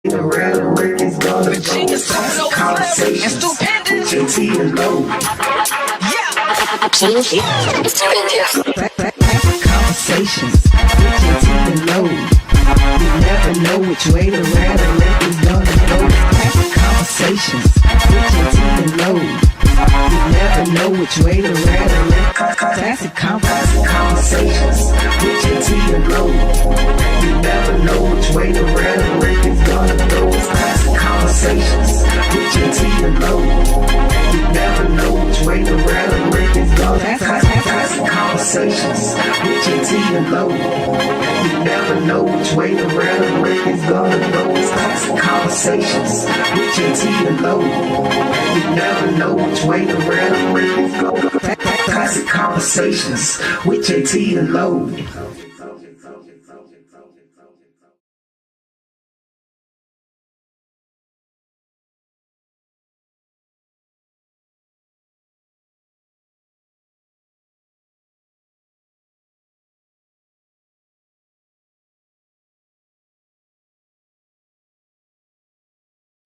The rhetoric is gonna go. Classic Konversations with Jae Tea and Lo. Classic Konversations with Jae Tea and Lo. You never know which way the rhetoric is gonna go. Classic Konversations with Jae Tea and Lo. You never know which way the rhetoric. Classic Konversations with Jae Tea and Lo. You never know which way the rhetoric is gonna go. Classic Konversations with Jae Tea and Lo. You never know which way the rhetoric is gonna go. Classic Konversations with Jae Tea and Lo. You never know which way the rhetoric is gonna go. Classic Konversations with Jae Tea and Lo. You never know which way the rhetoric is gonna go. Classic Konversations with Jae Tea and Lo.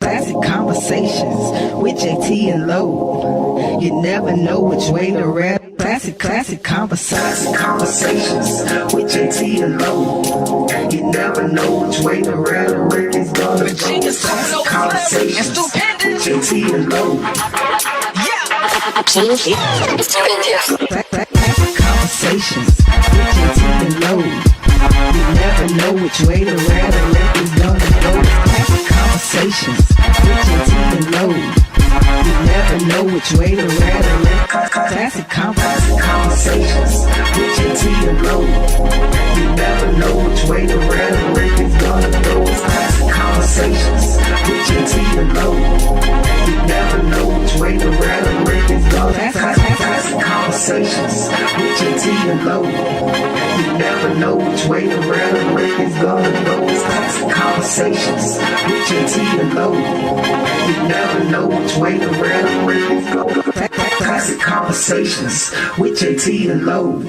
Classic Konversations with Jae Tea and Lo. You never know which way to rap. Classic Konversations with Jae Tea and Lo. You never know which way the rhetoric is gonna go. Classic Konversations with Jae Tea and Lo. Classic Konversations with Jae Tea and Lo. You never know which way the rhetoric is gonna go. Classic Konversations with Jae Tea and Lo. You never know which way the rhetoric. Classic Konversations with Jae Tea and Lo. You never know which way the rhetoric is gonna go. Classic Konversations with Jae Tea and Lo. You never know which way the rhetoric is gonna go. Classic Konversations with Jae Tea and Lo. You never know which way the rhetoric is gonna go. Classic Konversations with Jae Tea and Lo. You never know which way the rhetoric is gonna go. Classic Konversations with Jae Tea and Lo.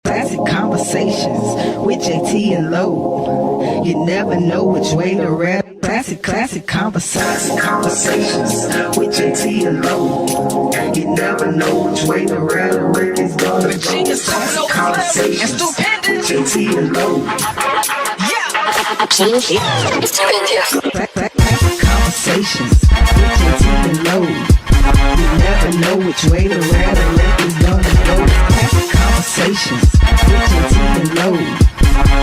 Classic Konversations with Jae Tea and Lo. You never know which way to rap. Classic Konversations with Jae Tea and Lo. You never know which way the rhetoric is gonna go. Classic Konversations with Jae Tea and Lo. Classic Konversations with Jae Tea and Lo. You never know which way the rhetoric is gonna go. Classic Konversations with Jae Tea and Lo.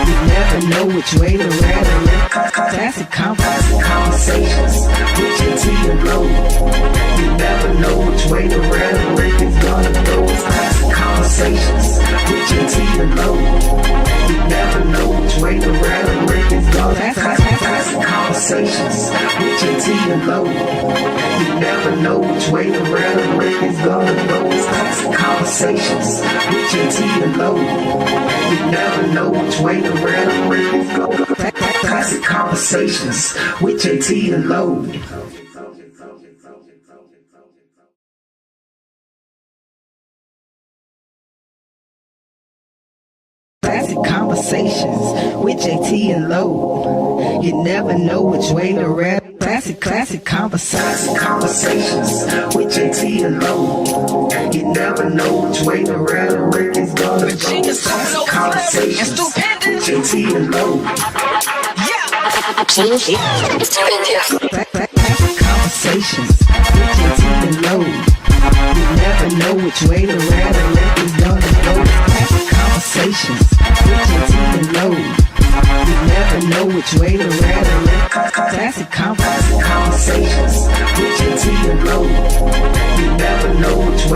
You never know which way the rhetoric. Classic Konversations with Jae Tea and Lo. You never know which way the rhetoric is gonna go. Classic Konversations with Jae Tea and Lo. You never know which way the rhetoric is gonna go. Classic Konversations with Jae Tea and Lo. You never know which way the rhetoric is gonna go. Classic Konversations with Jae Tea and Lo. You never know which way the rhetoric is gonna go. Classic Konversations with Jae Tea and Lo. Classic Konversations with Jae Tea and Lo. You never know which way to rap. Classic Konversations with Jae Tea and Lo. You never know which way the rhetoric is gonna go. Classic Konversations with Jae Tea and Lo. Classic Konversations with Jae Tea and Lo. You never know which way the rhetoric is gonna go.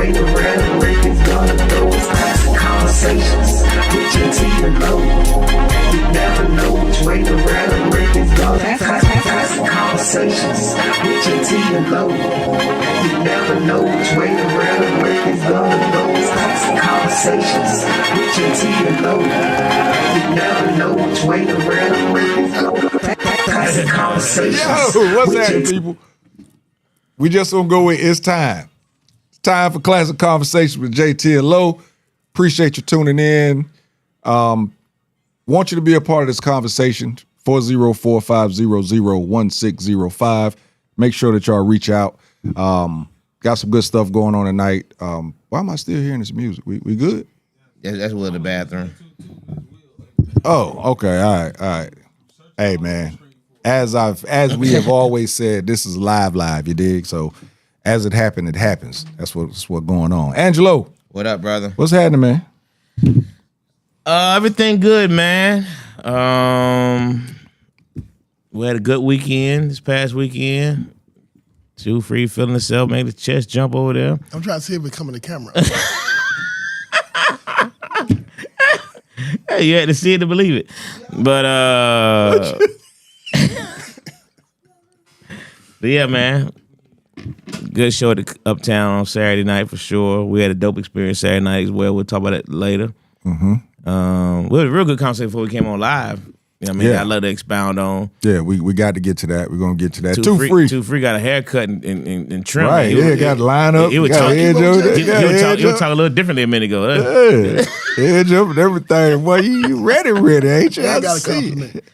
way the rhetoric is gonna go. It's classic conversations with Jae Tea and Lo. You never know which way the rhetoric is gonna go. Classic conversations with Jae Tea and Lo. You never know which way the rhetoric is gonna go. It's classic conversations with Jae Tea and Lo. You never know which way the rhetoric is gonna go. Classic conversations. Yo, what's happening, people? We just gonna go with it's time. It's time for Classic Conversations with Jae Tea and Lo. Appreciate you tuning in. Want you to be a part of this conversation. 404-500-1605. Make sure that y'all reach out. Got some good stuff going on tonight. Why am I still hearing this music? We good? That's Will in the bathroom. Oh, okay. All right. Hey, man. As we have always said, this is live, you dig? So as it happened, it happens. That's what's going on. Angelo. What up, brother? What's happening, man? Everything good, man. We had a good weekend this past weekend. Too free feeling itself, made the chest jump over there. I'm trying to see if it come in the camera. Hey, you had to see it to believe it. But but yeah, man. Good show at the Uptown on Saturday night for sure. We had a dope experience Saturday night as well. We'll talk about it later. Mm-hmm. We had a real good conversation before we came on live. You know what I mean? Yeah. I'd love to expound on. Yeah, we got to get to that. We're going to get to that. Too free got a haircut and trim. Right, got to line up. He would talk a little differently a minute ago. Yeah, edge up and everything. Boy, you ready, ain't you? Yeah, I got a compliment.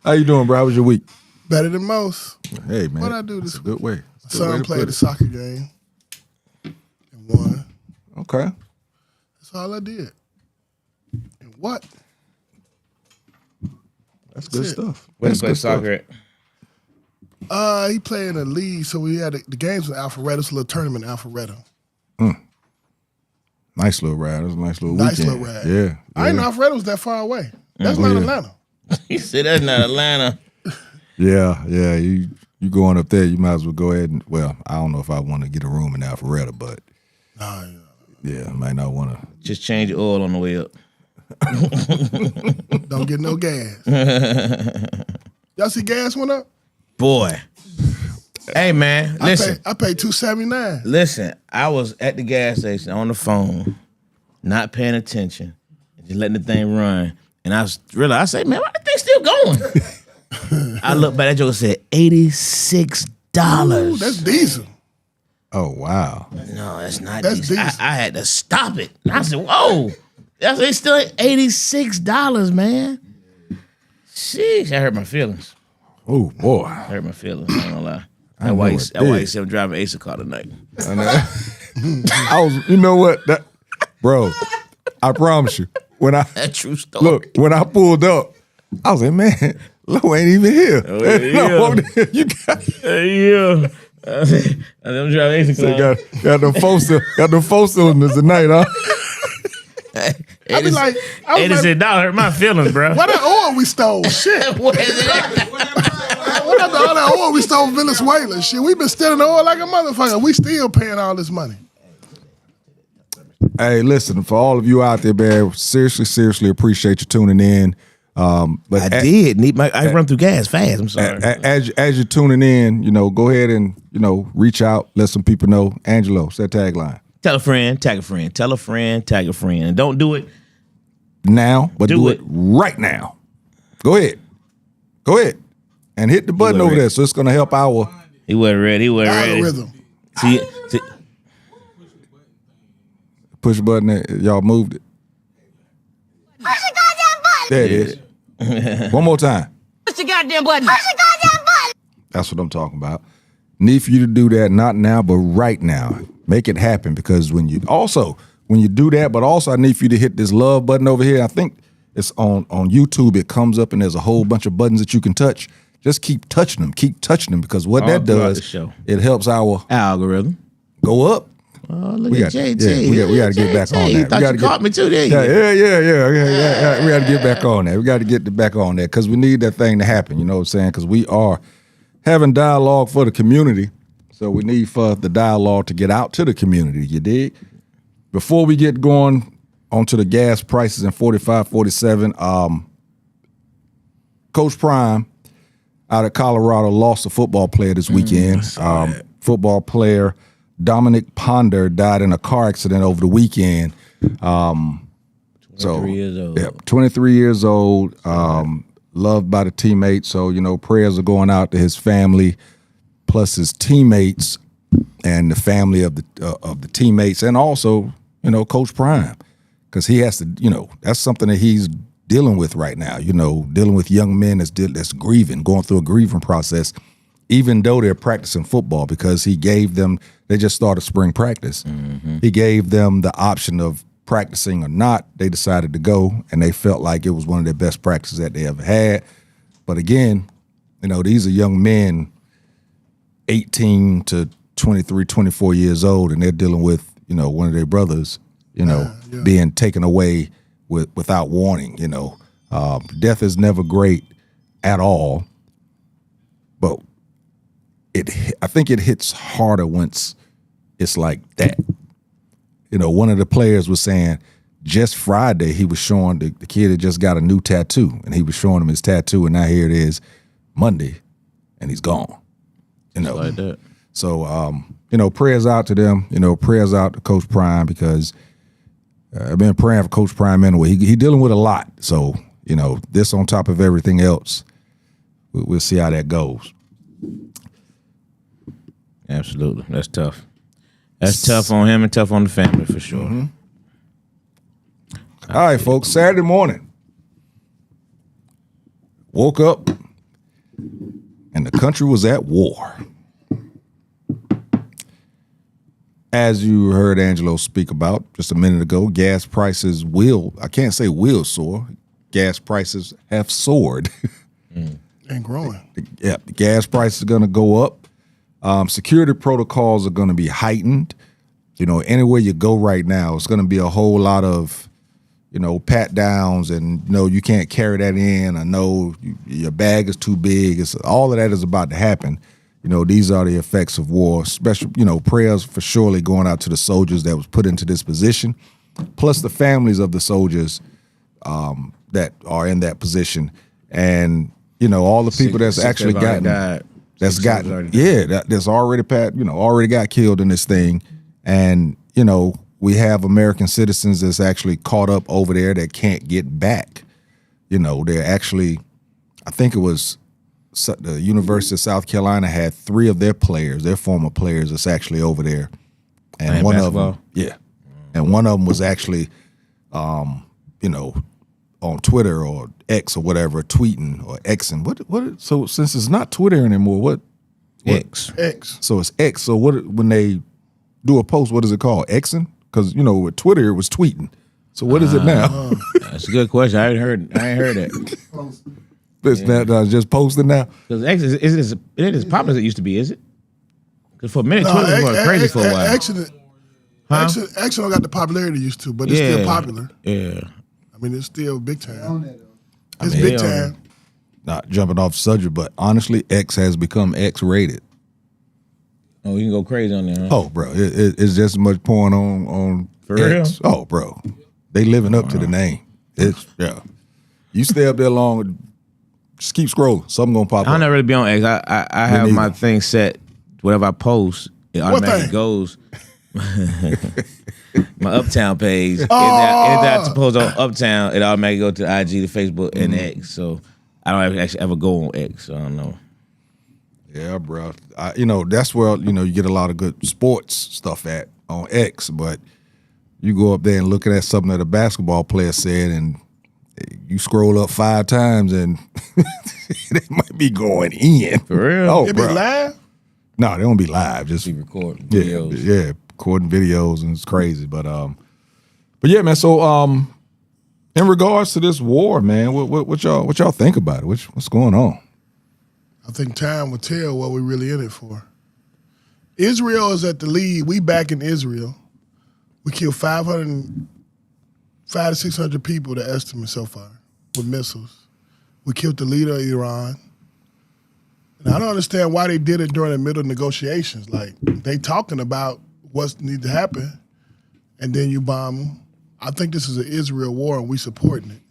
How you doing, bro? How was your week? Better than most. Hey, man. What I do this That's a good way. Son played the soccer game and won. Okay. That's all I did. And what? That's good stuff. Where That's you play good stuff. soccer at? He played in a league, so we had the games in Alpharetta. It's a little tournament in Alpharetta. Nice little ride. It was a nice little Nice weekend. little ride. Yeah. I didn't know Alpharetta was that far away. That's not Atlanta. He said that's not Atlanta. Yeah. You going up there, you might as well go ahead and, well, I don't know if I want to get a room in Alpharetta, but yeah, I might not want to. Just change the oil on the way up. Don't get no gas. Y'all see gas went up? Boy. Hey, man, listen. I paid $2.79. Listen, I was at the gas station on the phone, not paying attention, just letting the thing run. And I realized, I said, man, why the thing still going? I looked back, that joke said $86. Ooh, that's diesel. Oh, wow. No, that's not That's decent. decent. I had to stop it. I said, whoa. It's still at $86, man. Sheesh, I hurt my feelings. Oh, boy. I hurt my feelings, I'm not gonna lie. I That's know why it you did. said I'm driving Acer car tonight. I was, you know what? Bro, I promise you. That true story. Look, when I pulled up, I was like, man, Lo ain't even here. Oh, yeah. You got Yeah. I'm driving Acer car. got them four cylinders tonight, huh? I be like, $86 hurt my feelings, bro. what that oil we stole? Shit. What is it? What about all that oil we stole from Venezuela? Shit, we been stealing oil like a motherfucker. We still paying all this money. Hey, listen, for all of you out there, man, seriously appreciate you tuning in. But I did. I run through gas fast. I'm sorry. As you're tuning in, go ahead and, reach out, let some people know. Angelo, set tagline. Tell a friend, tag a friend. Tell a friend, tag a friend. And don't do it. Now, but do it. it right now. Go ahead. And hit the button over there, so it's going to help our... He wasn't ready. Algorithm. See, Push the button. Y'all moved it. Push the goddamn button! There it is. One more time. Push the goddamn button! Push the goddamn button! That's what I'm talking about. Need for you to do that, not now, but right now. Make it happen, because when you do that, but also I need for you to hit this love button over here. I think it's on YouTube. It comes up and there's a whole bunch of buttons that you can touch. Just keep touching them, because what All that throughout does, the show. it helps our algorithm. go up. Oh, look at JT. We got to get back on that. Thought you caught me too, there you go. Yeah. We got to get back on that. We got to get back on that, because we need that thing to happen. You know what I'm saying? Because we are having dialogue for the community. So we need for the dialogue to get out to the community, you dig? Before we get going onto the gas prices in 45, 47, Coach Prime out of Colorado lost a football player this weekend. Football player Dominic Ponder died in a car accident over the weekend. 23 years old. Yeah, 23 years old, loved by the teammates. So, prayers are going out to his family, plus his teammates and the family of the teammates, and also, Coach Prime, because he has to, that's something that he's dealing with right now, dealing with young men that's grieving, going through a grieving process, even though they're practicing football, because he gave them, they just started spring practice. Mm-hmm. He gave them the option of practicing or not. They decided to go, and they felt like it was one of their best practices that they ever had. But again, these are young men, 18 to 23, 24 years old, and they're dealing with, one of their brothers, being taken away without warning. Death is never great at all, but I think it hits harder once it's like that. One of the players was saying just Friday he was showing the kid that just got a new tattoo, and he was showing him his tattoo, and now here it is Monday, and he's gone. Just like that. So, prayers out to them. Prayers out to Coach Prime, because I've been praying for Coach Prime anyway. He dealing with a lot. So, this on top of everything else, we'll see how that goes. Absolutely. That's tough. That's tough on him and tough on the family for sure. Mm-hmm. All right, folks. Saturday morning. Woke up and the country was at war. As you heard Angelo speak about just a minute ago, gas prices I can't say will soar. Gas prices have soared. And growing. Yeah, the gas prices are going to go up. Security protocols are going to be heightened. Anywhere you go right now, it's going to be a whole lot of, pat downs, and you can't carry that in. I know your bag is too big. All of that is about to happen. These are the effects of war. Special, prayers for surely going out to the soldiers that was put into this position, plus the families of the soldiers that are in that position, and all the people that's actually gotten. That's already already got killed in this thing. And, we have American citizens that's actually caught up over there that can't get back. They're actually, I think it was the University of South Carolina had 3 of their former players that's actually over there. And one of them, and one of them was actually, on Twitter or X or whatever, tweeting or Xing. What? So since it's not Twitter anymore, what? X. So it's X. So when they do a post, what is it called? Xing? Because with Twitter it was tweeting. So what is it now? That's a good question. I ain't heard that. It's just posting now. Because X it ain't as popular as it used to be, is it? Because for a minute Twitter was going crazy for a while. X don't got the popularity it used to, but it's still popular. Yeah. I mean, it's still big time. It's big time. Not jumping off the subject, but honestly, X has become X-rated. Oh, you can go crazy on there, huh? Oh, bro, it's just as much porn on For X. real? Oh, bro, they living up to the name. You stay up there long, just keep scrolling. Something gonna pop up. I'm not really be on X. I have my thing set. Whatever I post, it automatically goes. My Uptown page. Anything I post on Uptown, it automatically go to IG, to Facebook, and X. So I don't actually ever go on X. So I don't know. Yeah, bro. That's where you get a lot of good sports stuff at on X. But you go up there and looking at something that a basketball player said, and you scroll up 5 times, and they might be going in. For real? Oh, It bro. be live? No, they don't be live. Just Be recording videos. Yeah, recording videos, and it's crazy. But yeah, man. So in regards to this war, man, what y'all think about it? What's going on? I think time will tell what we're really in it for. Israel is at the lead. We back in Israel. We killed 500 to 600 people, the estimate so far, with missiles. We killed the leader of Iran. And I don't understand why they did it during the middle of negotiations. Like, they talking about what needs to happen, and then you bomb them. I think this is an Israel war, and we supporting it.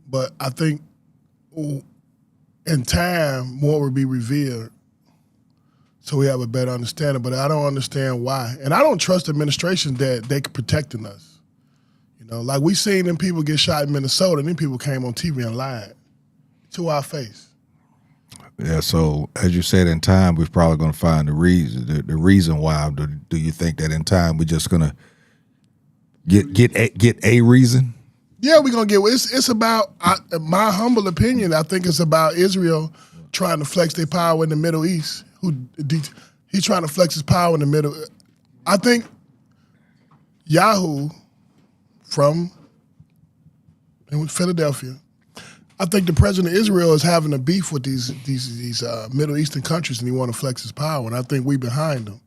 But I think in time, more will be revealed so we have a better understanding. But I don't understand why. And I don't trust administrations that they can protecting us. You know, like we seen them people get shot in Minnesota, and then people came on TV and lied to our face. Yeah, so as you said, in time, we're probably going to find the reason why. Do you think that in time we're just going to get a reason? Yeah, we're going to get it's about, my humble opinion, I think it's about Israel trying to flex their power in the Middle East. He's trying to flex his power in the Middle. I think Yahoo from Philadelphia, I think the president of Israel is having a beef with these Middle Eastern countries, and he want to flex his power. And I think we behind him.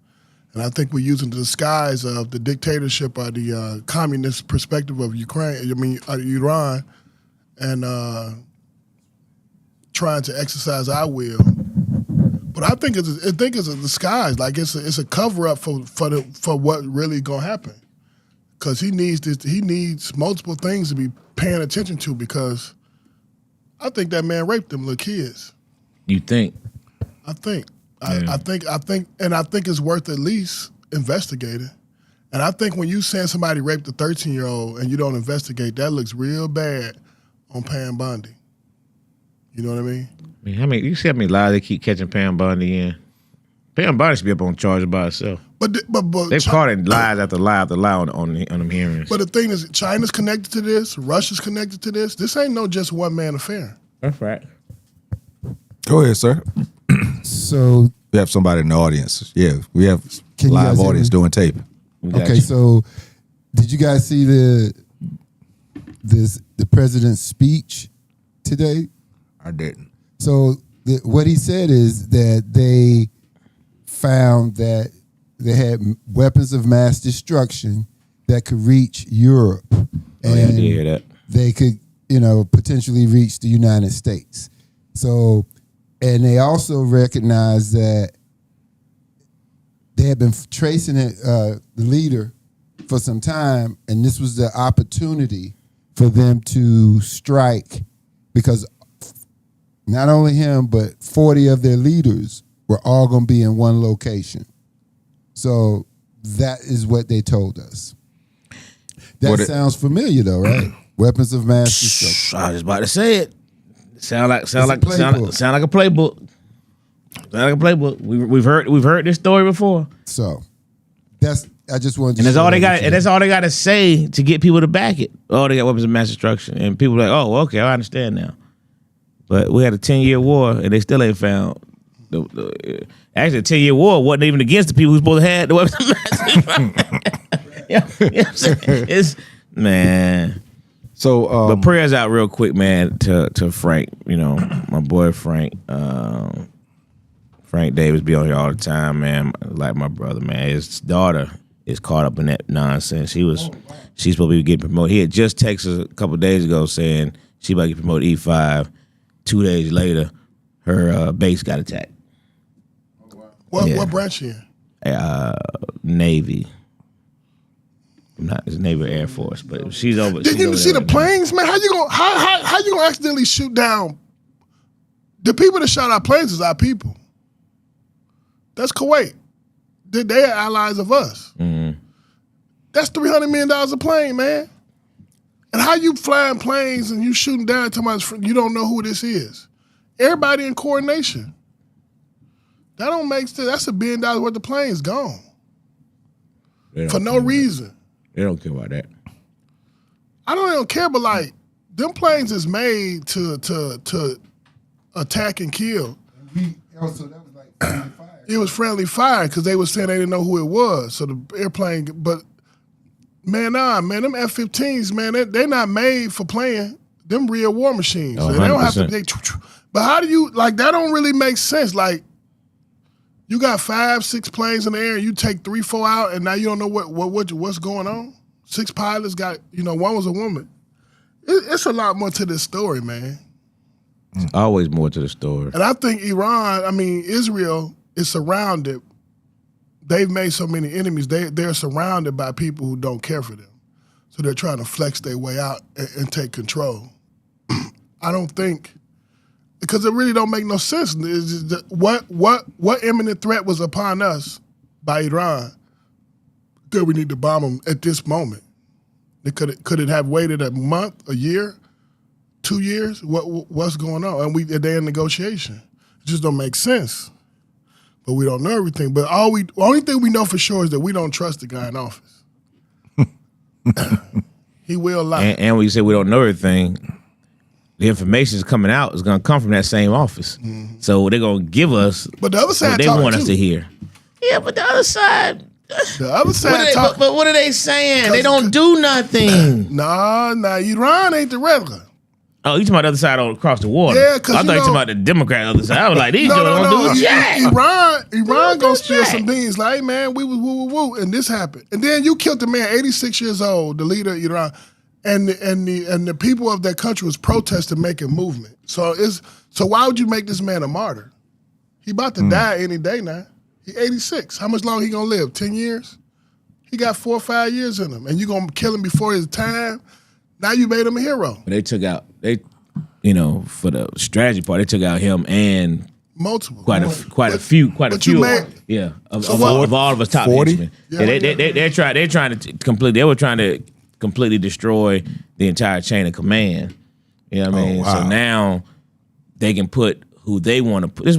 And I think we're using the disguise of the dictatorship or the communist perspective of Iran, and trying to exercise our will. But I think it's a disguise. Like it's a cover up for what really gonna happen. Because he needs multiple things to be paying attention to, because I think that man raped them little kids. You think? I think. Yeah. I think it's worth at least investigating. And I think when you saying somebody raped a 13-year-old and you don't investigate, that looks real bad on Pam Bondi. You know what I mean? You see how many lies they keep catching Pam Bondi in? Pam Bondi should be up on charge by herself. But They've caught it lies after lie after lie on them hearings. But the thing is, China's connected to this. Russia's connected to this. This ain't no just one man affair. That's right. Go ahead, sir. So We have somebody in the audience. Yeah, we have Can you live guys hear audience me? doing tape. okay, so did you guys see the president's speech today? I didn't. So what he said is that they found that they had weapons of mass destruction that could reach Europe, Oh, yeah, I did hear that. they could, potentially reach the United States. So, and they also recognized that they had been tracing it, the leader for some time, and this was the opportunity for them to strike, because not only him, but 40 of their leaders were all going to be in one location. So that is what they told us. That sounds familiar, though, right? Weapons of mass destruction. I was just about to say it. Sound like a playbook. Sound like a playbook. We've heard this story before. So I just wanted to. And that's share all they that got. with you. And that's all they got to say to get people to back it. Oh, they got weapons of mass destruction, and people are like, oh, okay, I understand now. But we had a 10-year war, and they still ain't found. Actually, a 10-year war wasn't even against the people who supposed to have the weapons of mass destruction. You know what I'm saying? It's man. So, But prayers out real quick, man, to Frank. My boy Frank. Frank Davis be on here all the time, man. Like my brother, man. His daughter is caught up in that nonsense. She's supposed to be getting promoted. He had just texted us a couple of days ago saying she about to get promoted E5. 2 days later, her base got attacked. What branch she in? Navy. It's Navy or Air Force, but she's over. Did you see the planes, man? How you gonna accidentally shoot down? The people that shot our planes is our people. That's Kuwait. They are allies of us. Mm-hmm. That's $300 million a plane, man. And how you flying planes and you shooting down to you don't know who this is? Everybody in coordination. That don't make sense. That's $1 billion worth of planes gone for no reason. They don't care about that. I don't care, but like them planes is made to attack and kill. Also, that was like friendly fire. It was friendly fire because they were saying they didn't know who it was. So the airplane, but man, them F-15s, man, they're not made for playing. Them real war machines. Oh, they don't have to. 100%. But how do you that? Don't really make sense. Like you got 5, 6 planes in the air, and you take 3, 4 out, and now you don't know what's going on. 6 pilots got one was a woman. It's a lot more to this story, man. There's always more to the story. And I think Israel is surrounded. They've made so many enemies. They're surrounded by people who don't care for them. So they're trying to flex their way out and take control. I don't think, because it really don't make no sense. What imminent threat was upon us by Iran that we need to bomb them at this moment? Could it have waited a month, a year, 2 years? What's going on? And they're in negotiation. It just don't make sense. But we don't know everything. But only thing we know for sure is that we don't trust the guy in office. He will lie. And when you say we don't know everything, the information is coming out is going to come from that same office. Mm-hmm. So they're going to give us but the other side what they want us to hear. Yeah, but the other side... The other side but what are they saying? They don't do nothing. Nah, Iran ain't the regular. Oh, you talking about the other side across the water? Yeah, because I thought you talking about the Democrat other side. I was like, these don't do jack. Iran gonna spill some beans. Like, hey man, we was woo, and this happened. And then you killed the man, 86 years old, the leader of Iran, and the people of that country was protesting, making movement. So why would you make this man a martyr? He about to die any day now. He 86. How much longer he gonna live? 10 years? He got 4 or 5 years in him, and you gonna kill him before his time? Now you made him a hero. But they took out for the strategy part, they took out him and multiple, quite a few. Yeah, of all of us top 40? henchmen. Yeah, they're trying to completely destroy the entire chain of command. You know what I mean? Wow. So now they can put who they want to put. This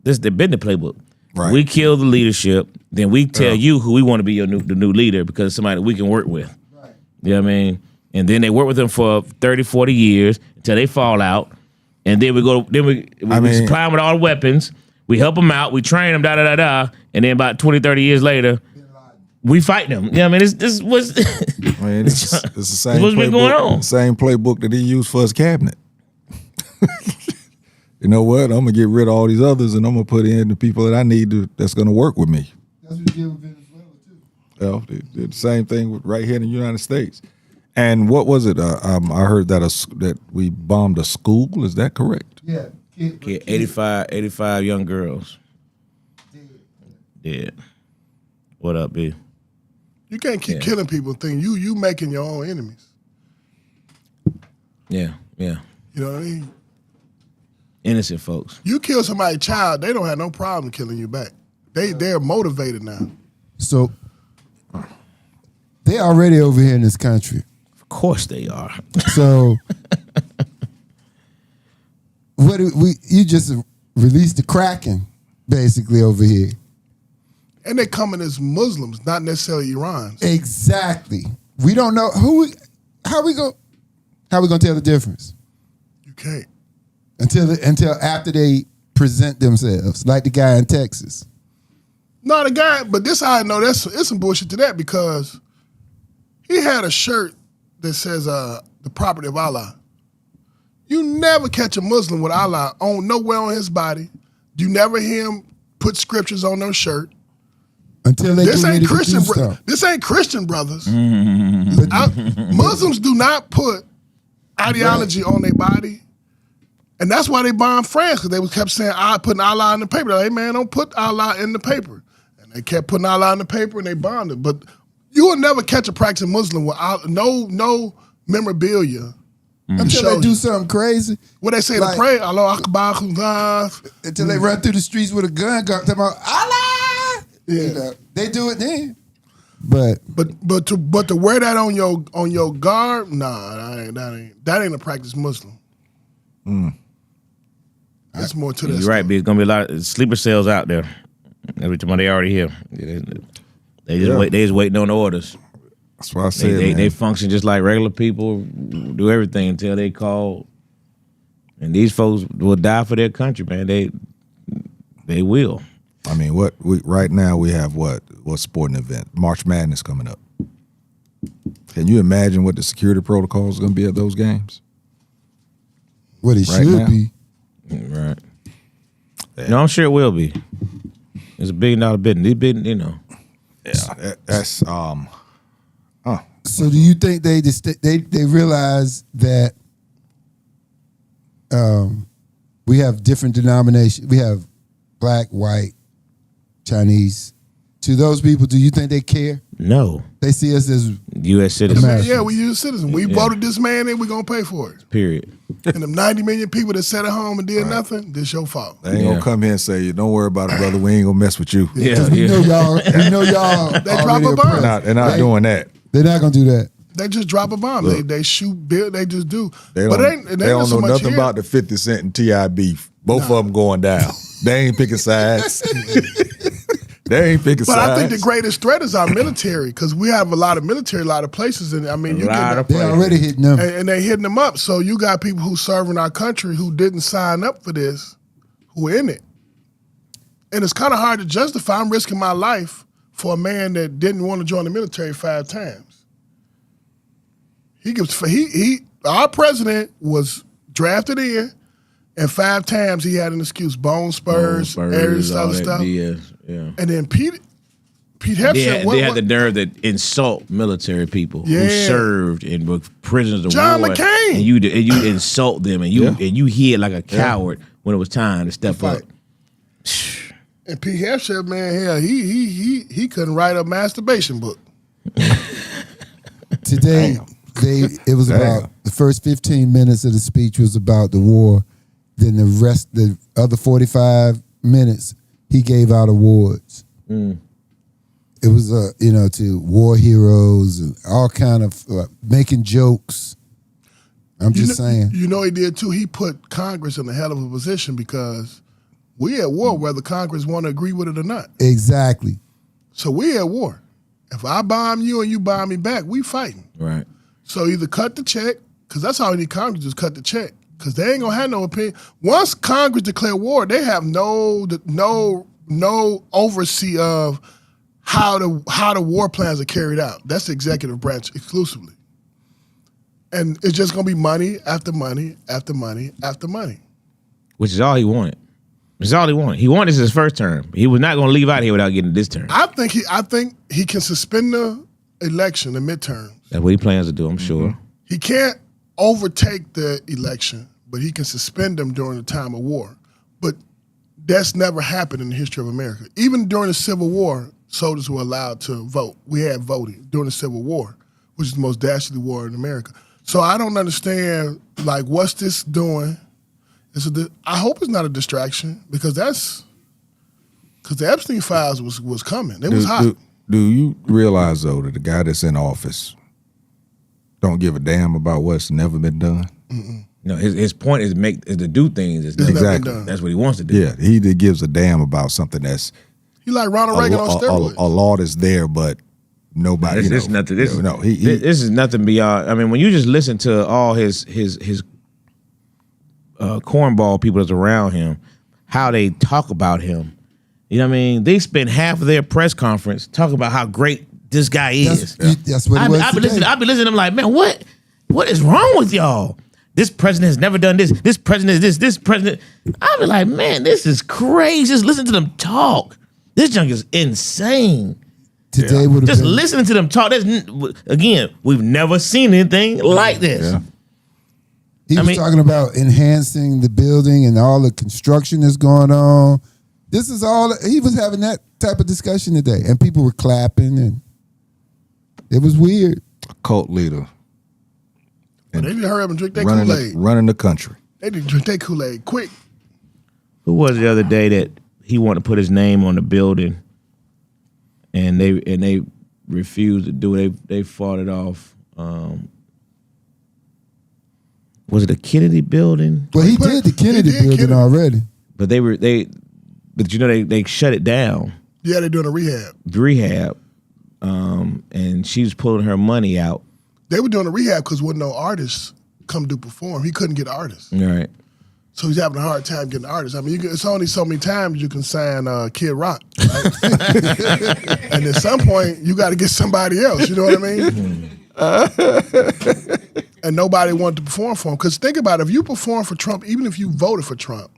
is they've been the playbook. Right. We kill the leadership, then we tell you who we want to be the new leader because it's somebody we can work with. Right. You know what I mean? And then they work with them for 30, 40 years until they fall out. And then we supply them with all the weapons. We help them out. We train them, And then about 20, 30 years later, we fight them. You know what I mean? This was... it's the same what's been going on. Same playbook that he used for his cabinet. You know what? I'm going to get rid of all these others and I'm going to put in the people that I need that's going to work with me. That's what he did with Venezuela, too. Well, they did the same thing right here in the United States. And what was it? I heard that we bombed a school. Is that correct? Yeah. 85 young girls. Dead. What up, B? You can't keep killing people thinking you making your own enemies. Yeah. You know what I mean? Innocent folks. You kill somebody's child, they don't have no problem killing you back. They're motivated now. So they already over here in this country. Of course they are. So you just released the Kraken basically over here. And they coming as Muslims, not necessarily Iranians. Exactly. We don't know how we gonna tell the difference? You can't. Until after they present themselves, like the guy in Texas. No, the guy, but this I know it's some bullshit to that because he had a shirt that says the property of Allah. You never catch a Muslim with Allah on nowhere on his body. You never hear him put scriptures on their shirt. Until they This ain't Christian. stuff. This ain't Christian brothers. But Muslims do not put ideology on their body. And that's why they bombed France, because they kept saying, putting Allah in the paper. They're like, hey, man, don't put Allah in the paper. And they kept putting Allah in the paper, and they bombed it. But you will never catch a practicing Muslim with no memorabilia. until they do something crazy. What they say to pray, Allah Akbar, until they run through the streets with a gun, talking about Allah. Yeah. You know, they do it then. But to wear that on your garb, nah, that ain't a practice Muslim. That's more to that. You're right, B. It's gonna be a lot of sleeper cells out there. Every time they already here. They just waiting on orders. That's what I said. They function just like regular people, do everything until they call. And these folks will die for their country, man. They will. I mean, right now we have what sporting event? March Madness coming up. Can you imagine what the security protocol is going to be at those games? What it should be. Right. Yeah. No, I'm sure it will be. It's $1 billion business. These business, you know. Yeah, that's So do you think they realize that we have different denominations. We have black, white, Chinese. To those people, do you think they care? No. They see us as U.S. citizens. American. Yeah, we U.S. citizens. We voted this man in, we're going to pay for it. Period. And them 90 million people that sat at home and did nothing, this your fault. They ain't gonna come here and say, "Don't worry about it, brother. We ain't gonna mess with you." Yeah, we know y'all. We know y'all. They drop already a bomb. oppressed. They're not doing that. They're not gonna do that. They just drop a bomb. They shoot, build, they just do. They but don't, it they don't so know much nothing here. about the 50 Cent and T.I. beef. Both of them going down. They ain't picking sides. They ain't picking But sides. I think the greatest threat is our military because we have a lot of military, a lot of places. And I mean, you get They already hitting them. and they hitting them up. So you got people who serving our country who didn't sign up for this, who are in it. And it's kind of hard to justify. I'm risking my life for a man that didn't want to join the military 5 times. Our president was drafted in, and 5 times he had an excuse: bone spurs, areas, all other that stuff. BS. Yeah. And then Pete Hepburn, They had the nerve to insult military people who Yeah. served and were prisoners of John war. McCain. And you insult them and you hid like a coward when it was time to step up. And Pete Hepburn, man, hell, he couldn't write a masturbation book. Today, it was about the first 15 minutes of the speech was about the war. Then the other 45 minutes, he gave out awards. It was, to war heroes, and all kind of making jokes. I'm just saying. You know he did too. He put Congress in a hell of a position because we at war, whether Congress want to agree with it or not. Exactly. So we at war. If I bomb you and you bomb me back, we fighting. Right. So either cut the check, because that's all you need Congress to just cut the check, because they ain't gonna have no opinion. Once Congress declare war, they have no oversee of how the war plans are carried out. That's the executive branch exclusively. And it's just gonna be money after money after money after money. Which is all he wanted. It's all he wanted. He wanted this his first term. He was not going to leave out here without getting this term. I think he can suspend the election, the midterms. That's what he plans to do, I'm sure. He can't overtake the election, but he can suspend them during the time of war. But that's never happened in the history of America. Even during the Civil War, soldiers were allowed to vote. We had voting during the Civil War, which is the most dastardly war in America. So I don't understand, like, what's this doing? I hope it's not a distraction because the Epstein files was coming. It was hot. Do you realize though that the guy that's in office don't give a damn about what's never been done? Mm-mm. No, his point is to do things. Exactly. That's what he wants to do. Yeah, he that gives a damn about something that's He like Ronald Reagan on steroids. a law that's there, but nobody. This is nothing. This is nothing beyond. I mean, when you just listen to all his cornball people that's around him, how they talk about him. You know what I mean? They spend half of their press conference talking about how great this guy is. That's what it was. I've been listening to them like, man, what is wrong with y'all? This president has never done this. This president is this. This president. I've been like, man, this is crazy. Just listen to them talk. This junk is insane. Today would have Just been listening to them talk. Again, we've never seen anything like this. Yeah. He was talking about enhancing the building and all the construction that's going on. This is all, he was having that type of discussion today. And people were clapping and it was weird. A cult leader. They need to hurry up and drink that Kool-Aid. Running the country. They need to drink that Kool-Aid quick. Who was the other day that he wanted to put his name on the building and they refused to do it. They fought it off. Was it a Kennedy building? Well, he did the Kennedy building already. But they shut it down. Yeah, they're doing a Rehab. And she was pulling her money out. They were doing a rehab because wasn't no artists come to perform. He couldn't get artists. Right. So he's having a hard time getting artists. I mean, it's only so many times you can sign Kid Rock, right? And at some point, you got to get somebody else. You know what I mean? And nobody wanted to perform for him. Because think about it, if you perform for Trump, even if you voted for Trump,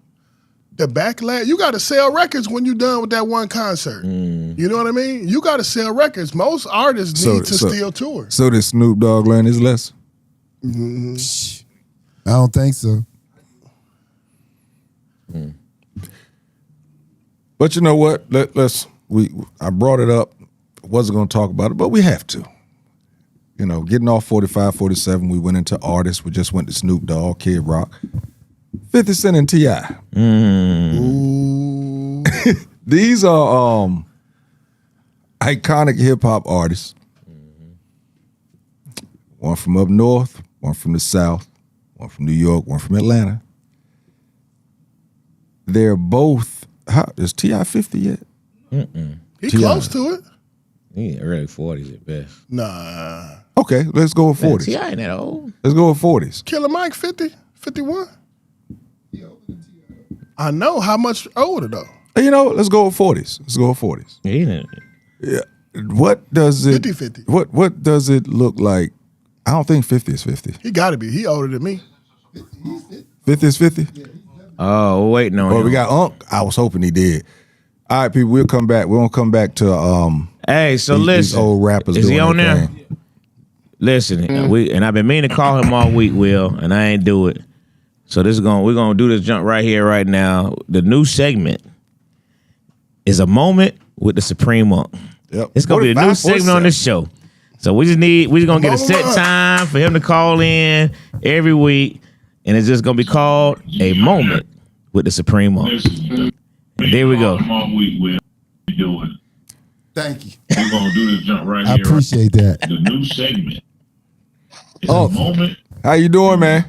the backlash, you got to sell records when you're done with that one concert. You know what I mean? You got to sell records. Most artists need to still tour. So did Snoop Dogg learn his lesson? I don't think so. But you know what? I brought it up. Wasn't going to talk about it, but we have to. You know, getting off 45, 47, we went into artists. We just went to Snoop Dogg, Kid Rock, 50 Cent, and T.I. Ooh. These are iconic hip hop artists. One from up north, one from the south, one from New York, one from Atlanta. They're both. Is T.I. 50 yet? He T.I. close to it. He early 40s at best. Nah. Okay, let's go with 40s. T.I. ain't that old. Let's go with 40s. Killer Mike 50, 51. I know how much older though. You know, let's go with 40s. Let's go with 40s. Yeah, he didn't. Yeah. What does it 50-50. What does it look like? I don't think 50 is 50. He gotta be. He older than me. 50 is 50? Oh, waiting on Well, him. we got Unc. I was hoping he did. All right, people, we'll come back. We're gonna come back to Hey, so these listen. old rappers Is he doing on their there? thing. Listen, and I've been meaning to call him all week, Will, and I ain't do it. So we're gonna do this jump right here, right now. The new segment is a moment with the Supreme Monk. Yep. It's gonna be a new 45, segment on this show. So we're just gonna get a set Moment. time for him to call in every week, and it's just gonna be called a moment with the Supreme Monk. There we go. Come on, we doing. Thank you. We're gonna do this jump right I here. appreciate that. The new segment. It's Oh. a moment. How you doing, man?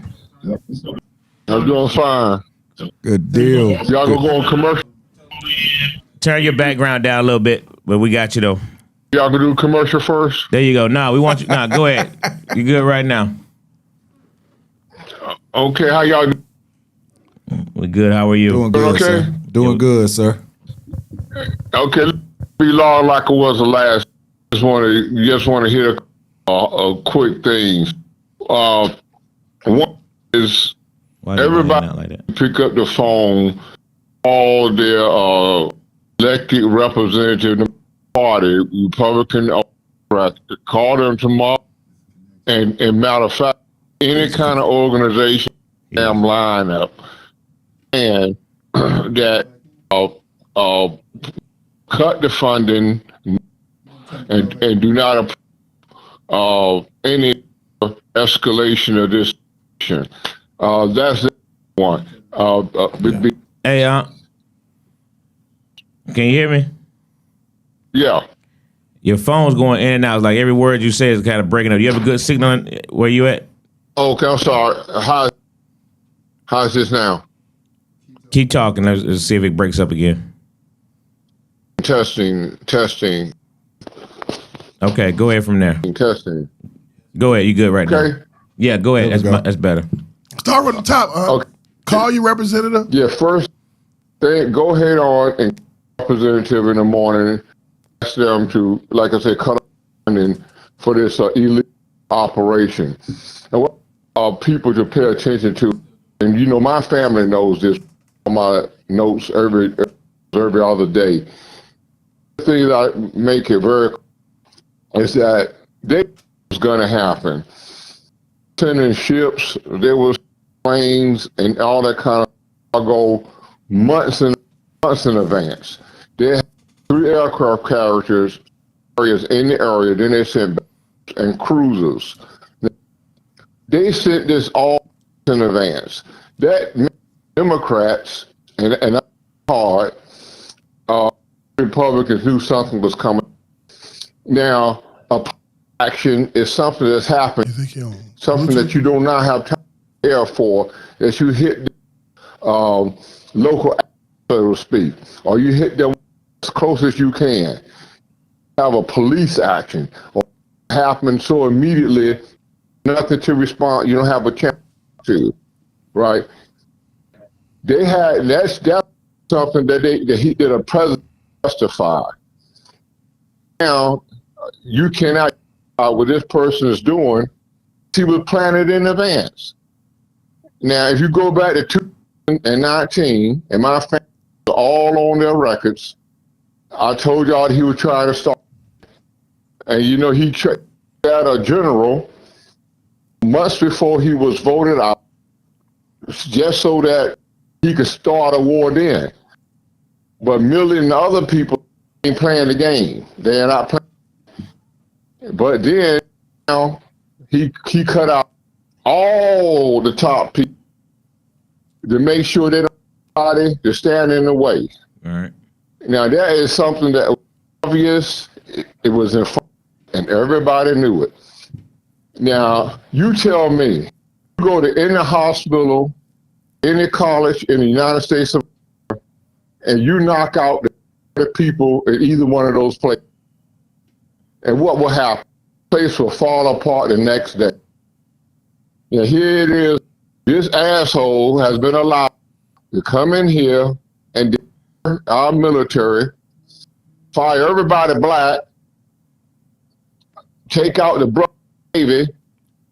I'm doing fine. Good deal. Y'all gonna go on commercial? Turn your background down a little bit, but we got you though. Y'all gonna do commercial first? There you go. Nah, we want you. Nah, go ahead. You good right now? Okay, how y'all We good. How are you? Doing good, Okay. sir. Doing good, sir. Okay, let's be long like it was the last. Just want to hit a quick things. One is Why you everybody not like that? pick up the phone, all their elected representative party, Republican, or Democrat, call them tomorrow. And matter of fact, any kind of organization, damn lineup, and that cut the funding and do not any escalation of this. That's the one. Hey, can you hear me? Yeah. Your phone's going in and out. It's like every word you say is kind of breaking up. You have a good signal where you at? Okay, I'm sorry. How's this now? Keep talking. Let's see if it breaks up again. Testing. Okay, go ahead from there. Go ahead. You good right now? Okay. Yeah, go ahead. There we go. That's better. Start from the top. Okay. Call your representative. Yeah, first thing, go ahead on and representative in the morning. Ask them to, like I said, cut off funding for this illegal operation. And what people to pay attention to, and you know, my family knows this. My notes every other day. The thing that I make it very clear is that this was going to happen. Sending ships, there was planes and all that kind of cargo months in advance. They had 3 aircraft carriers in the area. Then they sent and cruisers. They sent this all in advance. That Democrats and that's hard. Republicans knew something was coming. Now, action is something that's happened. Something that you do not have time to prepare for. That you hit local, so to speak, or you hit them as close as you can. Have a police action or happen so immediately, nothing to respond. You don't have a chance to, right? They had that's something that a president justified. Now you cannot what this person is doing. He was planning in advance. Now, if you go back to 2019, and my family are all on their records, I told y'all he was trying to start. And you know, he had a general months before he was voted out, just so that he he could start a war then. But millions of other people ain't playing the game. They're not playing. But then now he cut out all the top people to make sure they don't to stand in the way. All right. Now that is something that was obvious. It was in front, and everybody knew it. Now you tell me, you go to any hospital, any college in the United States of America, and you knock out the people in either one of those places, and what will happen? The place will fall apart the next day. Now here it is. This asshole has been allowed to come in here and our military, fire everybody black, take out the brother Navy,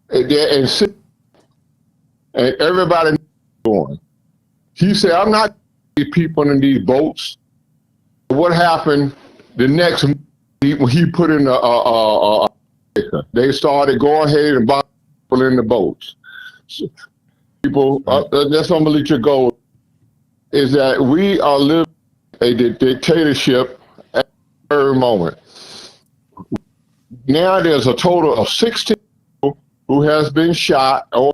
and sit, and everybody going. He said, "I'm not these people in these boats." What happened the next when he put in they started going ahead and buying people in the boats. So people, that's what I'm gonna let you go. Is that we are living a dictatorship at every moment. Now there's a total of 16 people who has been shot or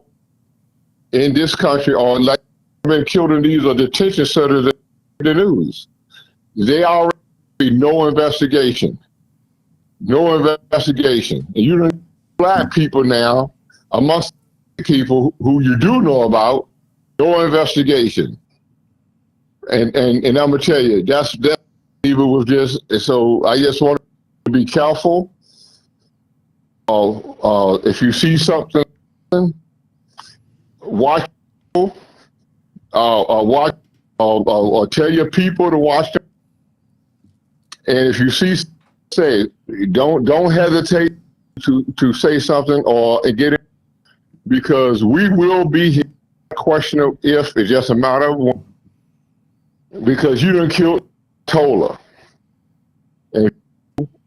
in this country or like been killed in these detention centers in the news. They already be no investigation. No investigation. And you don't black people now amongst people who you do know about, no investigation. And I'm gonna tell you, that's even with this. So I just want to be careful. If you see something, watch. Watch. Or tell your people to watch them. And if you see, say, don't hesitate to say something or get it, because we will be here. Question of if, it's just a matter of one. Because you done killed Tola. And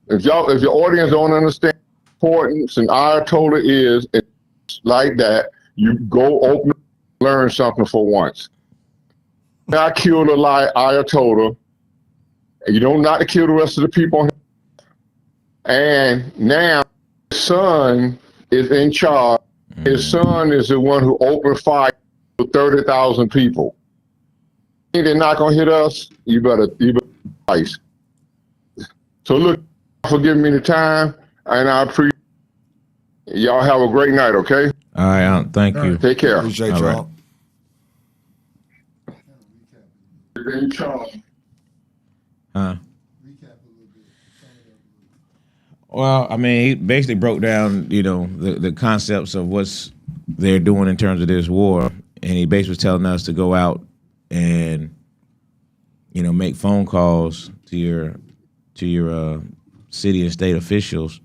if your audience don't understand the importance and Ayatollah is, it's like that, you go open, learn something for once. I killed a Ayatollah, and you don't not to kill the rest of the people. And now his son is in charge. His son is the one who opened fire for 30,000 people. They're not gonna hit us. You better ice. So look, for giving me the time, and I appreciate y'all. Have a great night, okay? All right, thank you. Take care. Appreciate All y'all. In charge. Huh? Well, I mean, he basically broke down, the concepts of what's they're doing in terms of this war, and he basically was telling us to go out and, make phone calls to your city and state officials,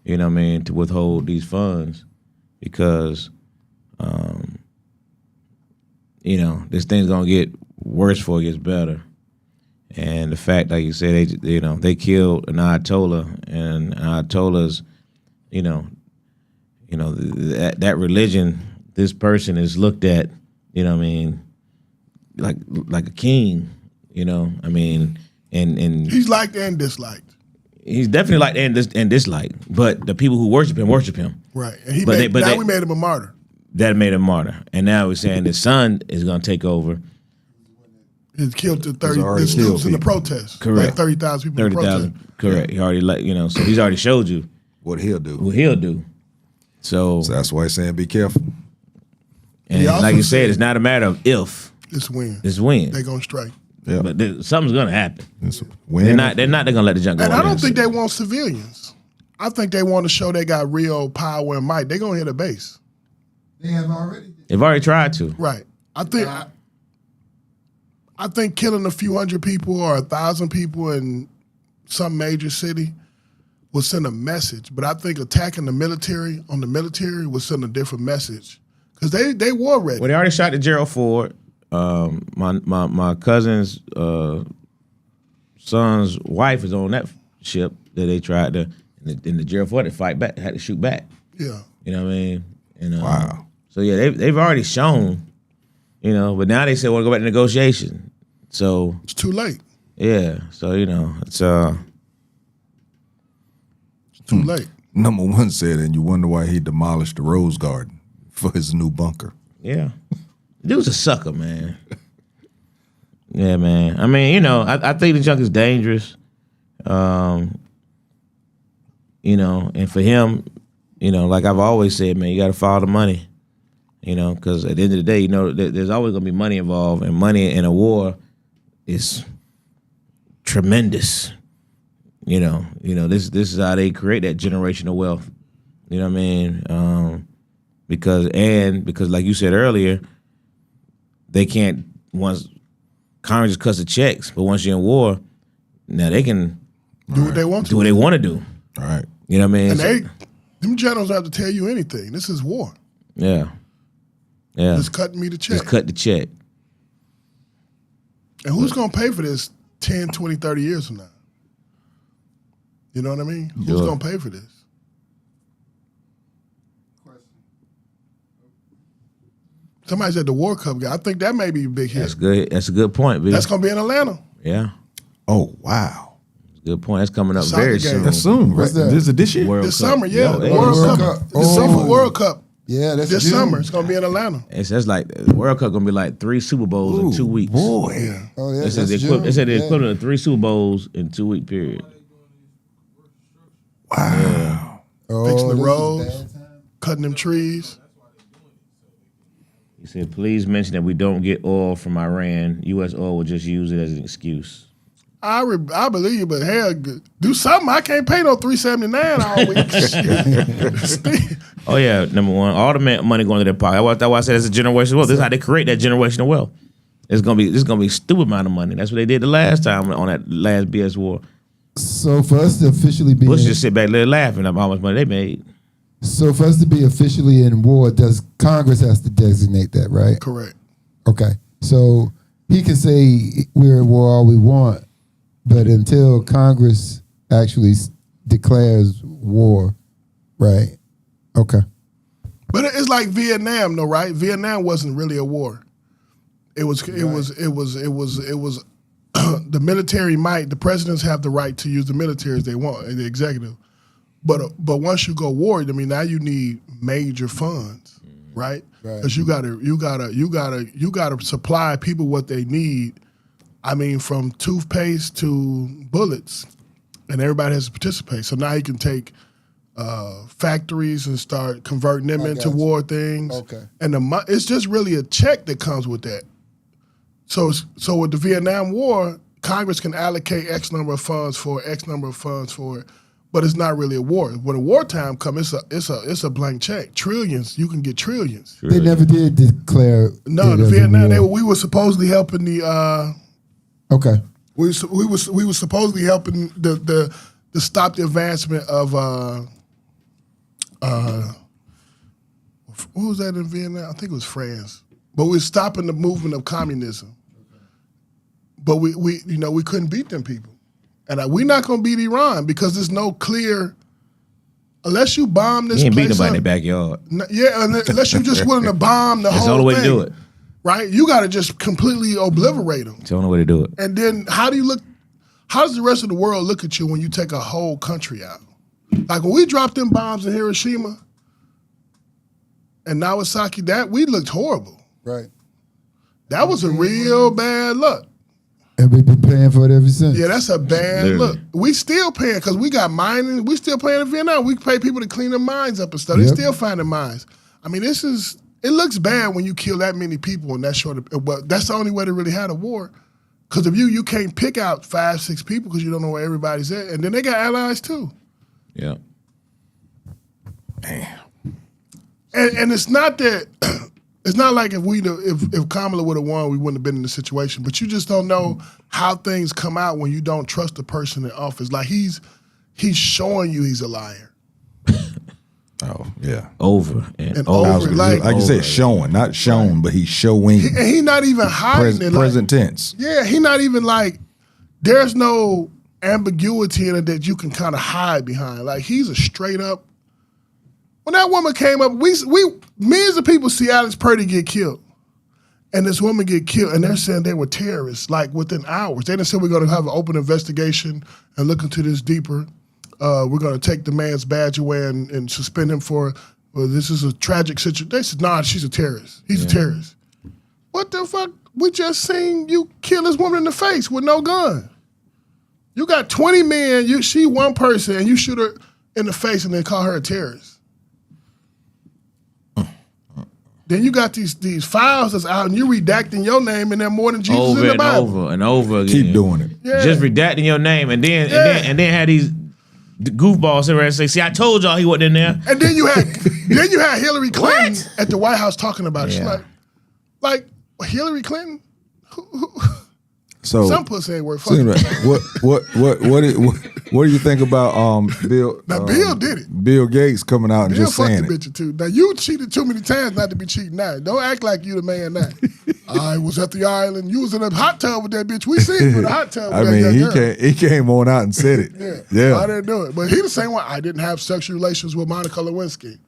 to withhold these funds because, this thing's gonna get worse before it gets better. And the fact, like you said, they killed an Ayatollah, and Ayatollah's, that religion, this person is looked at, like a king, and He's liked and disliked. he's definitely liked and disliked, but the people who worship him. Right. And we made him a martyr. That made him martyr, and now we're saying his son is going to take over. He's killed the 30 already students killed in the people. protest. Correct. Like 30,000 people in the protest. 30,000. Correct. He already so he's already showed you What he'll do. what he'll do. So that's why he's saying be careful. and He also like you said, said- it's not a matter of if, It's when. it's when. They gonna strike. Yeah. But something's going to happen. It's They're when not going to let the junk go. And I in don't there. think they want civilians. I think they want to show they got real power and might. They're gonna hit a base. They have already. They've already tried to. Right. I think killing a few hundred people or 1,000 people in some major city will send a message. But I think attacking the military will send a different message. Because they war ready. Well, they already shot the Gerald Ford. My cousin's son's wife is on that ship that they tried to, and the Gerald Ford had to fight back, had to shoot back. Yeah. You know what I mean? And, Wow. So yeah, they've already shown You know, but now they say want to go back to negotiation. So It's too late. yeah, so you know, it's Too late. Number one said, and you wonder why he demolished the Rose Garden for his new bunker. yeah. Dude's a sucker, man. Yeah, man. I mean, you know, I think the junk is dangerous. You know, and for him, you know, like I've always said, man, you got to follow the money. You know, because at the end of the day, you know, there's always going to be money involved, and money in a war is tremendous. You know, this is how they create that generational wealth. You know what I mean? Because like you said earlier, they can't once Congress just cuts the checks, but once you're in war, now they can Do what they want to. do what they want to do. All right. You know what I mean? And them generals don't have to tell you anything. This is war. Yeah. Yeah. Just cutting me the check. Just cut the check. And who's going to pay for this 10, 20, 30 years from now? You know what I mean? Who's Sure. going to pay for this? Somebody said the World Cup guy. I think that may be a big hit. That's good. That's a good point, B. That's going to be in Atlanta. Yeah. Oh, wow. Good point. That's coming up Soccer very game. soon. That's soon, right? What's that? This is this year? World This Cup. summer, yeah. Yo, hey, World World Cup. Cup. The summer World Cup. Yeah, that's This June. summer. It's going to be in Atlanta. That's like the World Cup gonna be like 3 Super Bowls in 2 weeks. Boy. Oh, yeah, They said that's the June. they said the Yeah. equivalent of 3 Super Bowls in 2-week period. Wow. Oh, Fixing the this is roads. bad time. Cutting them trees. He said, please mention that we don't get oil from Iran. U.S. oil will just use it as an excuse. I believe you, but hell, do something. I can't pay no $379 all week. Oh yeah, number one, all the money going to their pocket. That's why I said it's a generational wealth. This is how they create that generational wealth. It's gonna be stupid amount of money. That's what they did the last time on that last BS war. So for us to officially be Bush just sit back there laughing about how much money they made. so for us to be officially in war, does Congress has to designate that, right? Correct. Okay. So he can say we're at war all we want, but until Congress actually declares war, right? Okay. But it's like Vietnam, though, right? Vietnam wasn't really a war. It was the military might. The presidents have the right to use the military as they want, the executive. But once you go war, I mean, now you need major funds, right? Because you gotta supply people what they need. I mean, from toothpaste to bullets, and everybody has to participate. So now you can take factories and start converting them into war things. Okay. And it's just really a check that comes with that. So with the Vietnam War, Congress can allocate X number of funds for X number of funds for it, but it's not really a war. When a wartime comes, it's a blank check. Trillions, you can get trillions. They never did declare. No, it the as a Vietnam, war. we were supposedly helping the. Okay. We were supposedly helping the stop the advancement of what was that in Vietnam? I think it was France. But we were stopping the movement of communism. But we couldn't beat them people, and we're not gonna beat Iran because there's no clear. Unless you bomb this You ain't beat place nobody in up, the backyard. yeah, unless you're just willing to bomb the That's whole the only thing, way to do it. right? You got to just completely obliterate them. It's the only way to do it. And then how does the rest of the world look at you when you take a whole country out? Like when we dropped them bombs in Hiroshima and Nagasaki, we looked horrible. Right. That was a real bad look. And we've been paying for it ever since. Yeah, that's a bad Literally. look. We still paying because we got mining. We still paying in Vietnam. We pay people to clean their mines up and stuff. They Yep. still finding mines. I mean, it looks bad when you kill that many people in that short of, but that's the only way to really have a war. Because if you can't pick out 5, 6 people because you don't know where everybody's at. And then they got allies too. Yeah. And it's not that it's not like if Kamala would have won, we wouldn't have been in the situation. But you just don't know how things come out when you don't trust the person in office. Like he's showing you he's a liar. Oh, yeah. Over and, And over. over, like you said, showing, not shown, but he's showing. And he not even hiding it. Like, Present tense. yeah, he not even like. There's no ambiguity in it that you can kind of hide behind. Like he's a straight up. When that woman came up, we millions of people see Alex Purdy get killed, and this woman get killed, and they're saying they were terrorists, like within hours. They didn't say we're going to have an open investigation and look into this deeper. We're going to take the man's badge away and suspend him for, well, this is a tragic situation. They said, nah, she's a terrorist. He's a terrorist. What the fuck? We just seen you kill this woman in the face with no gun. You got 20 men, she one person, and you shoot her in the face and then call her a terrorist. Then you got these files that's out and you redacting your name and they're more than Jesus in the Bible. Over and over again. Keep doing it. Yeah. Just redacting your name and then had these goofballs sit around and say, see, I told y'all he wasn't in there. And then you had Hillary Clinton at the White House talking about it. She's like Hillary Clinton? So some pussy ain't worth so fucking. what do you think about Bill? Now Bill did it. Bill Gates coming out and Bill just fucked saying the it. bitch too. Now you cheated too many times not to be cheating now. Don't act like you the man now. I was at the island. You was in a hot tub with that bitch. We seen you in a hot tub. I with mean, that girl. he came on out and said it. Yeah. I didn't do it. But he the same one. I didn't have sexual relations with Monica Lewinsky.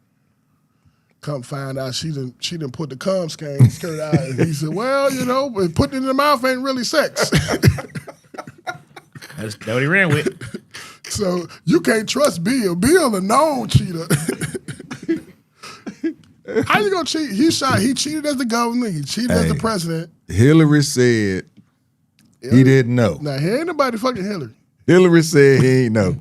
Come find out she didn't put the cum skirt out. And he said, well, but putting it in the mouth ain't really sex. That's what he ran with. So you can't trust Bill. Bill a known cheater. How you gonna cheat? He cheated as the governor. He cheated as the president. Hillary said he didn't know. Now, he ain't nobody fucking Hillary. Hillary said he ain't know.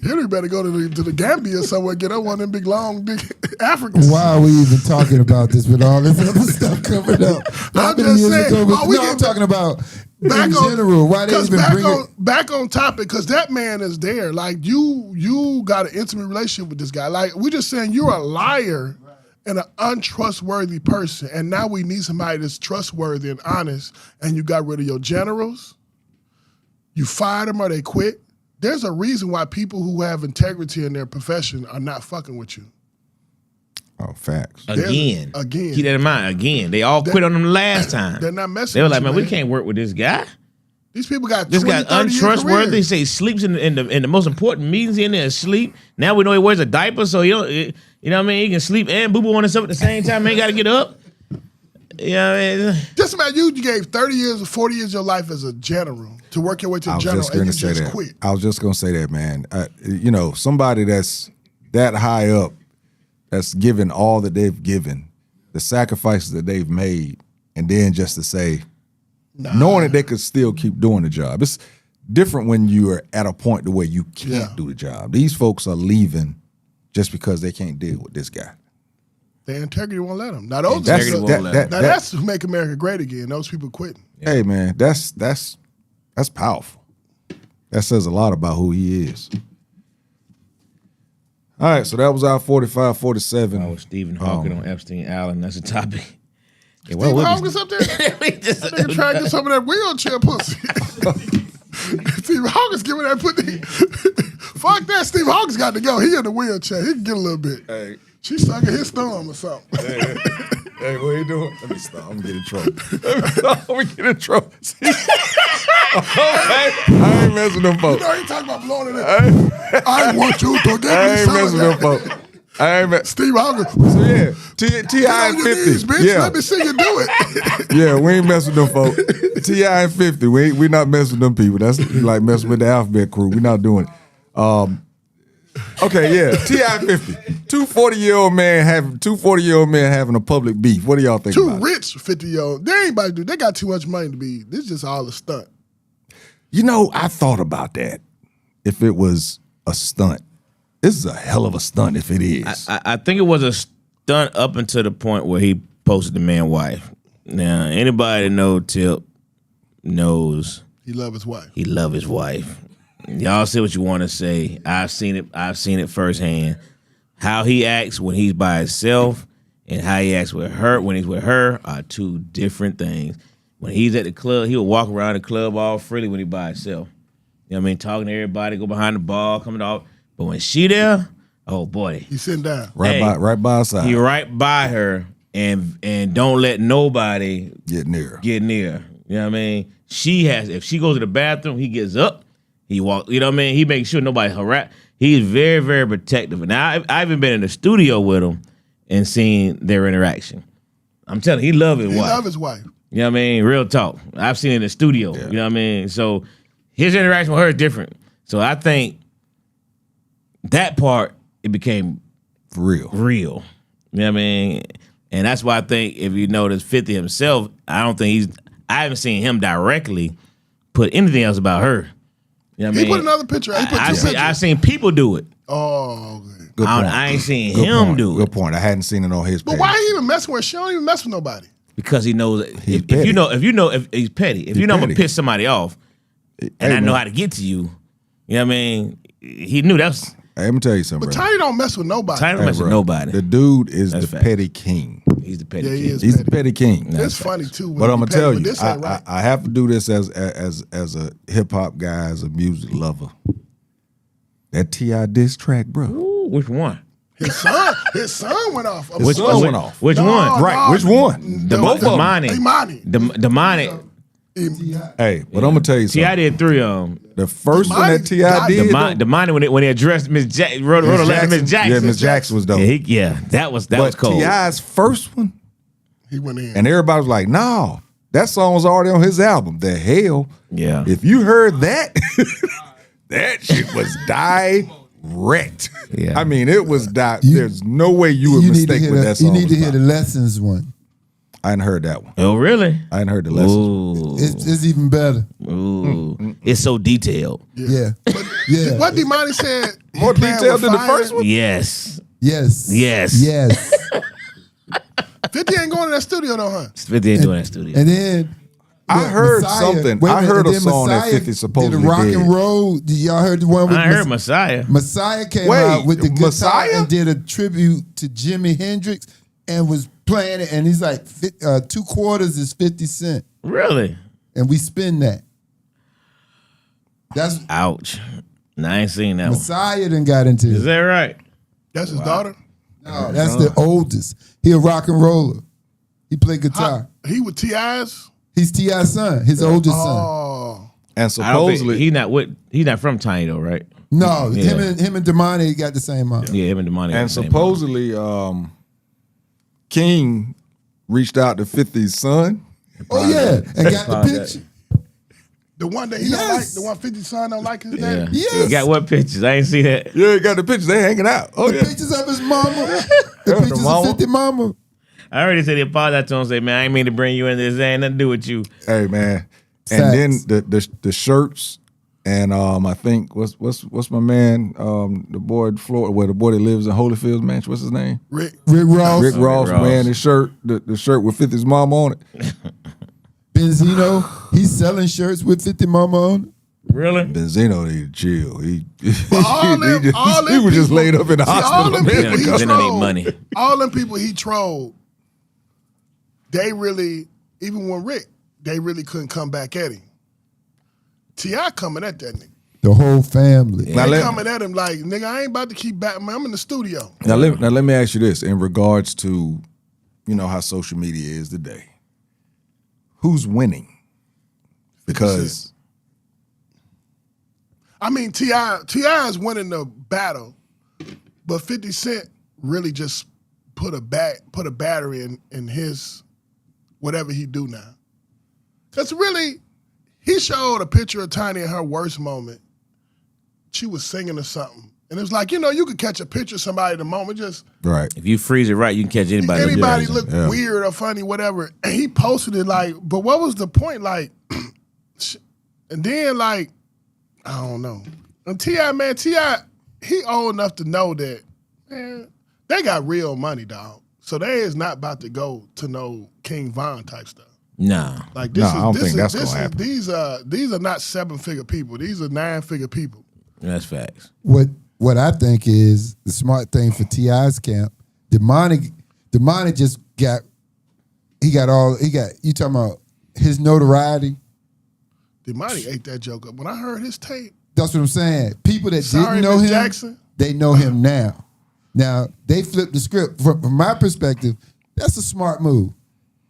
Hillary better go to the Gambia somewhere, get her one of them big, long, big Africans. Why are we even talking about this with all this other stuff coming up? I'm just saying. I'm talking about in general. Why they even bring it? Back on topic, because that man is there. Like, you got an intimate relationship with this guy. Like, we're just saying you're a liar and an untrustworthy person. And now we need somebody that's trustworthy and honest. And you got rid of your generals. You fired them or they quit. There's a reason why people who have integrity in their profession are not fucking with you. Oh, facts. Again. Again. Keep that in mind. Again. They all quit on them last time. They're not messing They were with like, you, man, we can't work with this guy. These people got This 20, guy's 30 year untrustworthy. He careers. say he sleeps in the most important meetings in there asleep. Now we know he wears a diaper, so you know what I mean? He can sleep and boo-boo on himself at the same time. Ain't got to get up. You know what I mean? Just about you gave 30 years or 40 years of your life as a general to work your way to general, and you just quit. I was just going to say that, man. Somebody that's that high up, that's given all that they've given, the sacrifices that they've made, and then just to say, knowing that they could still keep doing the job. It's different when you are at a point to where you can't do the job. These folks are leaving just because they can't deal with this guy. Their integrity won't let them. Now those that's who make America great again. Those people quitting. Hey man, that's powerful. That says a lot about who he is. All right, so that was our 45, 47. Oh, Stephen Hawking on Epstein Island. That's a topic. Yeah, Steve Hawkins up there? That nigga trying to get some of that wheelchair pussy. Steve Hawkins giving that pussy. Fuck that. Steve Hawkins got to go. He in the wheelchair. He can get a little bit. Hey. She sucking his thumb or something. Hey, what you doing? Let me stop. I'm getting in trouble. I'm getting in trouble. I ain't messing with them folks. You know he talking about blowing it in. I want you to get I me ain't some messing of with them that. folks. I ain't messing. Steve Hawkins. So yeah, T.I. and 50. Knees, bitch. Yeah. Let me see you do it. Yeah, we ain't messing with them folks. T.I. and 50. We not messing with them people. That's like messing with the alphabet crew. We not doing it. Okay, yeah, T.I. 50. Two 40-year-old men having a public beef. What do y'all think about it? Two rich 50-year-old. They ain't about to do. They got too much money to be. This is just all a stunt. I thought about that. If it was a stunt. This is a hell of a stunt if it is. I think it was a stunt up until the point where he posted the man's wife. Now, anybody that know Tip knows he love his wife. He love his wife. Y'all say what you want to say. I've seen it firsthand. How he acts when he's by himself and how he acts with her when he's with her are two different things. When he's at the club, he'll walk around the club all freely when he by himself. You know what I mean? Talking to everybody, go behind the bar, coming off. But when she there, oh boy. He's sitting down. Right by her side. He right by her and don't let nobody get near. You know what I mean? If she goes to the bathroom, he gets up. He walks, you know what I mean? He makes sure nobody harass. He's very, very protective. And I've even been in the studio with him and seen their interaction. I'm telling you, he love his He wife. love his wife. You know what I mean? Real talk. I've seen it in the studio. You know what I mean? So his interaction with her is different. So I think that part, it became real. You know what I mean? And that's why I think if you notice 50 himself, I haven't seen him directly put anything else about her. You know what I He mean? put another picture. He put two pictures. I've seen people do it. Oh, okay. Good point. I ain't seen Good him point. do it. Good point. I hadn't seen it on his page. But why he even messing with her? She don't even mess with nobody. Because he knows that He's if petty. you know if he's petty. If you know I'm gonna petty. piss somebody off and I know how to get to you, you know what I mean? He knew that's Hey, let me tell you something, But bro. Tiny don't mess with nobody. Tiny don't mess with bro, nobody. The dude is That's the fact. petty king. He's the petty Yeah, he king. is. He's petty. the petty king. It's funny too. when But he I'm gonna petty, tell but you, this ain't right. I have to do this as a hip hop guy, as a music lover. That T.I. diss track, bro. Ooh, which one? His son went off. His son went off. Which No, one? Right, which one? The Both of 'em. Imani. Imani. Imani. Hey, but I'm gonna tell you something. T.I. did 3 of them. The first one Imani that T.I. did, The Imani when he addressed Miss Jackson, wrote a letter to Miss Jackson. Yeah, Miss Jackson was dope. Yeah, that was but cold. T.I.'s first one, He went in. and everybody was like, no, that song was already on his album. The hell? Yeah. If you heard that, that shit was direct. Yeah. I mean, it was there's no way you would You need to mistake hear what that song you need to was hear the about. lessons one. I hadn't heard that one. Oh, really? I hadn't heard the lessons. Ooh. It's even better. Ooh. It's so detailed. Yeah. Yeah. What Imani said? More he playing detailed with than the fire. first one? Yes. Yes. Yes. Yes. 50 ain't going to that studio though, huh? 50 ain't doing that studio. And then I heard something. Wait a I minute, heard and a then song that Messiah 50 did supposedly a rock did. and roll. Did y'all heard the one with I heard Messiah. Messiah came Wait, out with the guitar Messiah? and did a tribute to Jimi Hendrix and was playing it, and he's like, 2 quarters is 50 cents. Really? And we spin that. That's Ouch. No, I ain't seen that one. Messiah done got into Is it. that right? That's his daughter. No, that's the oldest. He a rock and roller. He play guitar. He with T.I.'s. He's T.I.'s son, his oldest son. Oh, And I don't think, supposedly, he's not from Tiny though, right? No, Yeah. him and Damani got the same mom. Yeah, him and Demani. and supposedly, King reached out to 50's son. Oh yeah, and got the picture. the one that he don't like, the one 50 son don't like his Yeah. name. Yes. You got what pictures? I ain't see that. Yeah, he got the pictures. They hanging out. Oh The yeah. pictures of his mama. The The pictures mama. of 50 mama. I already said he apologized to him. Say, man, I ain't mean to bring you in this. It ain't nothing to do with you. Hey man. Facts. And then the shirts and I think what's my man the boy in Florida, where the boy that lives in Holyfield Mansion, what's his name? Rick. Rick Ross. Rick Ross Ross. wearing his shirt, the shirt with 50's mom on it. Benzino, he's selling shirts with 50 mama on it. Really? Benzino need to chill. He All them, all them he was just people- laid up in the see, all hospital. them man. people he They don't need trolled, money. all them people he trolled, they really, even when Rick, they really couldn't come back at him. T.I. coming at that nigga. The whole family. Now They let- coming at him like, nigga, I ain't about to keep back, man. I'm in the studio. Now let me ask you this in regards to, how social media is today. Who's winning? Because I mean, T.I. is winning the battle, but 50 Cent really just put a battery in his whatever he do now. Because really, he showed a picture of Tiny in her worst moment. She was singing or something. And it was like, you could catch a picture of somebody at the moment, just right. If you freeze it right, you can catch anybody. anybody look yeah. weird or funny, whatever. And he posted it like, but what was the point? Like, and then like, I don't know. And T.I., man, T.I., he old enough to know that, man, they got real money, dog. So they is not about to go to no King Von type stuff. Nah. Like this No, is I don't this think is, that's this gonna is happen. these are not 7-figure people. These are 9-figure people. That's facts. What I think is the smart thing for T.I.'s camp, Demonic just got you talking about his notoriety. Demani ate that joke up. When I heard his tape, That's what I'm saying. People that Sorry, didn't know Miss him, Jackson. they know him now. Now, they flipped the script. From my perspective, that's a smart move.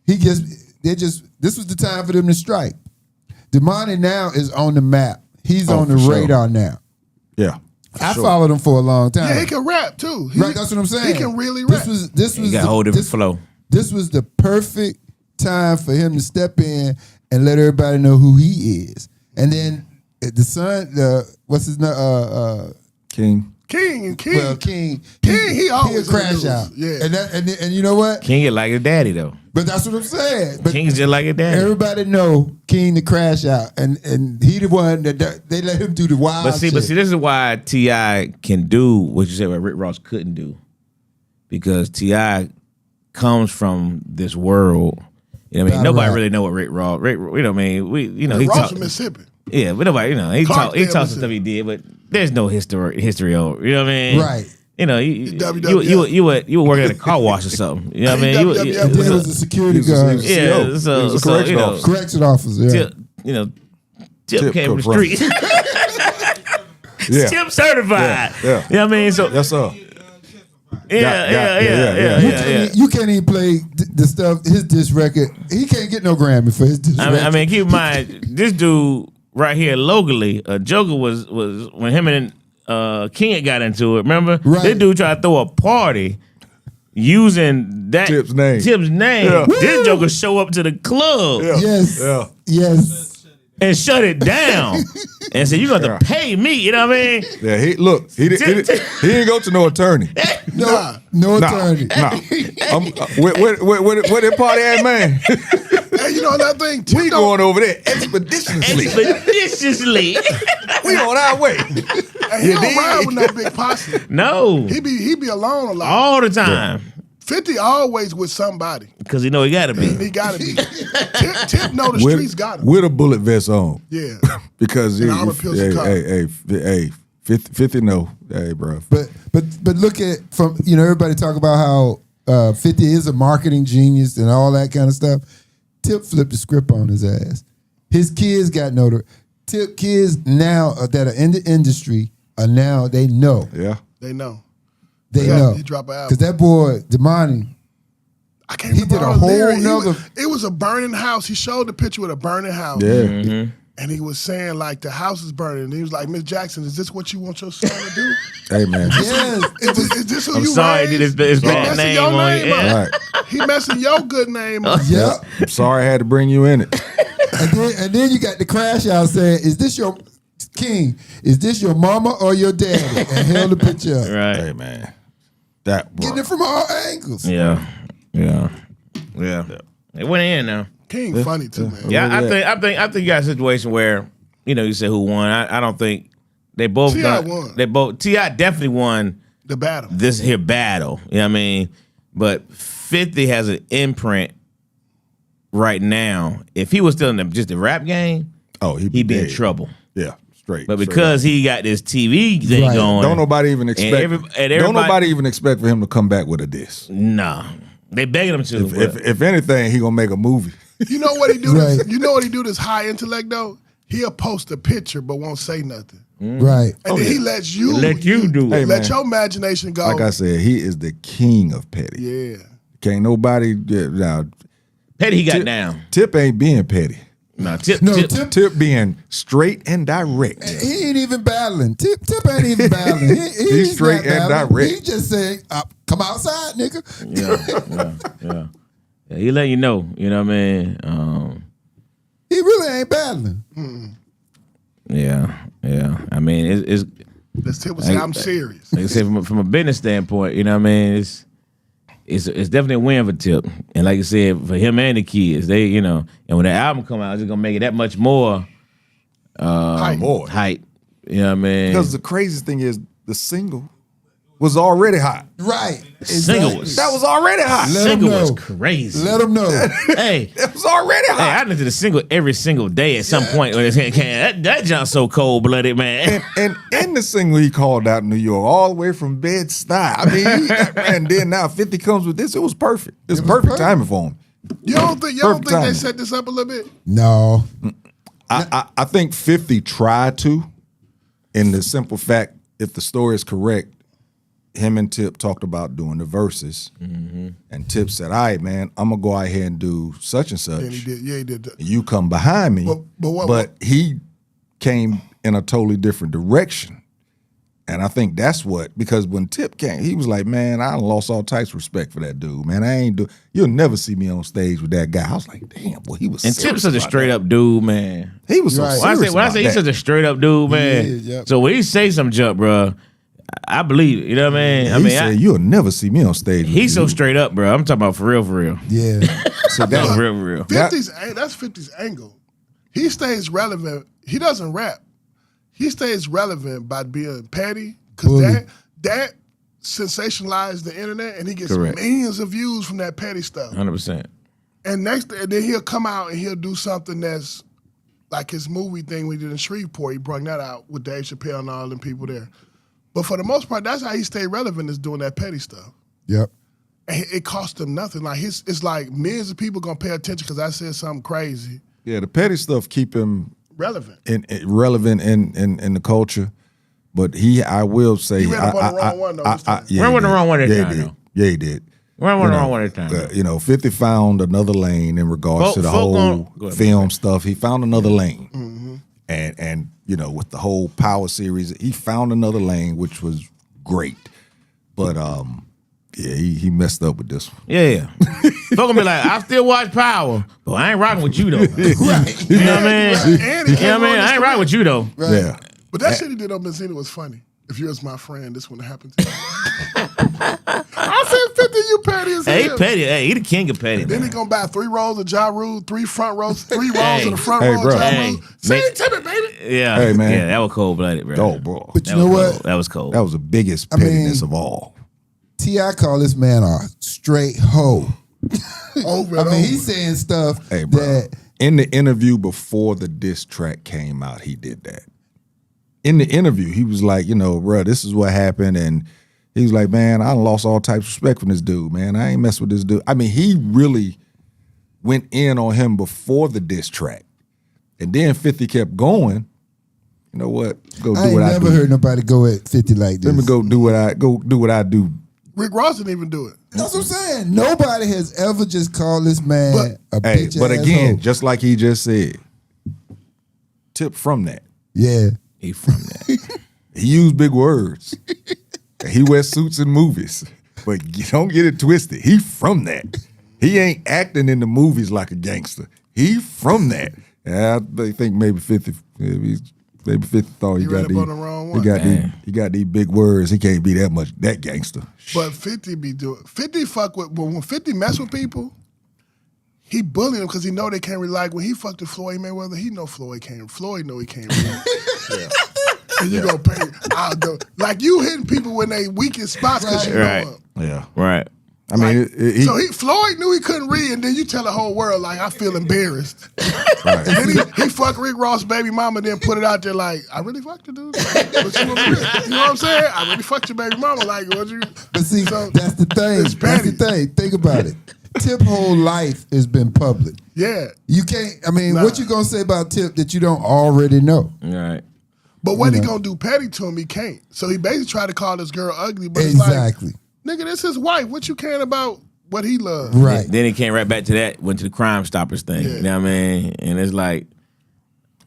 This was the time for them to strike. Demani now is on the map. He's on the for sure. radar now. Yeah. I followed him for a long time. yeah, he can rap too. Right, that's what I'm saying. He can really rap. This was He got a whole different flow. this was the perfect time for him to step in and let everybody know who he is. And then the son, what's his name? King. King. Well, King, he always he'll crash in the out. news. Yeah. And you know what? King get like his daddy though. But that's what I'm saying. But King's just like his daddy. everybody know King to crash out, and he the one that they let him do the wild. But see, this is why T.I. can do what you said what Rick Ross couldn't do, because T.I. comes from this world. You know what I mean? Battle Nobody rap. really know what Rick Ross. You know what I mean? He Ross talk, from Mississippi. yeah, but nobody, he talked Clarksdale, some stuff he did, but there's no history on. You know what I mean? Right. You know, WWF. you were working at a car wash or something. You know what I mean? WWF. And then it was a security guard, was- Yeah, CO. so, He was a so, correction you know, officer. correction officer. Yeah. Tip came from the street. Yeah. Tip certified. Yeah. You know what I mean? So Yes, sir. yeah. You can't even play the stuff. His diss record. He can't get no Grammy for his diss record. I mean, keep in mind, this dude right here locally, Joker was when him and King got into it. Remember, Right. this dude tried to throw a party using that Tip's name. Yeah. This Woo! Joker show up to the club Yes. Yeah. Yes. and shut it down and said, "You got to pay me." You know what I mean? Yeah, he didn't go to no attorney. No attorney. Nah. Where that party at, man? Hey, you know another thing? Tip We going over there expeditiously. Expeditiously. We on our way. Hey, he don't ride with no big posse. No. He be alone a lot. All the time. 50 always with somebody. Because he know he got to be. He gotta be. Tip know the streets got him. With a bullet vest on. Yeah. Because And all the pills and hey, 50 no. Hey, bro. But look at from everybody talk about how 50 is a marketing genius and all that kind of stuff. Tip flipped the script on his ass. His kids got notoriety. Tip kids now that are in the industry are now they know. Yeah. They know. They Yeah, know. he drop an album. Because that boy, Damani, I can't he remember did a all the whole lyrics. nother- It was a burning house. He showed the picture with a burning house. Yeah. And he was saying, like, the house is burning. And he was like, Miss Jackson, is this what you want your son to do? Hey, man. yes, Is this who I'm you sorry, raised? did his He bad messing name your on name it. up. Right. He messing your good name up. yeah. I'm sorry I had to bring you in it. And then you got the crash out saying, "Is this your King? Is this your mama or your daddy?" And held the picture up. Right. Hey, man. That Getting it from all angles. Yeah. It went in now. King funny too, man. Yeah, I think you got a situation where, you said who won. I don't think they both T.I. won. T.I. definitely won The battle. this here battle. You know what I mean? But 50 has an imprint right now. If he was still in just the rap game, he'd he'd be in dead. trouble. Yeah, straight. But straight because he got this TV thing Right. going, don't nobody even expect. everybody- don't nobody even expect for him to come back with a diss. nah, they begging him to. If anything, he gonna make a movie. You know what he do? Right. You know what he do? This high intellect though. He'll post a picture but won't say nothing, Right. and then he lets you Let you do it. Hey, let man. your imagination go. Like I said, he is the king of petty. Yeah. Can't nobody. Now, Petty, he got down. Tip ain't being petty. No, Tip. No, Tip, Tip Tip being straight and direct. He ain't even battling. Tip ain't even battling. He's straight not and battling. direct. He just saying, "Come outside, nigga." yeah. He let you know. You know what I mean? He really ain't battling. Yeah. I mean, it's Let's Tip would say, I'm serious. like I said, from a business standpoint, you know what I mean? It's definitely a win for Tip. And like I said, for him and the kids, they, and when the album come out, it's gonna make it that much more Boy. hype. You know what I mean? Because the craziest thing is the single was already hot. Right. Single was That was already hot. Let him single was know. crazy. Let him know. Hey. It was already Hey, hot. I listened to the single every single day at some point when it came. That John's so cold blooded, man. And in the single he called out New York all the way from Bed-Stuy. I mean, and then now 50 comes with this. It was perfect. It's perfect timing for him. You don't think Perfect they timing. set this up a little bit? No. I think 50 tried to, in the simple fact, if the story is correct, him and Tip talked about doing the verses, and Tip said, "All right, man, I'm gonna go out here and do such and such. And he did. Yeah, he did. You come behind me." But what- he came in a totally different direction, And I think that's what, because when Tip came, he was like, man, I lost all types of respect for that dude, man. You'll never see me on stage with that guy. I was like, damn, boy, he was And serious Tip's such a about straight that. up dude, man. He was so Right. serious When I about say he's that. such a straight up dude, man. is, yep. So when he say some jump, bro, I believe it. You know what I mean? He said, you'll never see me on stage. with He's so you. straight up, bro. I'm talking about for real. Yeah. So For that, real. 50's that's 50's angle. He stays relevant. He doesn't rap. He stays relevant by being petty because Bully. that sensationalized the internet, and he gets Correct. millions of views from that petty stuff. 100%. And then he'll come out and he'll do something that's like his movie thing we did in Shreveport. He brought that out with Dave Chappelle and all them people there. But for the most part, that's how he stayed relevant, is doing that petty stuff. Yep. And it cost him nothing. Like it's like millions of people gonna pay attention because I said something crazy. yeah, the petty stuff keep him Relevant. relevant in the culture. But I will say, He ran up on the wrong one, though, this time. yeah, Ran he on the did. wrong one this Yeah, time, he did. though. Yeah, he did. Ran on the wrong one at a time. 50 found another lane in regards to the whole Go ahead, film stuff. He found another lane, and with the whole Power series, he found another lane, which was great. But yeah, he messed up with this one. Yeah. Folk gonna be like, I still watch Power, but I ain't rocking with you though. Right. You know what I mean? And he You know what I mean? I ain't rocking with you though. Yeah, But that shit he did on Benzino was funny. If you was my friend, this wouldn't happen to you. I said 50, you petty as Hey, he hell. petty. Hey, he the king of petty. Then Man. he gonna buy 3 rows of Ja Rule, 3 front rows, 3 rows of the front Hey, row bro. of Ja Hey, Rule. Say make- it to me, baby. Yeah. Hey, man. Yeah, that was cold blooded, bro. oh bro, But That you know was what? cold. That was cold. that was the biggest I mean- pettiness of all. T.I. call this man a straight hoe. Over I and mean, over. he's saying stuff Hey, bro. that In the interview before the diss track came out, he did that. In the interview, he was like, bro, this is what happened. And he was like, man, I done lost all types of respect from this dude, man. I ain't mess with this dude. I mean, he really went in on him before the diss track. And then 50 kept going. You know what? Go I do ain't what I never do. heard nobody go at 50 like this. Let me go do what I do. Rick Ross didn't even do it. That's what I'm saying. Nobody has ever just called this man a Hey, bitch but ass again, hoe. just like he just said, Tip from that. Yeah. He from that. He used big words. He wears suits in movies. But you don't get it twisted. He from that. He ain't acting in the movies like a gangster. He from that. And I think maybe 50 thought he He ran got up these. on the wrong He one. got he got these big words. He can't be that gangster. But 50 be doing 50 fuck with, but when 50 mess with people, he bullying them because he know they can't rely. When he fucked with Floyd Mayweather, he know Floyd can't. Floyd know he can't relate. And you gonna pay. I'll go. Like you hitting people when they weakest spots because you Right. know them. Yeah. Right. I mean, So Floyd knew he couldn't read, and then you tell the whole world like I feel embarrassed. right. And then he fucked Rick Ross' baby mama, then put it out there like I really fucked the dude. But you know what I'm saying? I really fucked your baby mama. Like what you? But see, So, that's the thing. it's That's petty. the thing. Think about it. Tip whole life has been public. Yeah. You can't, I mean, Nah. what you gonna say about Tip that you don't already know? All right. But what You he know. gonna do petty to him, he can't. So he basically tried to call this girl ugly, but Exactly. it's like, nigga, this his wife. What you caring about what he loves? Right. Then he came right back to that, went to the Crime Stoppers thing. Yeah. You know what I mean? And it's like,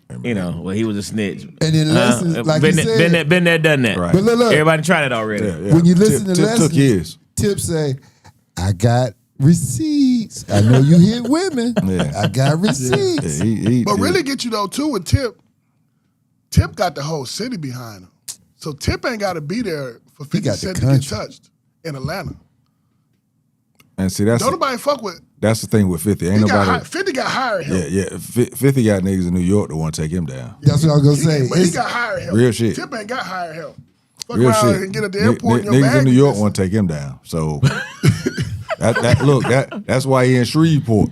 well, he was a snitch. And then lessons, like been, you there, said. been there, done that. Right. But look, Everybody tried it already. Yeah. when you listen to Tip lessons, took his. Tip say, I got receipts. I know you hit women. Yeah. I got receipts. Yeah, he But did. really get you though too with Tip. Tip got the whole city behind him. So Tip ain't got to be there for 50 got the Cent to get country. touched in Atlanta. And see, that's Don't nobody fuck with. the thing with 50. Ain't He got nobody. 50 got hired help. Yeah. 50 got niggas in New York that want to take him down. That's what I was gonna say. But he It's- got hired help. Real shit. Tip ain't got hired help. Fuck Real around shit. and get at the airport. and your Niggas bag in New is York missing. want to take him down. So that's why he in Shreveport.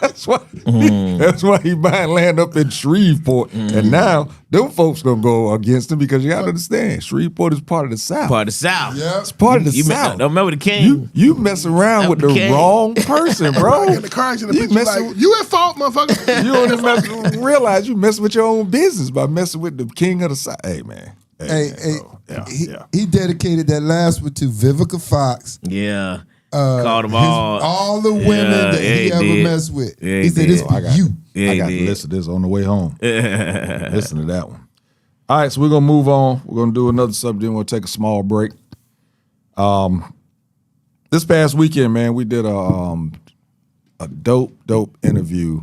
That's why he buying land up in Shreveport. And now them folks gonna go against him because you gotta understand, Shreveport is part of the South. Part of the South. Yep. It's part of the You South. don't remember the king? You mess around with the Okay. wrong person, bro. Like in the car accident, You the picture messing like, you at fault, motherfucker. You don't even realize you messing with your own business by messing with the king of the South. Hey man. Hey, bro. he dedicated that last one to Vivica Fox. Yeah. Called them His- all. the women Yeah, that he yeah, ever did. messed with. Yeah, he he said, did. "This for you." Yeah, I he got to did. listen to this on the way home. Listen to that one. All right, so we're gonna move on. We're gonna do another subject. We'll take a small break. This past weekend, man, we did a dope interview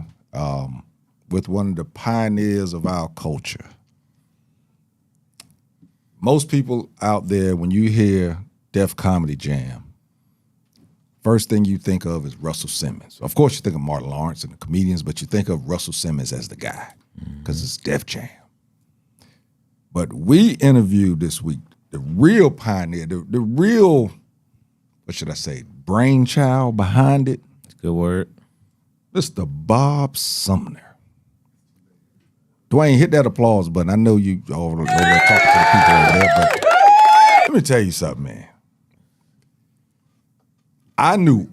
with one of the pioneers of our culture. Most people out there, when you hear Def Comedy Jam, first thing you think of is Russell Simmons. Of course, you think of Martin Lawrence and the comedians, but you think of Russell Simmons as the guy because it's Def Jam. But we interviewed this week the real pioneer, the real, what should I say, brainchild behind it. That's a good word. Mr. Bob Sumner. Dwayne, hit that applause button. I know you over there talking to the people over there, but let me tell you something, man. I knew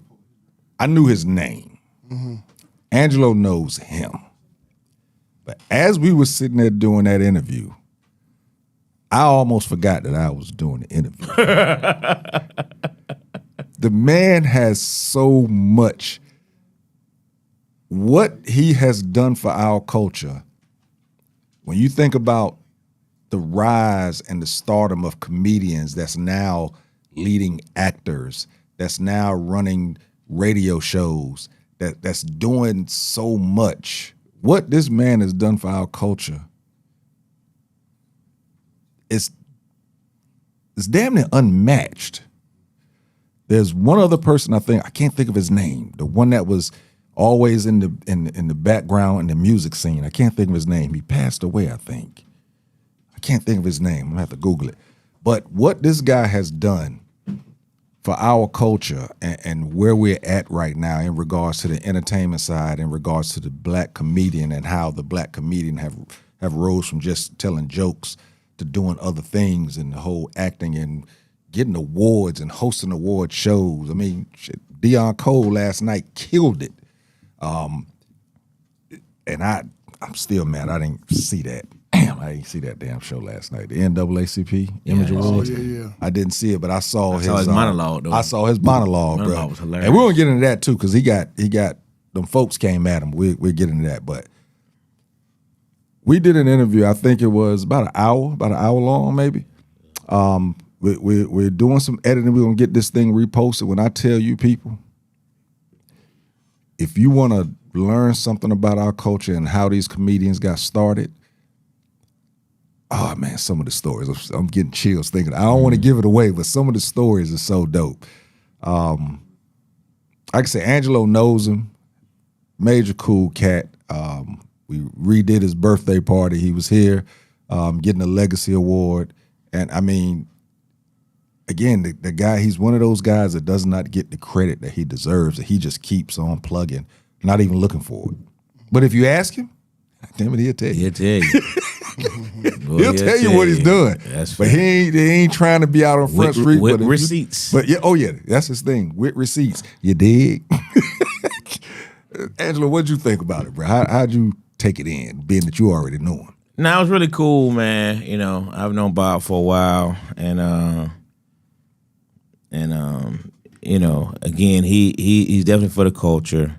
his name. Angelo knows him. But as we were sitting there doing that interview, I almost forgot that I was doing the interview. The man has so much. What he has done for our culture, when you think about the rise and the stardom of comedians that's now leading actors, that's now running radio shows, that's doing so much, what this man has done for our culture, it's damn near unmatched. There's one other person I can't think of his name, the one that was always in the background in the music scene. I can't think of his name. He passed away, I think. I can't think of his name. I'm gonna have to Google it. But what this guy has done for our culture and where we're at right now in regards to the entertainment side, in regards to the black comedian and how the black comedian have rose from just telling jokes to doing other things and the whole acting and getting awards and hosting award shows. I mean, shit, Deion Cole last night killed it. And I'm still mad I didn't see that. Damn, I didn't see that damn show last night. The NAACP Image Awards. Yeah. I didn't see it, but I saw his monologue, though. I saw his monologue, bro. Monologue was hilarious. And we're gonna get into that too, because he got them folks came at him. We're getting into that, but we did an interview. I think it was about an hour long, maybe. We're doing some editing. We're gonna get this thing reposted. When I tell you people, if you want to learn something about our culture and how these comedians got started, oh man, some of the stories, I'm getting chills thinking. I don't want to give it away, but some of the stories are so dope. Like I say, Angelo knows him, major cool cat. We redid his birthday party. He was here getting a legacy award. And I mean, again, the guy, he's one of those guys that does not get the credit that he deserves, that he just keeps on plugging, not even looking for it. But if you ask him, damn it, he'll tell you. He'll tell you. Boy, He'll tell you what he's doing. But he ain't trying to be out on Front Street. With but receipts. But yeah, oh yeah, that's his thing, with receipts. You dig? Angelo, what'd you think about it, bro? How'd you take it in, being that you already knew him? Nah, it was really cool, man. You know, I've known Bob for a while, and you know, again, he's definitely for the culture.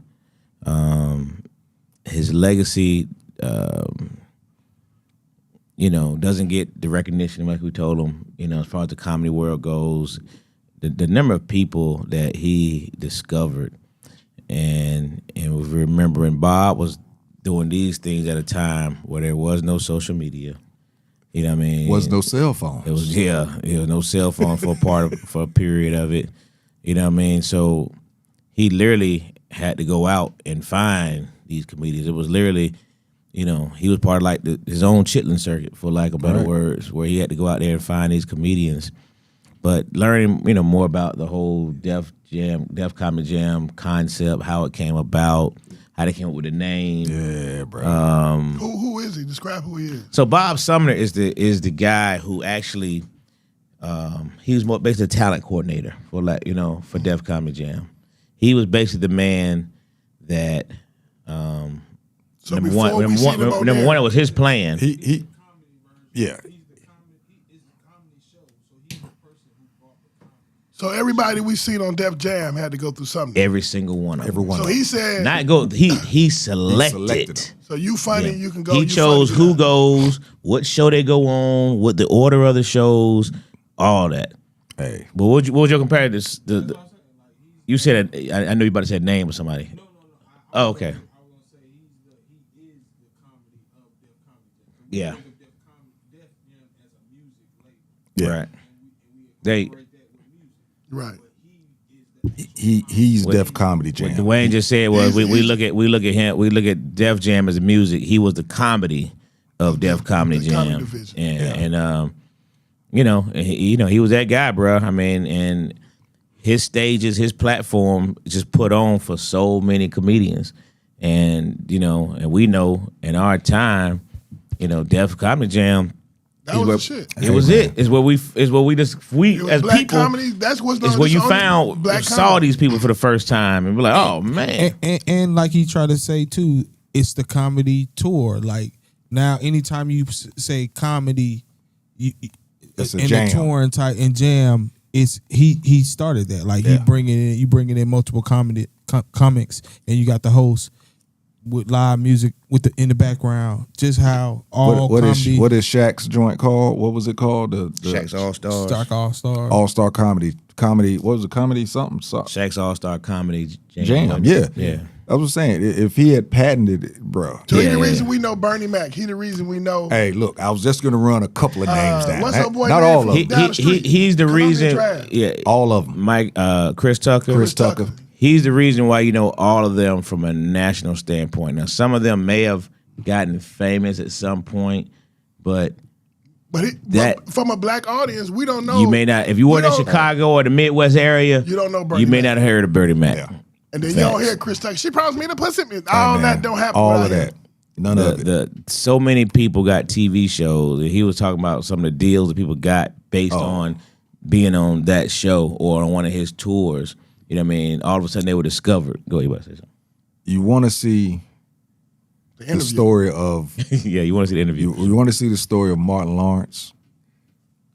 His legacy, you know, doesn't get the recognition like we told him. You know, as far as the comedy world goes, the number of people that he discovered, and remembering Bob was doing these things at a time where there was no social media. You know what I mean? Was no cell phone. It was no cell phone for a period of it. You know what I mean? So he literally had to go out and find these comedians. It was literally, you know, he was part of like his own Chitlin circuit, for lack of better words, where he had to go out there and find these comedians. But learning, you know, more about the whole Def Comedy Jam concept, how it came about, how they came up with the name. Yeah, bro. Who is he? Describe who he is. So Bob Sumner is the guy who actually he was more basically a talent coordinator for, like, you know, for Def Comedy Jam. He was basically the man that So number before one, we seen him on there, it was his plan. Yeah. So everybody we seen on Def Jam had to go through something. Every single one of them. Everyone. So he said, Not go. He selected. selected them. so you funny, Yeah. you can go. He you chose funny, who yeah. goes, what show they go on, what the order of the shows, all that. Hey, But what would your comparative? You said I know you about to say a name of somebody. Oh, okay. Yeah. yeah. Right. They. Right. He's Def Comedy Jam. What Dwayne just said was we look at Def Jam as a music. He was the comedy of Def Comedy the comedy Jam, division. and he was that guy, bro. I mean, and his stages, his platform, just put on for so many comedians, and and we know in our time, Def Comedy Jam. That was the shit. It was it. It's what we It was as black people. comedy. That's what's It's where you found black saw comedy. these people for the first time and be like, oh man. And like he tried to say too, it's the comedy tour. Like now, anytime you say comedy, It's a in jam. the touring type and jam, it's he started that. Like you bringing in multiple comics, and you got the host with live music in the background. Just how all What comedy. is Shaq's joint called? What was it called? The Shaq's All Stars. Stark All Star. All Star Comedy. Comedy. What was it? Comedy something. Shaq's All Star Comedy Jam. Yeah. Yeah. I was saying if he had patented it, bro. So he the Yeah. reason we know Bernie Mac. He the reason we know. Hey, look, I was just gonna run a couple of names down. what's up, boy? Not name all from of them. down the street? He's the Columbia reason. Drive. Yeah. All of them. Mike, Chris Tucker. Chris Tucker. He's the reason why you know all of them from a national standpoint. Now, some of them may have gotten famous at some point, but But from a black audience, we don't know. you may not. If you weren't in don't- Chicago or the Midwest area, You don't know Bernie You may Mac. not have heard of Bernie Mac. Yeah. And then you don't Facts. hear Chris Tucker. She promised me to pussy. All Hey, that man, don't happen. All without of him. that. None of it. So many people got TV shows, and he was talking about some of the deals that people got based on being on that show or on one of his tours. You know what I mean? All of a sudden, they were discovered. Go ahead, you about to say something. You want to see The the interview. story of Yeah, you want to see the interview? you want to see the story of Martin Lawrence,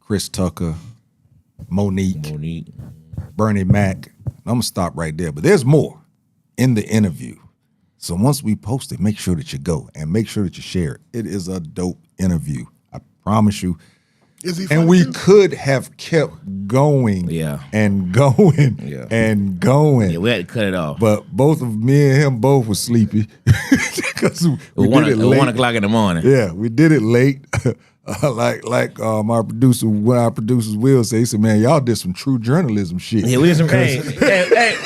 Chris Tucker, Monique, Bernie Mac. I'm gonna stop right there, but there's more in the interview. So once we post it, make sure that you go and make sure that you share it. It is a dope interview. I promise you. Is he funny And we too? could have kept going and going and going. Yeah, we had to cut it off. But both of me and him both were sleepy. Because we did it late. 1 o'clock in the morning. Yeah, we did it late. like our producer, one of our producers will say, he said, man, y'all did some true journalism shit. Yeah, we did some. hey,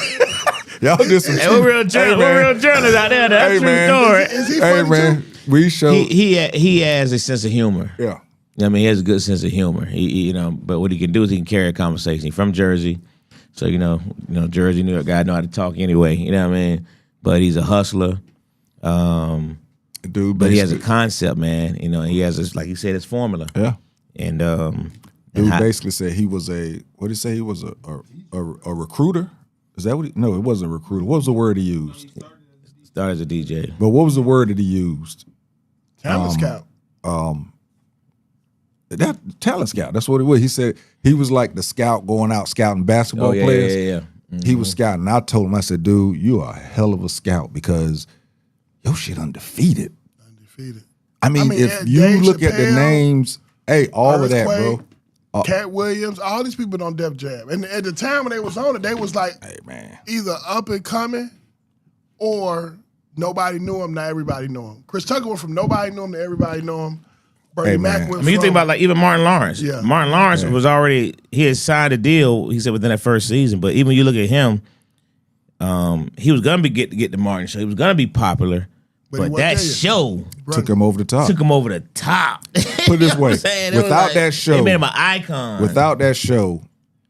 Y'all did some hey, we're real journalists out there. That's Hey, a true man. story. Is he Hey, funny man, too? we showed. He has a sense of humor. Yeah. I mean, he has a good sense of humor. But what he can do is he can carry a conversation. He's from Jersey, so Jersey, New York guy know how to talk anyway. You know what I mean? But he's a hustler. Dude, But he has a basically- concept, man. He has this, like you said, his formula. Yeah. And Dude basically said he was what did he say? He was a recruiter? Is that what no, it wasn't a recruiter. What was the word he used? started as a DJ. But what was the word that he used? Talent scout. That talent scout. That's what it was. He said he was like the scout going out scouting basketball players. Yeah. He was scouting. I told him, I said, dude, you are a hell of a scout because your shit undefeated. Undefeated. I mean, if Ed, you Dave look at the Chappelle, names, hey, all of that, Earthquake, bro. Cat Williams, all these people on Def Jam. And at the time when they was on it, they was like Hey, man. either up and coming or nobody knew him, now everybody knew him. Chris Tucker went from nobody knew him to everybody knew him. Bernie Hey, Mac man. went I mean, you from, think about like even Martin Lawrence. Yeah. Martin Lawrence was already he had signed a deal. He said within that first season. But even when you look at him, he was gonna get the Martin show. He was gonna be popular, But he but wasn't that there yet. show Took him over the top. took him over the top. Put it this way, without that show, they made him an icon. Without that show,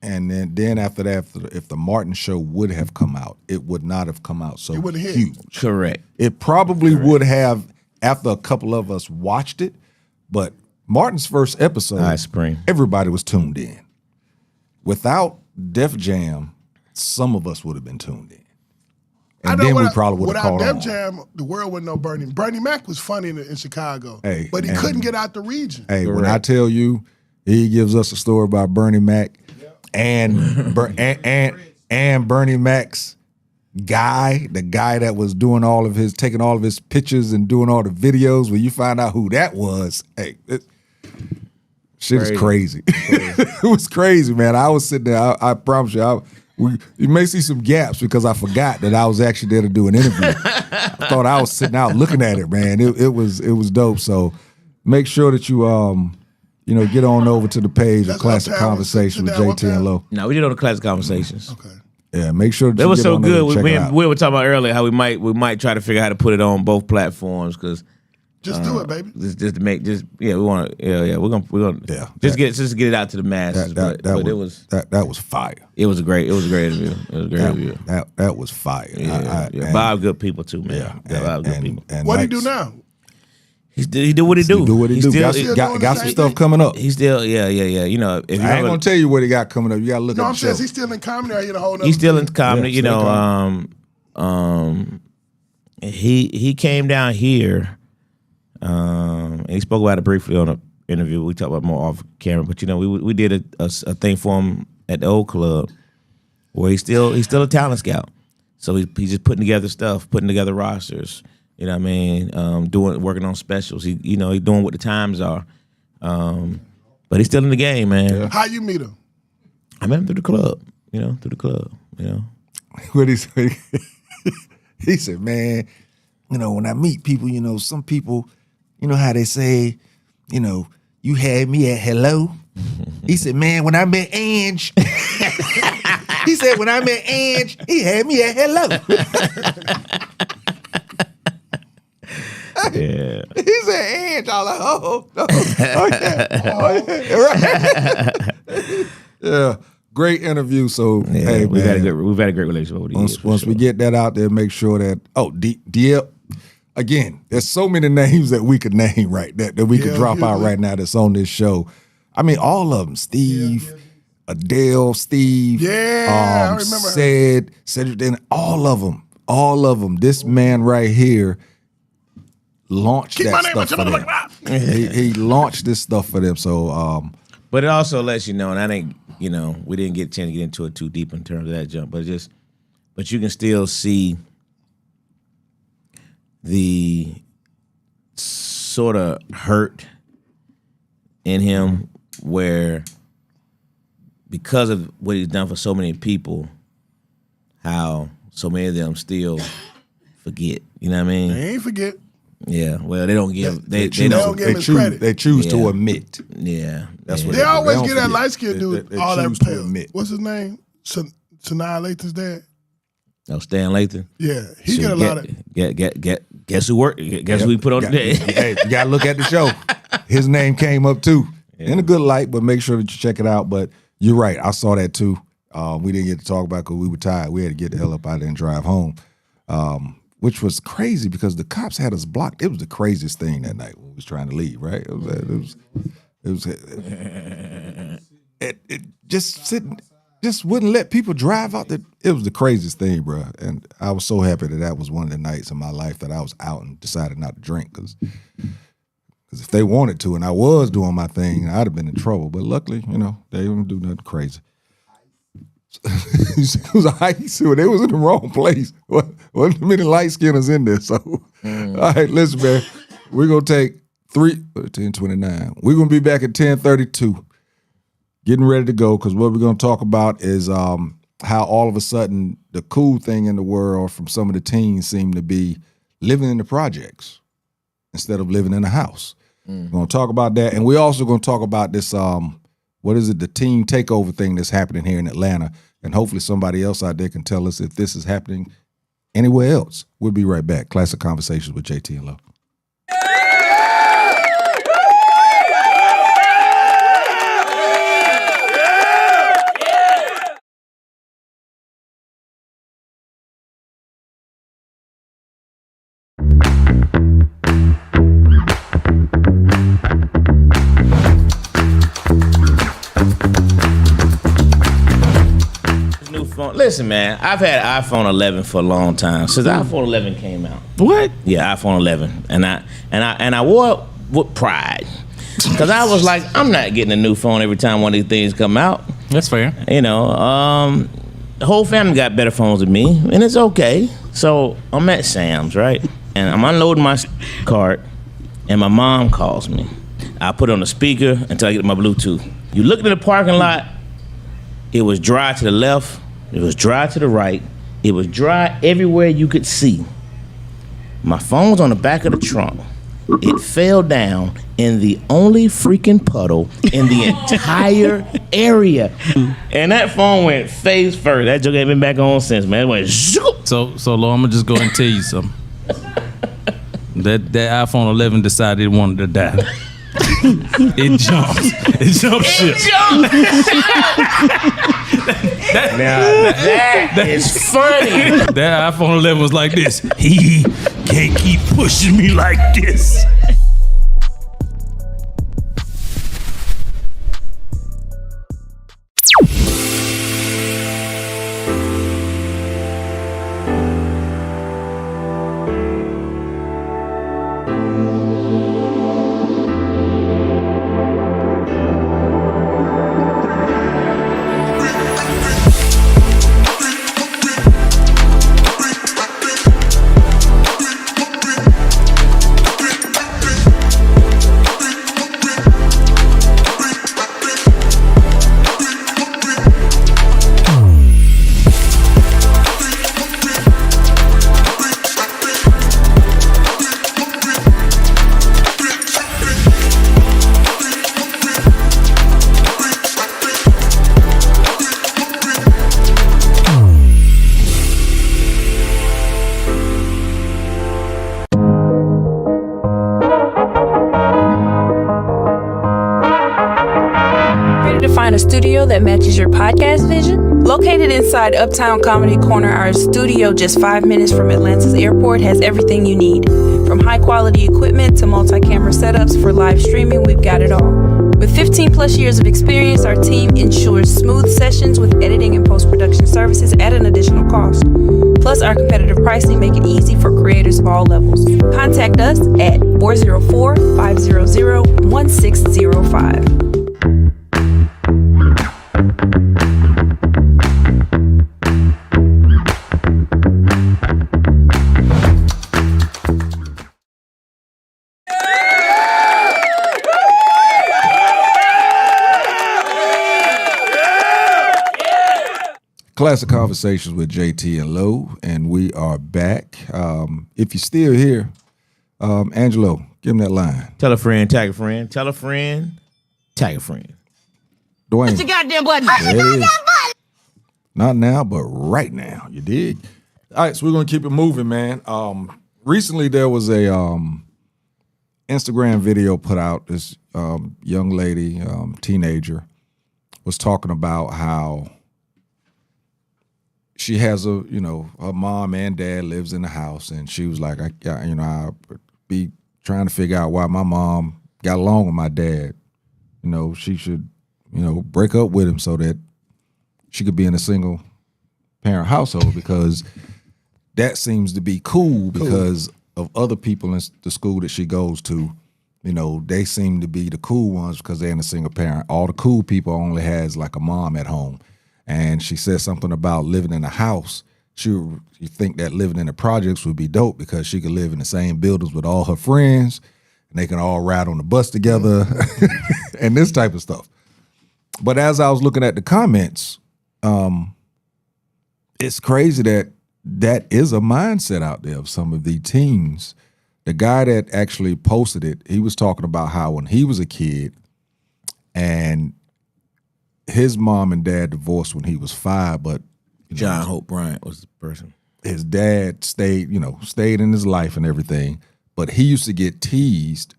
and then after that, if the Martin show would have come out, it would not have come out so wouldn't hit. huge. correct. It probably would have after a couple of us watched it, but Martin's first episode, High Spring. everybody was tuned in. Without Def Jam, some of us would have been tuned in. And then we probably would have without caught Def on. Jam, the world wouldn't know Bernie. Bernie Mac was funny in Chicago, Hey, but he and- couldn't get out the region. Hey, when I tell you, he gives us a story about Bernie Mac, and Bernie Mac's guy, the guy that was doing taking all of his pictures and doing all the videos. When you find out who that was, hey, shit is crazy. It was crazy, man. I was sitting there. I promise you, you may see some gaps because I forgot that I was actually there to do an interview. I thought I was sitting out looking at it, man. It was dope. So make sure that you get on over to the page of Classic Conversations with Jae Tea and Lo. No, we did on the Classic Conversations. Okay. Yeah, make sure that It was get so on there good. and check it out. We were talking about earlier how we might try to figure out how to put it on both platforms because Just do it, baby. just to make we want to we're gonna get it out to the masses. But it was fire. It was a great interview. It was a great interview. That was fire. Yeah. Bob, good people too, man. Bob, good people. And What do you do now? He do what he do. He do what he do. Got some stuff coming up. He's still You know, if you I ain't gonna tell you what he got coming up. You gotta look at the show. He's still in comedy or he in a whole nother He's still in thing? comedy. Yeah, He came down here. And he spoke about it briefly on an interview. We talked about it more off camera, but we did a thing for him at the old club where he's still a talent scout. So he's just putting together stuff, putting together rosters. You know what I mean? Working on specials. He's doing what the times are. But he's still in the game, man. Yeah. How you meet him? I met him through the club. What he said? He said, man, when I meet people, some people. You know how they say, you had me at hello? He said, man, when I met Ange, he said, when I met Ange, he had me at hello. Yeah. He said, Ange, I was like, right. Yeah, great interview. So, hey, we've had a great relationship over the years. Once we get that out there, make sure that, DL. Again, there's so many names that we could name that we could drop out right now that's on this show. I mean, all of them. Steve, Adele, Steve, I remember Cedric, and all of them. This man right here launched that stuff for them. He launched this stuff for them. So, but it also lets you know, and I think we didn't get a chance to get into it too deep in terms of that jump, but you can still see the sort of hurt in him where because of what he's done for so many people, how so many of them still forget. You know what I mean? They ain't forget. Yeah. Well, they don't give. They don't don't. give him his credit. They choose to admit. Yeah. That's what They always don't get that forget. light skinned dude. They All choose that to admit. What's his name? Sanaa Lathan's dad. Oh, Stan Lathan. Yeah, he get a lot of. Guess who worked? Guess who we put on today? Hey, you gotta look at the show. His name came up too in a good light, but make sure that you check it out. But you're right, I saw that too. We didn't get to talk about it because we were tired. We had to get the hell up out there and drive home, which was crazy because the cops had us blocked. It was the craziest thing that night when we was trying to leave. Right? It just sitting. Just wouldn't let people drive out. It was the craziest thing, bro. And I was so happy that was one of the nights in my life that I was out and decided not to drink because if they wanted to and I was doing my thing, I'd have been in trouble. But luckily, they didn't do nothing crazy. It was ice. They was in the wrong place. Wasn't many light skinners in there. So, all right, listen, man. We're gonna take 10:29. We're gonna be back at 10:32. Getting ready to go because what we're going to talk about is how all of a sudden the cool thing in the world from some of the teens seem to be living in the projects instead of living in a house. We're going to talk about that. And we're also going to talk about this, the teen takeover thing that's happening here in Atlanta. And hopefully somebody else out there can tell us if this is happening anywhere else. We'll be right back. Classic Conversations with Jae Tea and Lo. Listen, man, I've had iPhone 11 for a long time since iPhone 11 came out. What? Yeah, iPhone 11, and I wore it with pride because I was like, I'm not getting a new phone every time one of these things come out. That's fair. You know, the whole family got better phones than me, and it's okay. So I'm at Sam's, right? And I'm unloading my cart, and my mom calls me. I put it on the speaker until I get my Bluetooth. You look in the parking lot, it was dry to the left, it was dry to the right, it was dry everywhere you could see. My phone's on the back of the trunk. It fell down in the only freaking puddle in the entire area. And that phone went face first. That joke ain't been back on since, man. It went zoop. So Lo, I'm gonna just go and tell you something. That iPhone 11 decided it wanted to die. It jumped. It jumped ship. That is funny. That iPhone 11 was like this. He can't keep pushing me like this. Find a studio that matches your podcast vision? Located inside Uptown Comedy Corner, our studio just 5 minutes from Atlanta's airport has everything you need. From high quality equipment to multi-camera setups for live streaming, we've got it all. With 15 plus years of experience, our team ensures smooth sessions with editing and post-production services at an additional cost. Plus, our competitive pricing make it easy for creators of all levels. Contact us at 404-500-1605. Classic Conversations with Jae Tea and Lo, and we are back. If you're still here, Angelo, give him that line. Tell a friend, tag a friend. Tell a friend, tag a friend. Dwayne. Push the goddamn button. There it is. Not now, but right now. You dig? All right, so we're going to keep it moving, man. Recently, there was a Instagram video put out. This young lady, teenager, was talking about how she has her mom and dad lives in the house, and she was like, I be trying to figure out why my mom got along with my dad. She should, break up with him so that she could be in a single parent household, because that seems to be cool because of other people in the school that she goes to. They seem to be the cool ones because they're in a single parent. All the cool people only has like a mom at home. And she said something about living in a house. You think that living in the projects would be dope because she could live in the same buildings with all her friends, and they can all ride on the bus together and this type of stuff. But as I was looking at the comments, it's crazy that is a mindset out there of some of the teens. The guy that actually posted it, he was talking about how when he was a kid and his mom and dad divorced when he was 5, but John Hope Bryant was the person. His dad stayed in his life and everything, but he used to get teased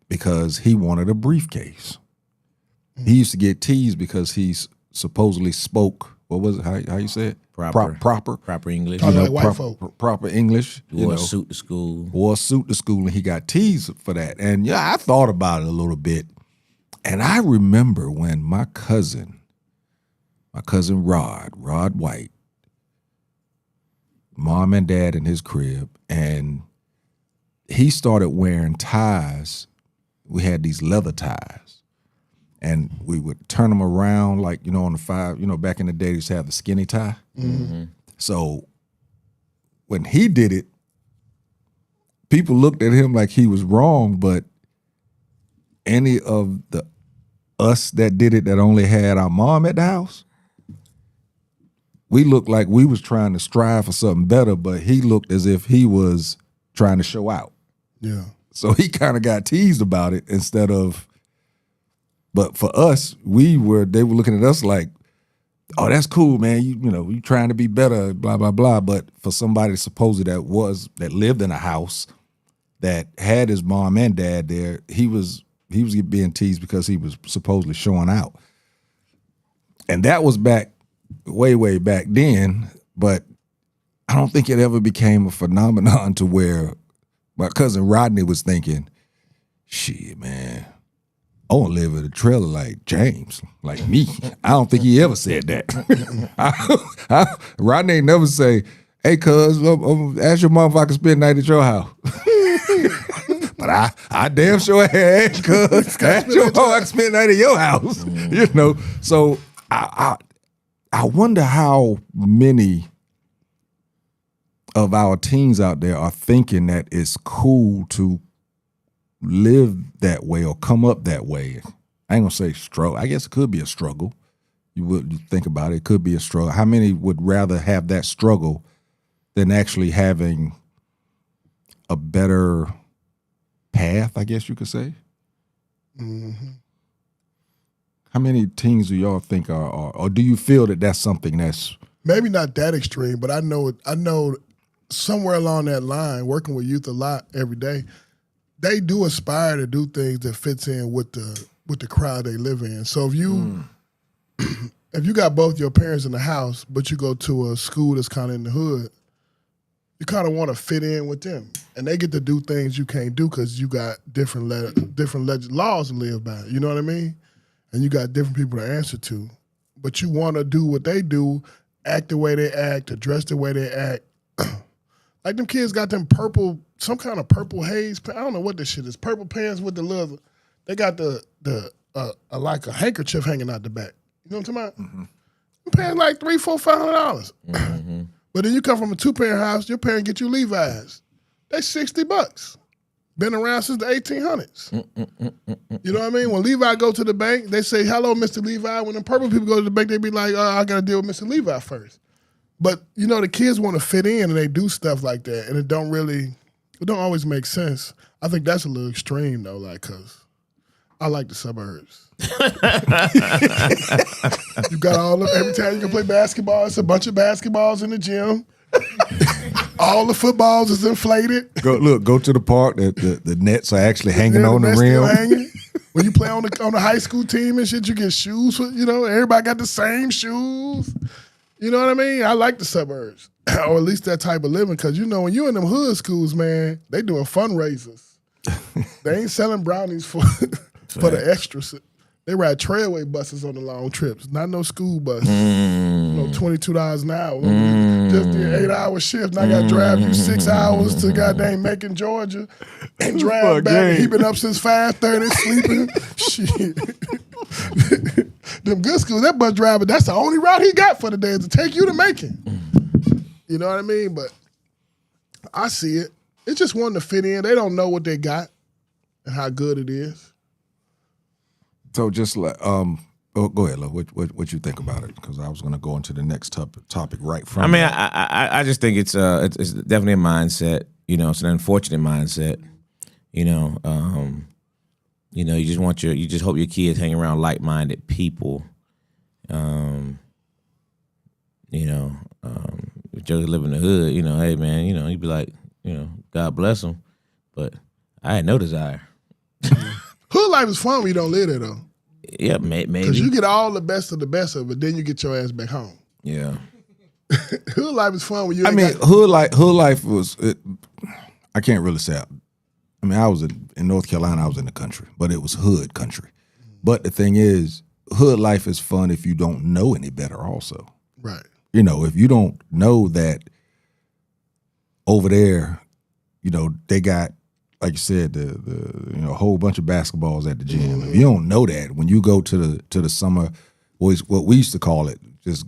because he wanted a briefcase. He used to get teased because he supposedly spoke, what was it, how you say it? Proper English. Like white folk. Proper English. Wore a suit to school. Wore a suit to school, and he got teased for that. And I thought about it a little bit. And I remember when my cousin Rod White, mom and dad in his crib, and he started wearing ties. We had these leather ties. and we would turn them around like, on the 5, back in the day, they used to have the skinny tie. Mm-hmm. So when he did it, people looked at him like he was wrong, but any of us that did it that only had our mom at the house, we looked like we was trying to strive for something better, but he looked as if he was trying to show out. Yeah. So he kind of got teased about it instead of, but for us, they were looking at us like, oh, that's cool, man. You trying to be better, blah, blah, blah. But for somebody supposedly that lived in a house that had his mom and dad there, he was being teased because he was supposedly showing out. And that was back way, way back then, but I don't think it ever became a phenomenon to where my cousin Rodney was thinking, shit, man, I want to live in a trailer like James, like me. I don't think he ever said that. Rodney ain't never say, hey, cuz, ask your mom if I can spend the night at your house. But I damn sure had, cuz, ask your mom if I can spend the night at your house. So I wonder how many of our teens out there are thinking that it's cool to live that way or come up that way. I ain't gonna say struggle. I guess it could be a struggle. You think about it, it could be a struggle. How many would rather have that struggle than actually having a better path, I guess you could say? Mm-hmm. How many teens do y'all think are or do you feel that that's something that's maybe not that extreme, but I know somewhere along that line, working with youth a lot every day, they do aspire to do things that fits in with the crowd they live in. So if you if you got both your parents in the house, but you go to a school that's kind of in the hood, you kind of want to fit in with them, and they get to do things you can't do because you got different laws to live by. You know what I mean? And you got different people to answer to, but you want to do what they do, act the way they act, dress the way they act. Like them kids got them purple, some kind of purple haze. I don't know what this shit is. Purple pants with the leather. They got like a handkerchief hanging out the back. You know what I'm talking about? Mm-hmm. You're paying like $300, $400, $500. Mm-hmm. But then you come from a 2-parent house, your parent get you Levi's. They $60. Been around since the 1800s. You know what I mean? When Levi go to the bank, they say, hello, Mr. Levi. When the purple people go to the bank, they be like, I got to deal with Mr. Levi first. But, the kids want to fit in and they do stuff like that. And it don't always make sense. I think that's a little extreme, though, because I like the suburbs. You got every time you can play basketball, it's a bunch of basketballs in the gym. All the footballs is inflated. Go to the park. The nets are actually hanging on the rim. Hanging. When you play on the high school team and shit, you get shoes. Everybody got the same shoes. You know what I mean? I like the suburbs, or at least that type of living, because when you in them hood schools, man, they doing fundraisers. They ain't selling brownies for the extras. They ride trailway buses on the long trips, not no school bus. $22 an hour. Just did 8-hour shift, and I got to drive you 6 hours to goddamn Macon, Georgia, and drive back. He been up since 5:30 sleeping. Shit. Them good schools, that bus driver, that's the only route he got for the day is to take you to Macon. You know what I mean? But I see it. It's just wanting to fit in. They don't know what they got and how good it is. So just like, go ahead, love. What you think about it? Because I was going to go into the next topic right from. I mean, I just think it's definitely a mindset. It's an unfortunate mindset. You just hope your kids hang around like-minded people. If you live in the hood, hey man, you'd be like, God bless them, but I had no desire. Hood life is fun when you don't live there though. Yeah, maybe. Because you get all the best of it, then you get your ass back home. Yeah. Hood life is fun when you. Hood life was. I can't really say. I was in North Carolina. I was in the country, but it was hood country. But the thing is, hood life is fun if you don't know any better. Also, right. If you don't know that over there, they got like you said, the a whole bunch of basketballs at the gym. If you don't know that, when you go to the summer, what we used to call it, just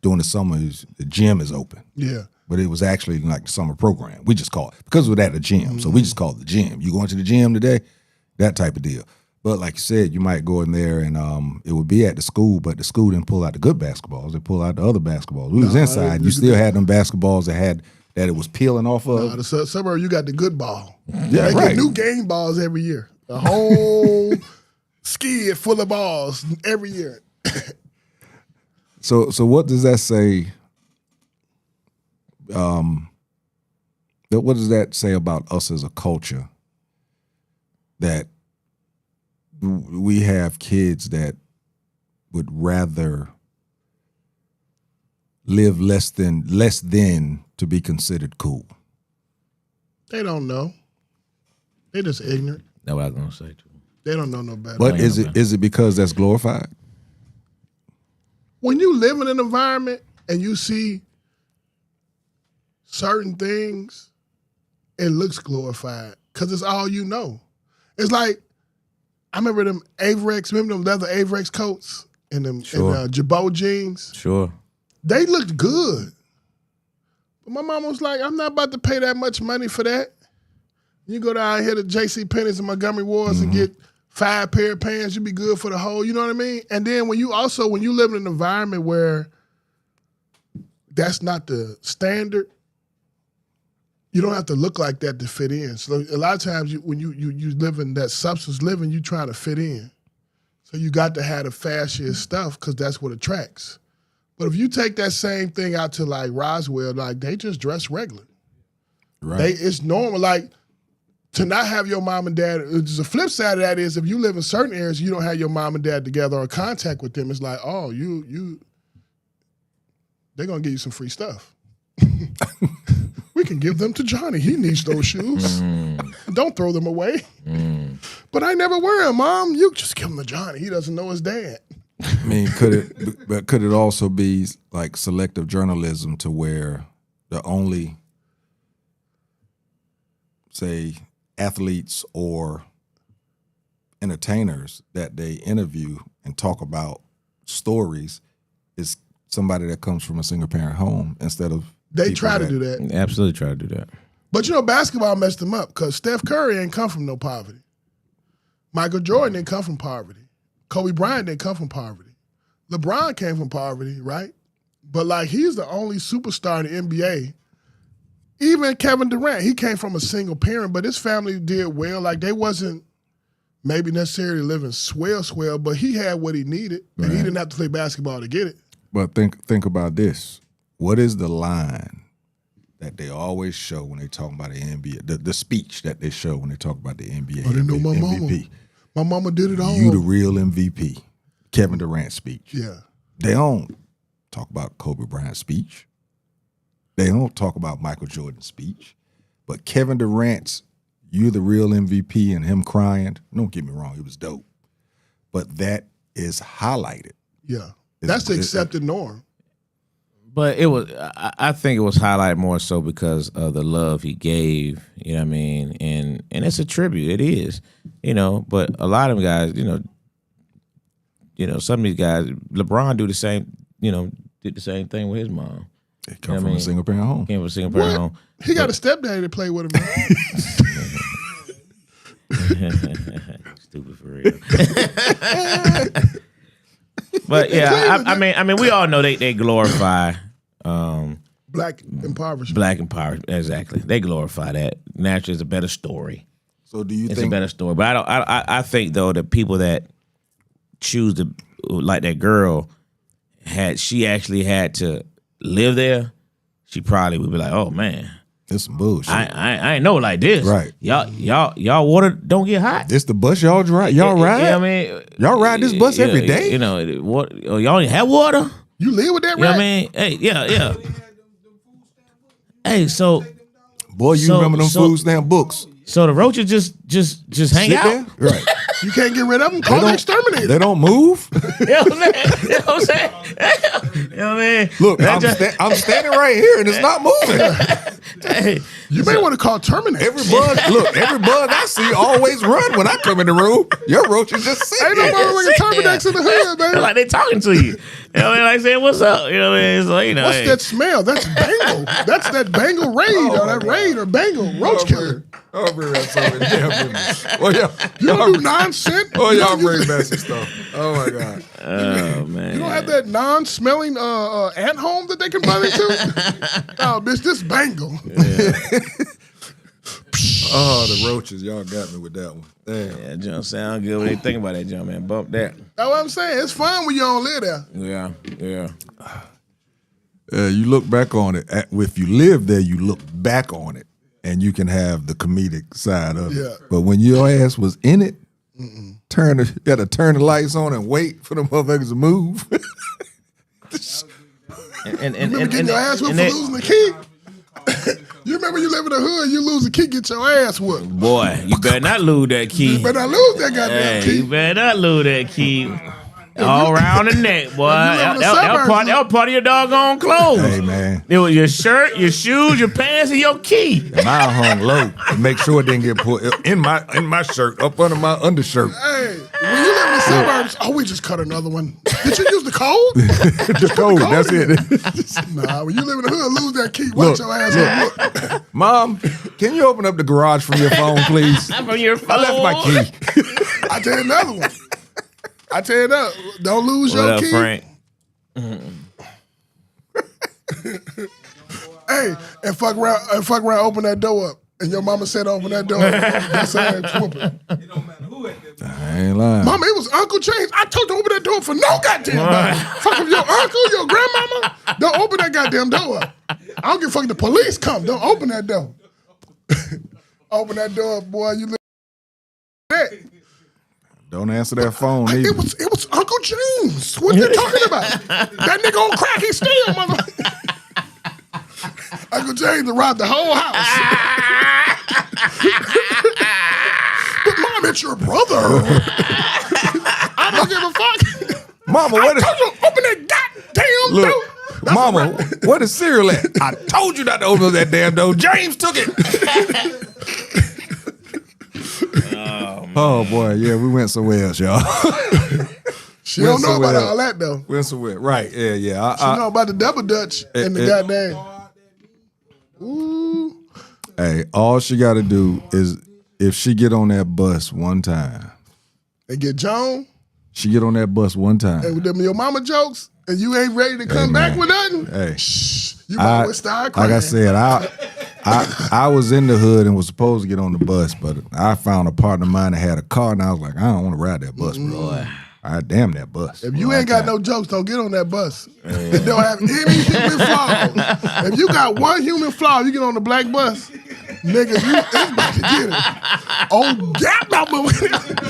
during the summer, the gym is open. Yeah. But it was actually like the summer program. We just call it, because we're at the gym, so we just call it the gym. You going to the gym today? That type of deal. But like you said, you might go in there and it would be at the school, but the school didn't pull out the good basketballs. They pull out the other basketballs. We was inside. You still had them basketballs that it was peeling off of. The suburb, you got the good ball. Yeah, they right. get new game balls every year. A whole skid full of balls every year. So what does that say? What does that say about us as a culture? That we have kids that would rather live less than to be considered cool. They don't know. They just ignorant. That's what I was gonna say too. They don't know no better. But is it because that's glorified? When you live in an environment and you see certain things, it looks glorified because it's all you know. It's like, I remember them Averex, remember them leather Averex coats and them Jabot jeans? Sure. They looked good. But my mom was like, I'm not about to pay that much money for that. You go down here to J.C. Penney's and Montgomery Wards and get 5 pair of pants, you be good for the whole, you know what I mean? And then when you live in an environment where that's not the standard, you don't have to look like that to fit in. So a lot of times when you live in that substance living, you trying to fit in. So you got to have the fashiest stuff because that's what attracts. But if you take that same thing out to like Roswell, like they just dress regular. Right. It's normal. Like to not have your mom and dad, the flip side of that is if you live in certain areas, you don't have your mom and dad together or in contact with them, it's like, oh, they're gonna give you some free stuff. We can give them to Johnny. He needs those shoes. Don't throw them away. But I never wear them, Mom. You just give them to Johnny. He doesn't know his dad. I mean, could it also be like selective journalism to where the only, say, athletes or entertainers that they interview and talk about stories is somebody that comes from a single parent home instead of They try to do that. Absolutely try to do that. But basketball messed them up because Steph Curry ain't come from no poverty. Michael Jordan didn't come from poverty. Kobe Bryant didn't come from poverty. LeBron came from poverty, right? But like he's the only superstar in the NBA. Even Kevin Durant, he came from a single parent, but his family did well. Like they wasn't maybe necessarily living swell, but he had what he needed, and he didn't have to play basketball to get it. But think about this. What is the line that they always show when they talk about the NBA? The speech that they show when they talk about the NBA. I didn't know my MVP. mama. My mama did it all. You the real MVP. Kevin Durant speech. Yeah. They don't talk about Kobe Bryant's speech. They don't talk about Michael Jordan's speech. But Kevin Durant's, you the real MVP, and him crying, don't get me wrong, it was dope. But that is highlighted. Yeah. That's the accepted norm. But it was, I think it was highlighted more so because of the love he gave, you know what I mean? And it's a tribute, it is, but a lot of them guys, some of these guys, LeBron did the same thing with his mom. They come from a single parent home. Came from a single parent home. He got a stepdaddy to play with him. Stupid for real. But yeah, I mean, we all know they glorify Black impoverishment. Black impoverishment, exactly. They glorify that. Naturally, it's a better story. So do you it's think a better story? But I think though the people that choose to like that girl she actually had to live there, she probably would be like, oh man, it's some bullshit. I ain't know like this. Right. Y'all water don't get hot. This the bus y'all ride? Y'all ride? Yeah, I mean, y'all ride this bus every day? Y'all ain't have water? You live with that, right? right? I mean, hey, yeah. Hey, so boy, you remember them food stamp books? So the roaches just hang Sit out. there? Right. You can't get rid of them. Call the exterminator. They don't move. You know what I'm saying? You know what I mean? Look, I'm standing right here and it's not moving. Hey, You may want to call Terminator. Every bug I see always run when I come in the room. Your roaches just sit. Ain't no motherfucking Terminator in the hood, man. like they talking to you. You know what I mean? Like saying, "What's up?" You know what I mean? It's like, you know, What's that smell? That's Bengal. That's that Bengal raid or that raid or Bengal roach killer. Oh, bring that something. Yeah, well, yeah. You don't do nonsense. Oh, y'all bring back some stuff. Oh my God. Oh man. You don't have that non-smelling ant home that they can run into? Oh, bitch, this Bengal. Oh, the roaches. Y'all got me with that one. Damn. Yeah, jump sound good. What do you think about that jump, man? Bump that. That's what I'm saying. It's fun when you don't live there. Yeah. You look back on it. If you live there, you look back on it, and you can have the comedic side of Yeah. it. But when your ass was in it, you gotta turn the lights on and wait for the motherfuckers to move. And Remember getting your ass whooped for losing the key? You remember you live in the hood, you lose the key, get your ass whooped. boy, you better not lose that key. You better not lose that goddamn Hey, you key. better not lose that key. All around the neck, boy. live in the That suburbs, was part of your doggone clothes. Hey man, It was your shirt, your shoes, your pants, and your key. mine hung low to make sure it didn't get pulled in my shirt, up under my undershirt. Hey, when you live in the suburbs, we just cut another one. Did you use the code? The code, that's it. Nah, when you live in the hood, lose that key. Watch your ass up. Mom, can you open up the garage from your phone, please? From your phone. I left my key. I tell you another one. I tell you that. Don't lose What your up, key. Frank? Hey, and fuck around, open that door up. And your mama said open that door. That's her ass whooping. I ain't lying. Mama, it was Uncle James. I told you to open that door for no goddamn body. Fuck if your uncle, your grandmama, don't open that goddamn door up. I don't give a fuck if the police come. Don't open that door. Open that door up, boy. You look at that. Don't answer that phone either. It was Uncle James. What you talking about? That nigga on crack, he still, motherfucker. Uncle James robbed the whole house. But Mom, it's your brother. I don't give a fuck. Mama, what is... I told you to open that goddamn Look, door. Mama, what is cereal at? I told you not to open that damn door. James took it. Oh boy, yeah, we went somewhere else, y'all. She don't know about all that though. Went somewhere, right? Yeah. She know about the double dutch and the goddamn. Ooh. Hey, all she got to do is if she get on that bus one time. And get Joan. She get on that bus one time. And with them your mama jokes, and you ain't ready to come back with nothing. Hey, you always start crying. like I said, I was in the hood and was supposed to get on the bus, but I found a partner of mine that had a car, and I was like, I don't want to ride that bus, bro. I damn that bus. If you ain't got no jokes, don't get on that bus. It don't have any human flaws. If you got one human flaw, you get on the black bus, nigga, it's about to get it. Oh, gap number.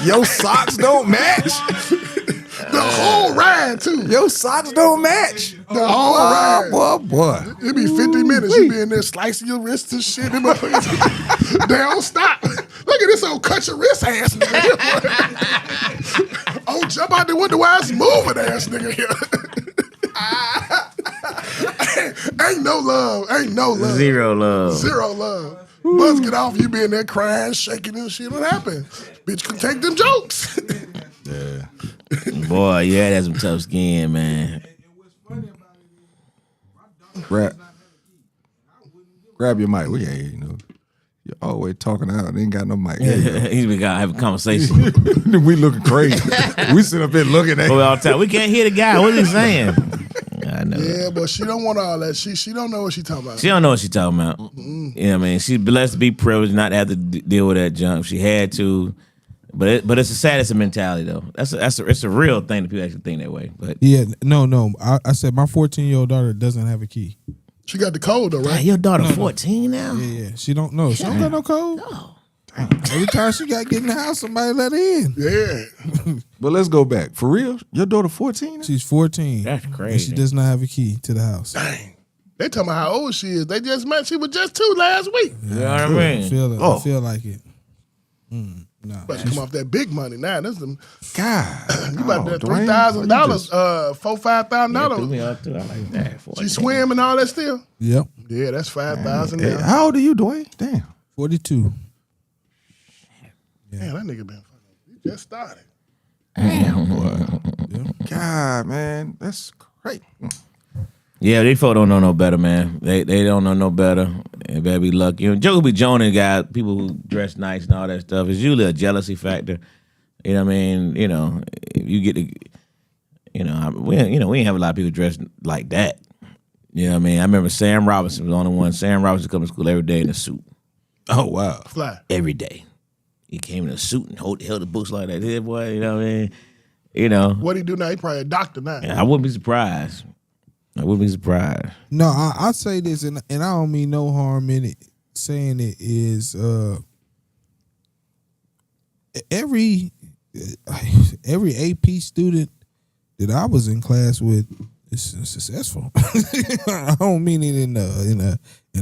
Your socks don't match. The whole ride, too. Your socks don't match. The whole ride. Boy. It be 50 minutes. You be in there slicing your wrists and shit. They don't stop. Look at this old cut your wrist ass nigga. Oh, jump out the window while it's moving ass nigga here. Ain't no love. Zero love. Zero love. Buzz get off, you be in there crying, shaking and shit. What happened? Bitch can take them jokes. Yeah. Boy, yeah, that's some tough skin, man. Grab your mic. Yeah, you know. You're always talking out. Ain't got no mic. He's been gotta have a conversation. We looking crazy. We sit up here looking at all the time. We can't hear the guy. What is he saying? I know. Yeah, but she don't want all that. She don't know what she talking about. She don't know what she talking about. You know what I mean? She's blessed to be privileged not to have to deal with that junk. She had to. But it's a sad mentality though. It's a real thing that people actually think that way. But yeah, no. I said my 14-year-old daughter doesn't have a key. She got the code though, right? Your daughter 14 now? Yeah. She don't know. She don't got no code. No. Every time she got to get in the house, somebody let her in. Yeah. But let's go back. For real? Your daughter 14 now? She's 14. That's crazy. And she does not have a key to the house. Dang. They talking about how old she is. They just met. She was just 2 last week. You know what I mean? I feel like it. No. But come off that big money now. That's them. God. You about that Dwayne, $3,000, $4,000, $5,000. Me up too. I like that. She swim and all that still. Yep. Yeah, that's 5,000 Hey, now. how old are you, Dwayne? Damn. 42. Man, that nigga been fucking. He just started. Damn, boy. God, man, that's great. Yeah, they folk don't know no better, man. They don't know no better. They better be lucky. You know, Joe be joning guys, people who dress nice and all that stuff. It's usually a jealousy factor. You know what I mean? You know, you get to, we ain't have a lot of people dressed like that. You know what I mean? I remember Sam Robinson was on the one. Sam Robinson come to school every day in a suit. Oh, wow. Fly. Every day. He came in a suit and held the books like that. Hey, boy, you know what I mean? You know. What he do now? He probably a doctor now. I wouldn't be surprised. No, I say this, and I don't mean no harm in it. Saying it is every AP student that I was in class with is successful. I don't mean it in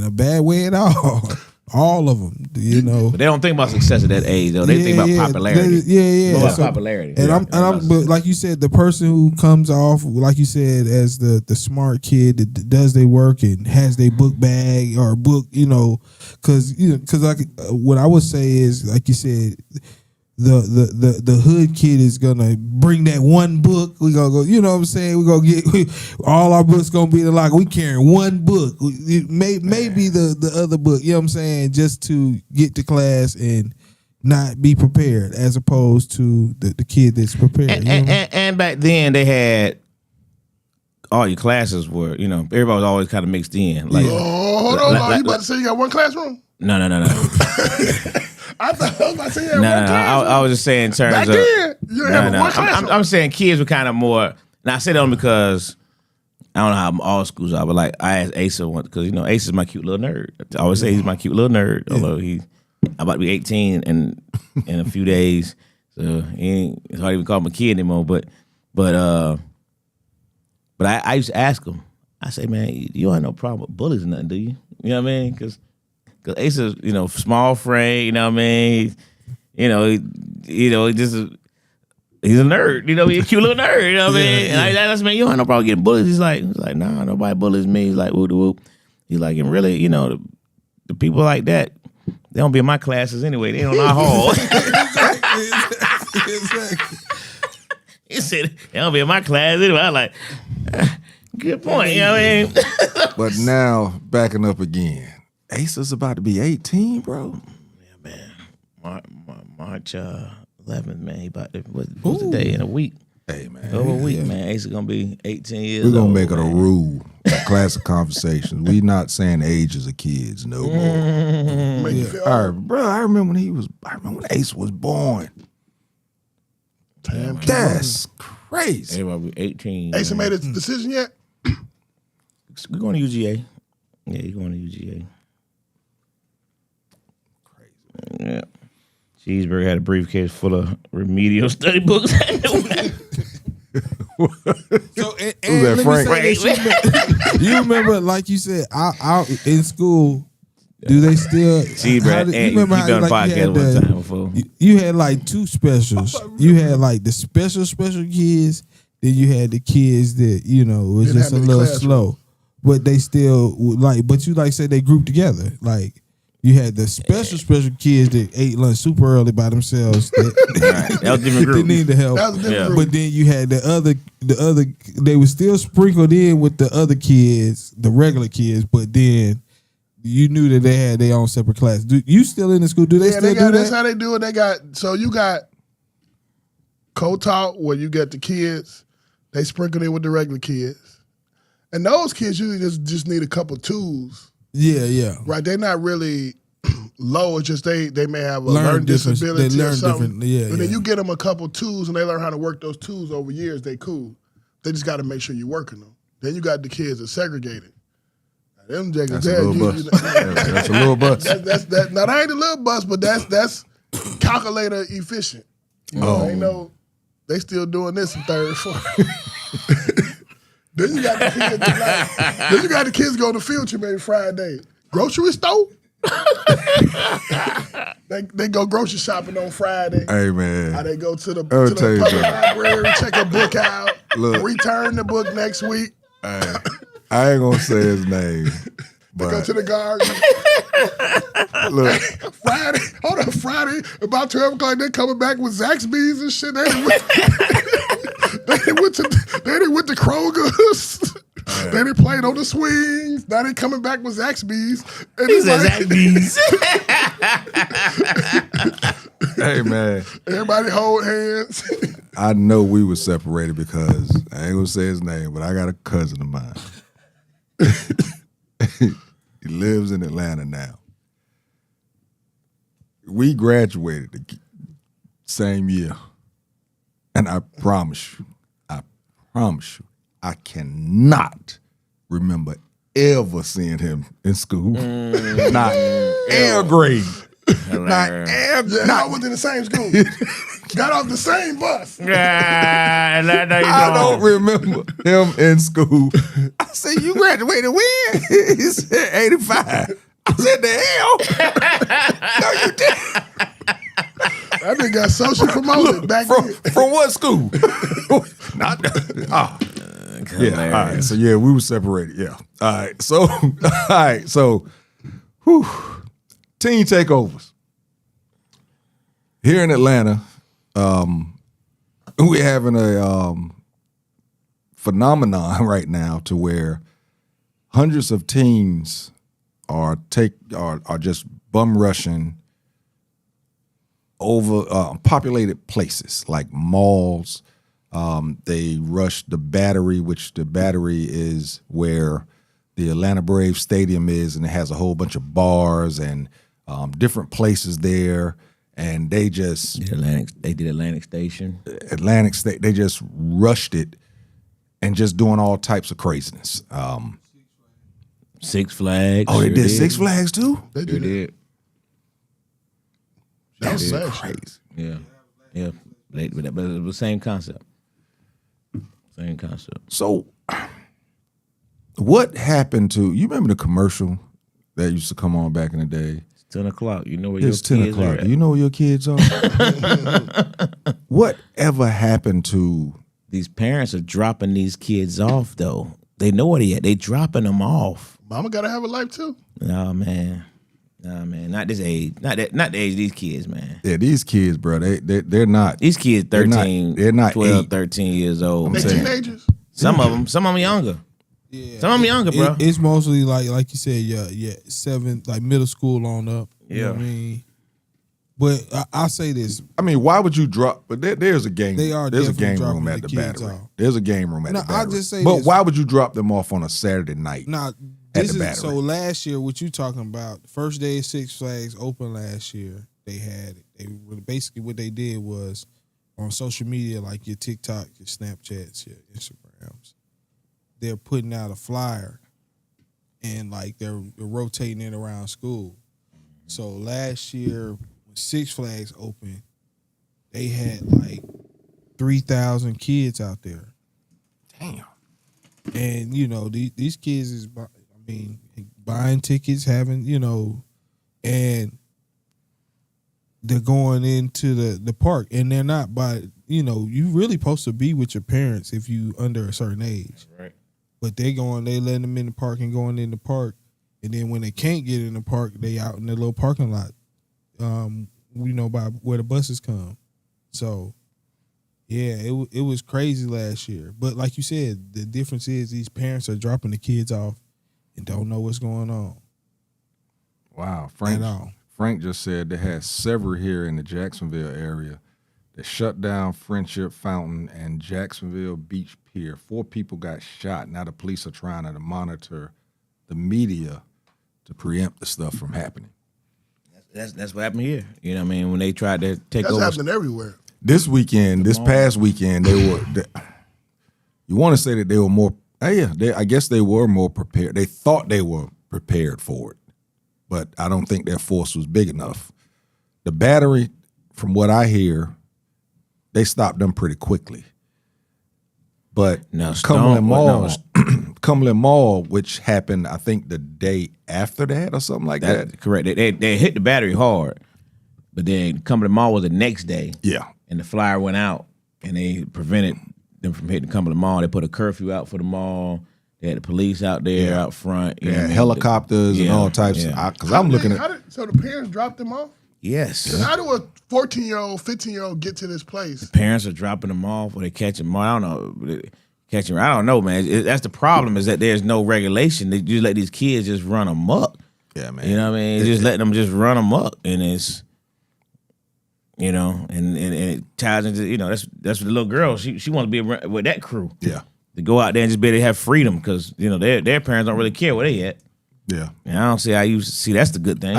a bad way at all. All of them, you know. But they don't think about success at that age, though. They think about popularity. Yeah. About popularity. And but like you said, the person who comes off, like you said, as the smart kid that does their work and has their book bag or book, because like what I would say is, like you said, the hood kid is gonna bring that one book. We gonna go, you know what I'm saying? We gonna get all our books gonna be like we carrying one book. Maybe the other book, you know what I'm saying, just to get to class and not be prepared, as opposed to the kid that's prepared. And back then they had all your classes were, everybody was always kind of mixed in. Like, hold on, you about to say you got one classroom? No. I thought I was about to say you had one classroom. I was just saying in terms back of then, you didn't have one classroom. I'm saying kids were kind of more. Now I say that only because I don't know how all schools are, but like I asked Asa once because Asa is my cute little nerd. I always say he's my cute little nerd, although he's about to be 18 in a few days, so it's hard to even call him a kid anymore. But I used to ask him. I say, man, you don't have no problem with bullies or nothing, do you? You know what I mean? Because Asa's, small frame, you know what I mean? He's a nerd, he's a cute little nerd, you know what I mean? And I asked him, man, you don't have no problem getting bullied. He's like, nah, nobody bullies me. He's like, whoop whoop. He's like, and really, the people like that, they don't be in my classes anyway. They on our hall. Exactly. He said, they don't be in my class anyway. I was like, good point, you know what I mean? But now, backing up again, Asa's about to be 18, bro. Yeah, man. March 11th, man. He about to, what's the day? In a week. Hey, man. Over a week, man. Asa going to be 18 years We're going old. to make it a rule at Classic Conversations. We not saying ages of kids no more. All right, bro, I remember when Ace was born. Damn, that's crazy. Everybody be 18. Asa made a decision yet? We're going to UGA. Yeah, he's going to UGA. Crazy. Yeah. Cheeseburger had a briefcase full of remedial study books. So, and that, let me Frank? say this, you remember, like you said, out in school, do they still? Cheeseburger, and you been on the podcast one time before. You had like two specials. You had like the special kids, then you had the kids that was Didn't just a have any little classroom. slow, but they still but you said they grouped together. Like you had the special kids that ate lunch super early by themselves. That was a different group. They need the help. That was a different group. But then you had the other. They were still sprinkled in with the other kids, the regular kids, but then you knew that they had their own separate class. Do you still in the school? Do they still do that? That's how they do it. So you got co-taught where you get the kids, they sprinkle in with the regular kids. And those kids usually just need a couple tools. Yeah. Right? They're not really low. It's just they may have a learning disability They learn or something. different. Yeah, But then you get them a couple tools and they learn how to work those tools over years. They cool. They just got to make sure you're working them. Then you got the kids that segregated. Now, them jackets, That's a little bus. That's a little bus. Now, that ain't a little bus, but that's calculator efficient. They still doing this in third, fourth. Then you got the kids. Then you got the kids go to field trip every Friday. Grocery store. they go grocery shopping on Friday. Hey, man. How they go to the I'll tell you public something. library, check a book out, Look. return the book next week. Hey, I ain't gonna say his name, They go to the garden. Look, Friday, about 12 o'clock, they coming back with Zaxby's and shit. They went to Kroger's. Then they played on the swings. Now they coming back with Zaxby's. And He said Zaxby's. hey man, everybody hold hands. I know we were separated because I ain't gonna say his name, but I got a cousin of mine. He lives in Atlanta now. We graduated the same year, and I promise you, I cannot remember ever seeing him in school. Not air grade. Not air. I was in the same school. Got off the same bus. I I don't remember him in school. I said, "You graduated when?" He said, "85." I said, "The hell? No, you didn't." That nigga got social promoted back then. From what school? Not yeah. All right. So yeah, we were separated. Yeah. All right. So, whew, teen takeovers here in Atlanta. We're having a phenomenon right now to where hundreds of teens are just bum rushing over populated places like malls. They rush the Battery, which the Battery is where the Atlanta Braves Stadium is, and it has a whole bunch of bars and different places there. And they just did Atlantic Station. Atlantic State. They just rushed it and just doing all types of craziness. Six Flags. Oh, they did Six Flags too? They did. That was crazy. Yeah. But it was the same concept. So, what happened to you? Remember the commercial that used to come on back in the day? It's 10 o'clock. You know where It's your 10 kids o'clock. are at. Do you know where your kids are? Whatever happened to These parents are dropping these kids off, though. They know where they at. They dropping them off. Mama gotta have a life too. Nah, man. Not this age. Not the age of these kids, man. Yeah, these kids, bro, they're not. These kids 13, they're not 12, 8. 13 years old. They saying. teenagers. Some of them younger. Yeah, Some of them younger, bro. It's mostly like you said, yeah, 7, like middle school on up. You know what I mean? But I'll say this. I mean, why would you drop? But there's a game. They are There's a definitely game room dropping at the the kids Battery. off. There's a game room at No, the Battery. I'll just say but this. why would you drop them off on a Saturday night? Nah, at this the is Battery? so last year. What you talking about? The first day of Six Flags open last year. Basically what they did was on social media, like your TikTok, your Snapchats, your Instagrams. They're putting out a flyer, and like they're rotating it around school. So last year, when Six Flags opened, they had like 3,000 kids out there. Damn. And these kids is, buying tickets, having and they're going into the park, and they're not you really supposed to be with your parents if you under a certain age, Right. but they letting them in the park and going in the park, and then when they can't get in the park, they out in the little parking lot, by where the buses come. So yeah, it was crazy last year. But like you said, the difference is these parents are dropping the kids off and don't know what's going on. Wow, At Frank just said they had several here in the Jacksonville area. They shut down Friendship Fountain and Jacksonville Beach Pier. 4 people got shot. Now the police are trying to monitor the media to preempt the stuff from happening. That's what happened here. You know what I mean? When they tried to take That's over. happening everywhere. This past weekend, you want to say that they were more, I guess they were more prepared. They thought they were prepared for it, but I don't think their force was big enough. The Battery, from what I hear, they stopped them pretty quickly. But Cumberland Mall, which happened, I think, the day after that or something like that. Correct. They hit the Battery hard, but then Cumberland Mall was the next day. Yeah. And the flyer went out, and they prevented them from hitting Cumberland Mall. They put a curfew out for the mall. They had the police out there, out front. You know what I mean? Helicopters and all types. Because I'm looking at. So the parents dropped them off? Yes. And how do a 14-year-old, 15-year-old get to this place? The parents are dropping them off, or they catch them. I don't know. Catching, I don't know, man. That's the problem, is that there's no regulation. They just let these kids just run amok. Yeah, man. You know what I mean? Just letting them just run amok, and it's, you know, and it ties into, you know, that's what the little girl, she wants to be with that crew. Yeah. To go out there and just be able to have freedom, because, you know, their parents don't really care where they at. Yeah. And I don't see how you see that's the good thing.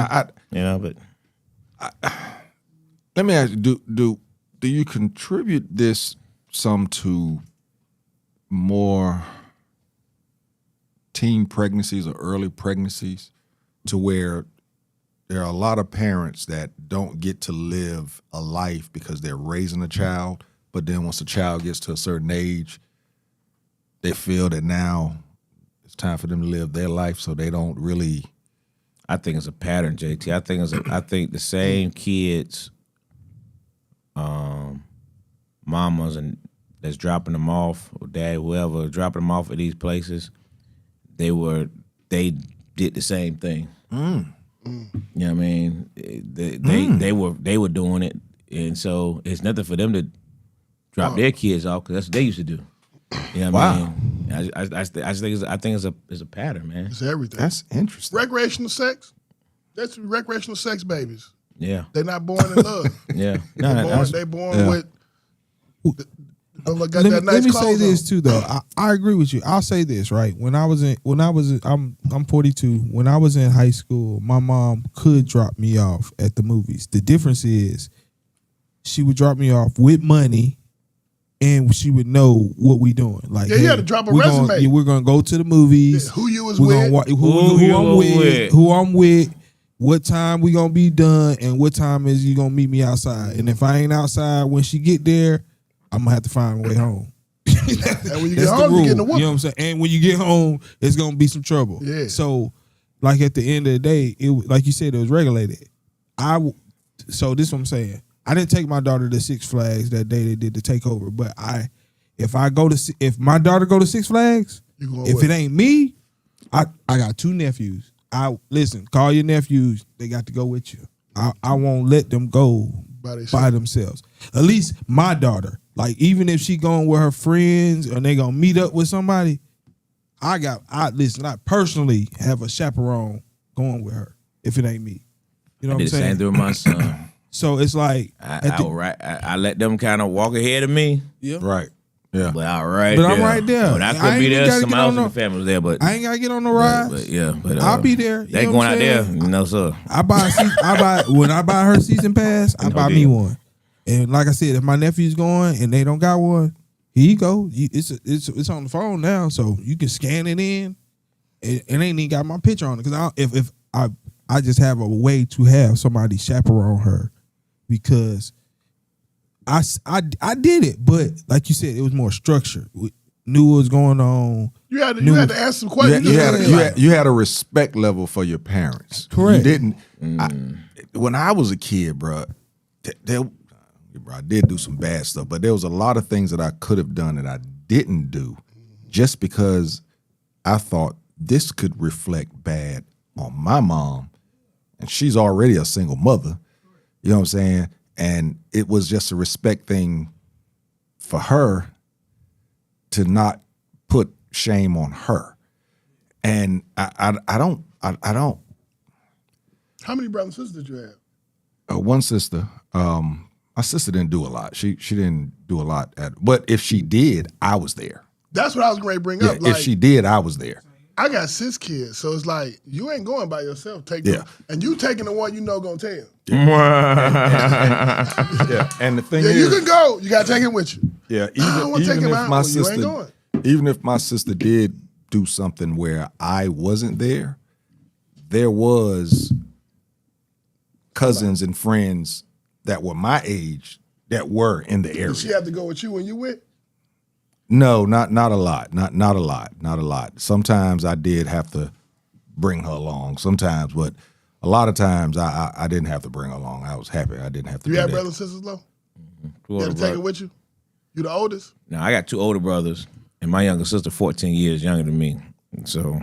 You know, but let me ask you, do you contribute this some to more teen pregnancies or early pregnancies, to where there are a lot of parents that don't get to live a life because they're raising a child, but then once the child gets to a certain age, they feel that now it's time for them to live their life, so they don't really. I think it's a pattern, JT. I think the same kids, mamas and that's dropping them off, or dad, whoever, dropping them off at these places, they did the same thing. You know what I mean? They were doing it, and so it's nothing for them to drop their kids off, because that's what they used to do. You know what I mean? I think it's a pattern, man. It's everything. That's interesting. Recreational sex. That's recreational sex babies. Yeah. They're not born in love. Yeah. They're born with. Let me say this too, though. I agree with you. I'll say this, right? I'm 42. When I was in high school, my mom could drop me off at the movies. The difference is, she would drop me off with money, and she would know what we doing. Like, you had to drop a resume. We're gonna go to the movies. Who you was with? Who I'm with. What time we gonna be done, and what time is you gonna meet me outside? And if I ain't outside when she get there, I'm gonna have to find a way home. And when you get home, you get in the whoop. You know what I'm saying? And when you get home, it's gonna be some trouble. Yeah. So, like, at the end of the day, like you said, it was regulated. So this is what I'm saying. I didn't take my daughter to Six Flags that day they did the takeover, but if my daughter go to Six Flags, if it ain't me, I got two nephews. Listen, call your nephews. They got to go with you. I won't let them go by themselves. At least my daughter. Like, even if she going with her friends and they gonna meet up with somebody, I personally have a chaperone going with her if it ain't me. You know what I'm saying? I did the same thing with my son. So it's like I let them kind of walk ahead of me. Yeah. Right. Yeah. But I'm right there. But I could be there. Somebody else in the family was there, but I ain't gotta get on the ride. But I'll be there. They going out there, sir. When I buy her season pass, I buy me one. And like I said, if my nephew's going and they don't got one, here you go. It's on the phone now, so you can scan it in. It ain't even got my picture on it, because if I just have a way to have somebody chaperone her, because I did it, but like you said, it was more structured. We knew what was going on. You had to ask some questions. You had a respect level for your parents. Correct. You didn't. When I was a kid, bro, I did do some bad stuff, but there was a lot of things that I could have done that I didn't do, just because I thought this could reflect bad on my mom, and she's already a single mother. You know what I'm saying? And it was just a respect thing for her to not put shame on her. And I don't. How many brothers and sisters did you have? One sister. My sister didn't do a lot. She didn't do a lot. But if she did, I was there. That's what I was going to bring up. If she did, I was there. I got 6 kids, so it's like, you ain't going by yourself. And you taking the one you know gonna tell. Yeah. And the thing is, you can go. You gotta take him with you. Yeah. Even if my sister did do something where I wasn't there, there was cousins and friends that were my age that were in the area. Did she have to go with you when you went? No, not a lot. Not a lot. Sometimes I did have to bring her along. Sometimes, but a lot of times I didn't have to bring her along. I was happy I didn't have to. You have brothers and sisters, Lo? You had to take it with you? You the oldest? No, I got 2 older brothers, and my younger sister 14 years younger than me. So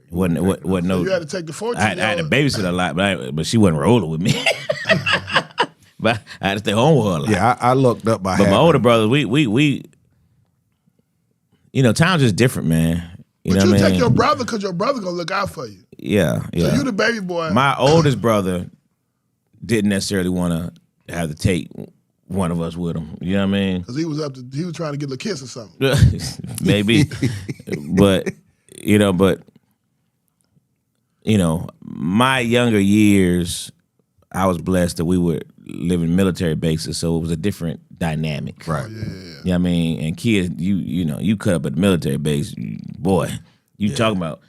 wasn't no. You had to take the 14. I had to babysit a lot, but she wasn't rolling with me. But I had to stay home with her a lot. Yeah, I looked up by. But my older brothers, we times is different, man. But you take your brother because your brother gonna look out for you. Yeah. So you the baby boy. My oldest brother didn't necessarily want to have to take one of us with him. You know what I mean? Because he was trying to get a kiss or something. Maybe, but my younger years, I was blessed that we were living military bases, so it was a different dynamic. Right. Yeah. You know what I mean? And kids, you cut up at the military base, boy. You talking about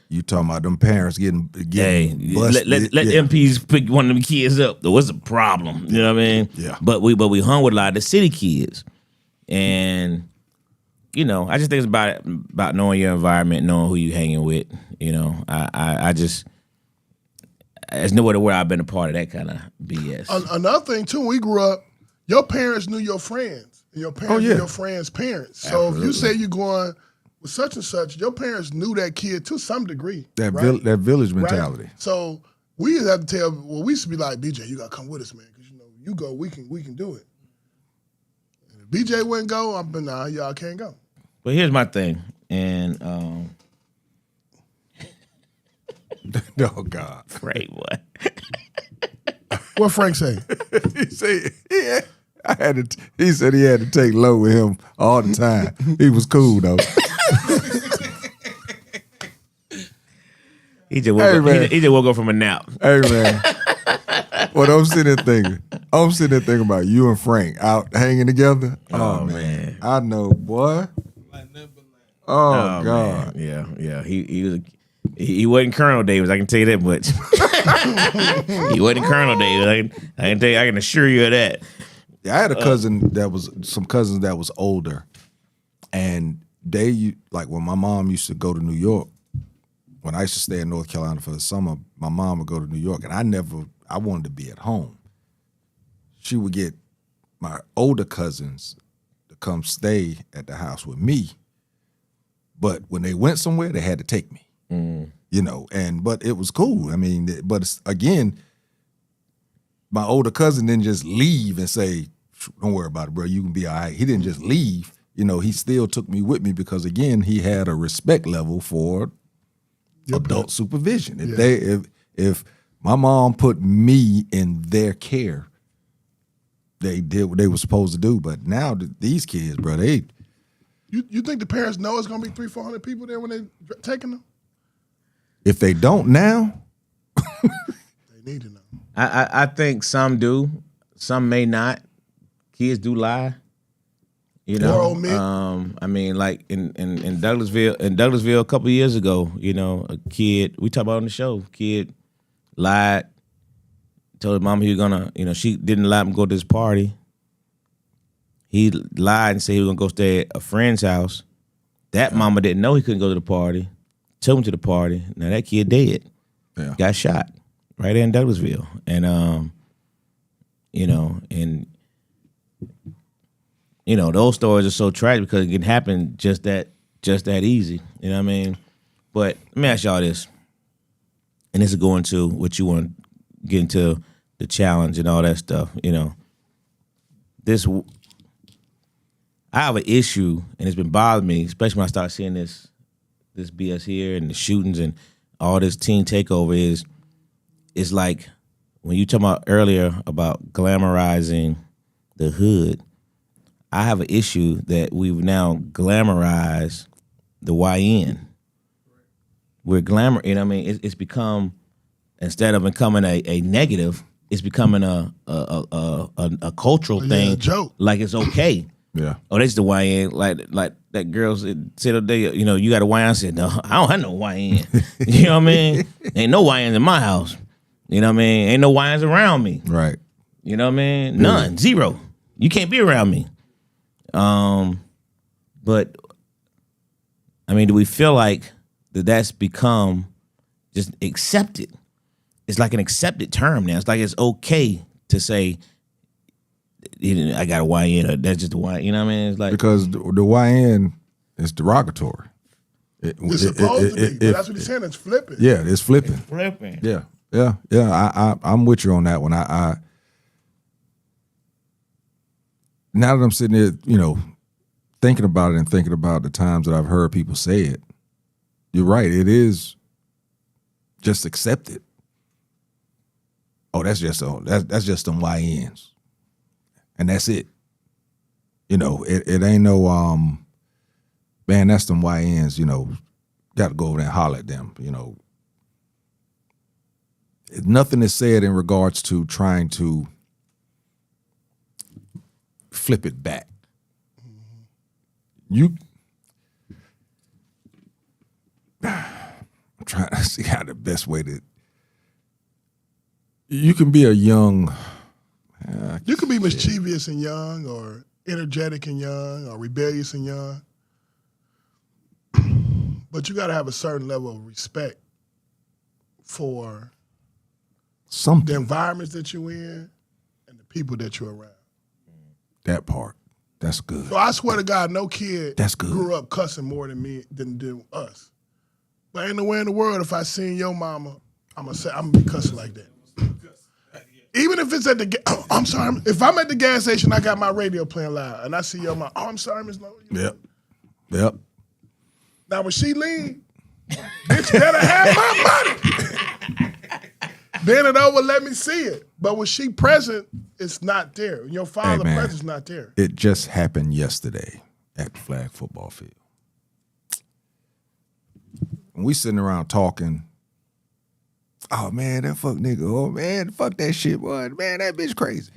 them parents getting busted. Let MPs pick one of them kids up. What's the problem? You know what I mean? Yeah. But we hung with a lot of the city kids, and I just think it's about knowing your environment, knowing who you hanging with. I just there's nowhere where I've been a part of that kind of BS. Another thing too, when we grew up, your parents knew your friends, and your parents knew your friends' parents. So if you say you're going with such and such, your parents knew that kid to some degree. That right? that village mentality. Right? So we used to have to we used to be like, BJ, you gotta come with us, man, because you go, we can do it. And if BJ wouldn't go, y'all can't go. But here's my thing, and oh God, Frank, boy. What Frank say? He said, yeah. He said he had to take low with him all the time. He was cool though. He just woke up from a nap. Hey man, what I'm sitting there thinking about you and Frank out hanging together. Oh man, I know, boy. Oh God, man. Yeah. He wasn't Colonel Davis. I can tell you that much. He wasn't Colonel Davis. I can tell you. I can assure you of that. I had a cousin some cousins that was older, and they like when my mom used to go to New York. When I used to stay in North Carolina for the summer, my mom would go to New York, and I wanted to be at home. She would get my older cousins to come stay at the house with me, but when they went somewhere, they had to take me. But it was cool. I mean, but again, my older cousin didn't just leave and say, "Don't worry about it, bro. You can be all right." He didn't just leave. He still took me with me because again, he had a respect level for adult supervision. If my mom put me in their care, they did what they were supposed to do. But now these kids, bro, You think the parents know it's gonna be 300-400 people there when they're taking them? If they don't now, they need to know. I think some do, some may not. Kids do lie. I mean, like in Douglasville a couple of years ago, a kid, we talked about on the show, kid lied, told his mama he was gonna, she didn't allow him to go to this party. He lied and said he was gonna go stay at a friend's house. That mama didn't know he couldn't go to the party. Took him to the party. Now that kid dead. Yeah. Got shot right there in Douglasville. And those stories are so tragic because it can happen just that easy. You know what I mean? But let me ask y'all this. And this is going to what you want to get into, the challenge and all that stuff. I have an issue, and it's been bothering me, especially when I start seeing this BS here and the shootings and all this teen takeover is like when you talking about earlier about glamorizing the hood. I have an issue that we've now glamorized the YN. We're glamour, it's become, instead of becoming a negative, it's becoming a cultural thing. A joke. Like it's okay. Yeah. Oh, that's the YN. Like that girl said the other day, you got a YN. I said, no, I don't have no YN. You know what I mean? Ain't no YNs in my house. You know what I mean? Ain't no YNs around me. Right. You know what I mean? None. Zero. You can't be around me. But I mean, do we feel like that's become just accepted? It's like an accepted term now. It's like it's okay to say, I got a YN, or that's just a YN. You know what I mean? It's like because the YN is derogatory. It's supposed to be, but that's what he's saying. It's flipping. Yeah, it's flipping. Flipping. Yeah. I'm with you on that one. I now that I'm sitting there, thinking about it and thinking about the times that I've heard people say it, you're right. It is just accept it. Oh, that's just them YNs, and that's it. It ain't no man. That's them YNs. Got to go over there and holler at them. Nothing is said in regards to trying to flip it back. I'm trying to see how the best way to. You can be a young. You can be mischievous and young, or energetic and young, or rebellious and young. But you got to have a certain level of respect for the environments that you're in and the people that you're around. That part. That's good. So I swear to God, no kid That's good. grew up cussing more than me than us. But ain't no way in the world if I seen your mama, I'm gonna be cussing like that. Even if it's at the, I'm sorry, if I'm at the gas station, I got my radio playing loud, and I see your mama, I'm sorry, Miss Lowe. Yep. Now when she leave, bitch better have my money. Then it over, let me see it. But when she present, it's not there. Your father present's not there. It just happened yesterday at the flag football field. When we sitting around talking, oh man, that fuck nigga, oh man, fuck that shit, boy, man, that bitch crazy.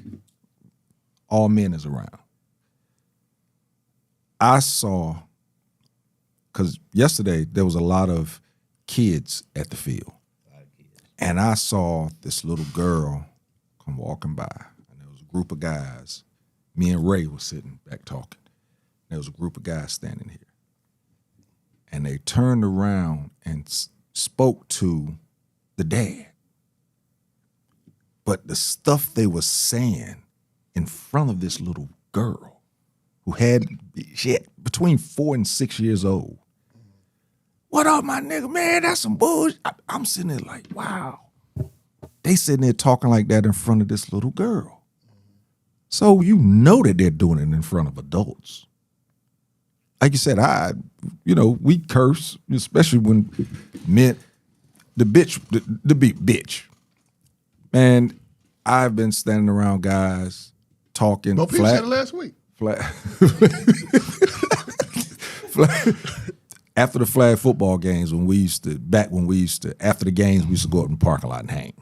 All men is around. I saw, because yesterday there was a lot of kids at the field. And I saw this little girl come walking by. And there was a group of guys. Me and Ray was sitting back talking. There was a group of guys standing here. And they turned around and spoke to the dad. But the stuff they were saying in front of this little girl who she had between 4 and 6 years old. What up, my nigga? Man, that's some bullshit. I'm sitting there like, wow. They sitting there talking like that in front of this little girl. So that they're doing it in front of adults. Like you said, we curse, especially when men, the bitch. Man, I've been standing around guys talking. Well, people said it last week. After the flag football games, after the games, we used to go up in the parking lot and hang.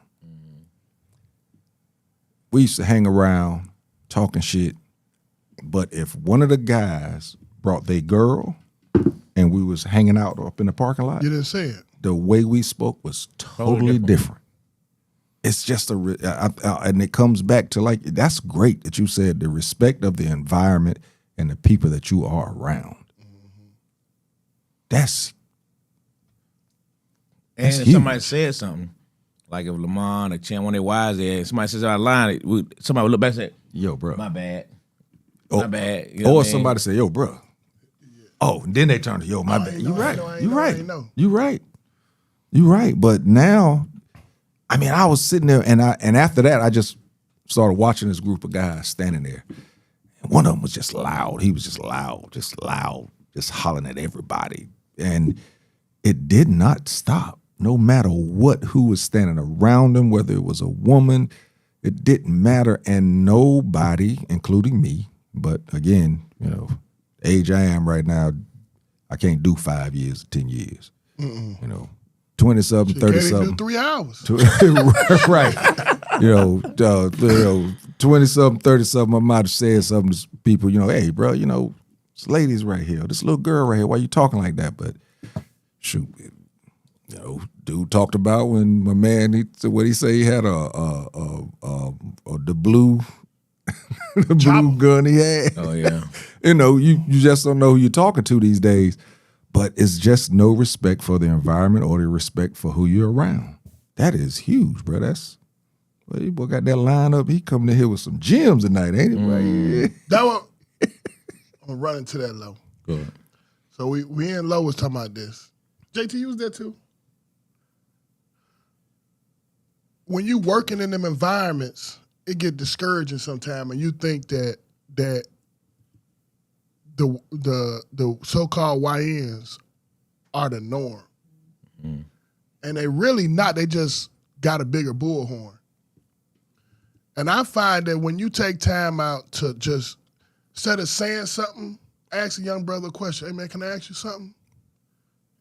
We used to hang around talking shit. But if one of the guys brought their girl and we was hanging out up in the parking lot, you didn't say it. The way we spoke was totally different. It's just and it comes back to like, that's great that you said the respect of the environment and the people that you are around. That's if huge. Somebody said something, like if Lamont or Chan, one of their wives there, somebody says out of line, somebody would look back and say, yo, bro. My bad. Oh, my bad. You know or somebody say, yo, bro. Oh, and then they turn to, yo, my bad. You're right. You're right. You're right. But now, I was sitting there and after that, I just started watching this group of guys standing there. And one of them was just loud. He was just loud, just hollering at everybody. And it did not stop, no matter who was standing around him, whether it was a woman, it didn't matter. And nobody, including me, but again, the age I am right now, I can't do 5 years, 10 years. 20-something, 30-something. 3 hours. Right. 20-something, 30-something, I might have said something to people, hey, bro, this lady's right here, this little girl right here, why you talking like that? But shoot, dude talked about when my man, he say he had the blue gun he had. Oh yeah. You just don't know who you're talking to these days. But it's just no respect for the environment or the respect for who you're around. That is huge, bro. You boy got that line up. He coming in here with some gems tonight, ain't he? That one, I'm gonna run into that low. Go ahead. So we and Lo was talking about this. JT, you was there too. When you working in them environments, it get discouraging sometimes, and you think that the so-called YNs are the norm. And they really not. They just got a bigger bullhorn. And I find that when you take time out to just, instead of saying something, ask a young brother a question. Hey, man, can I ask you something?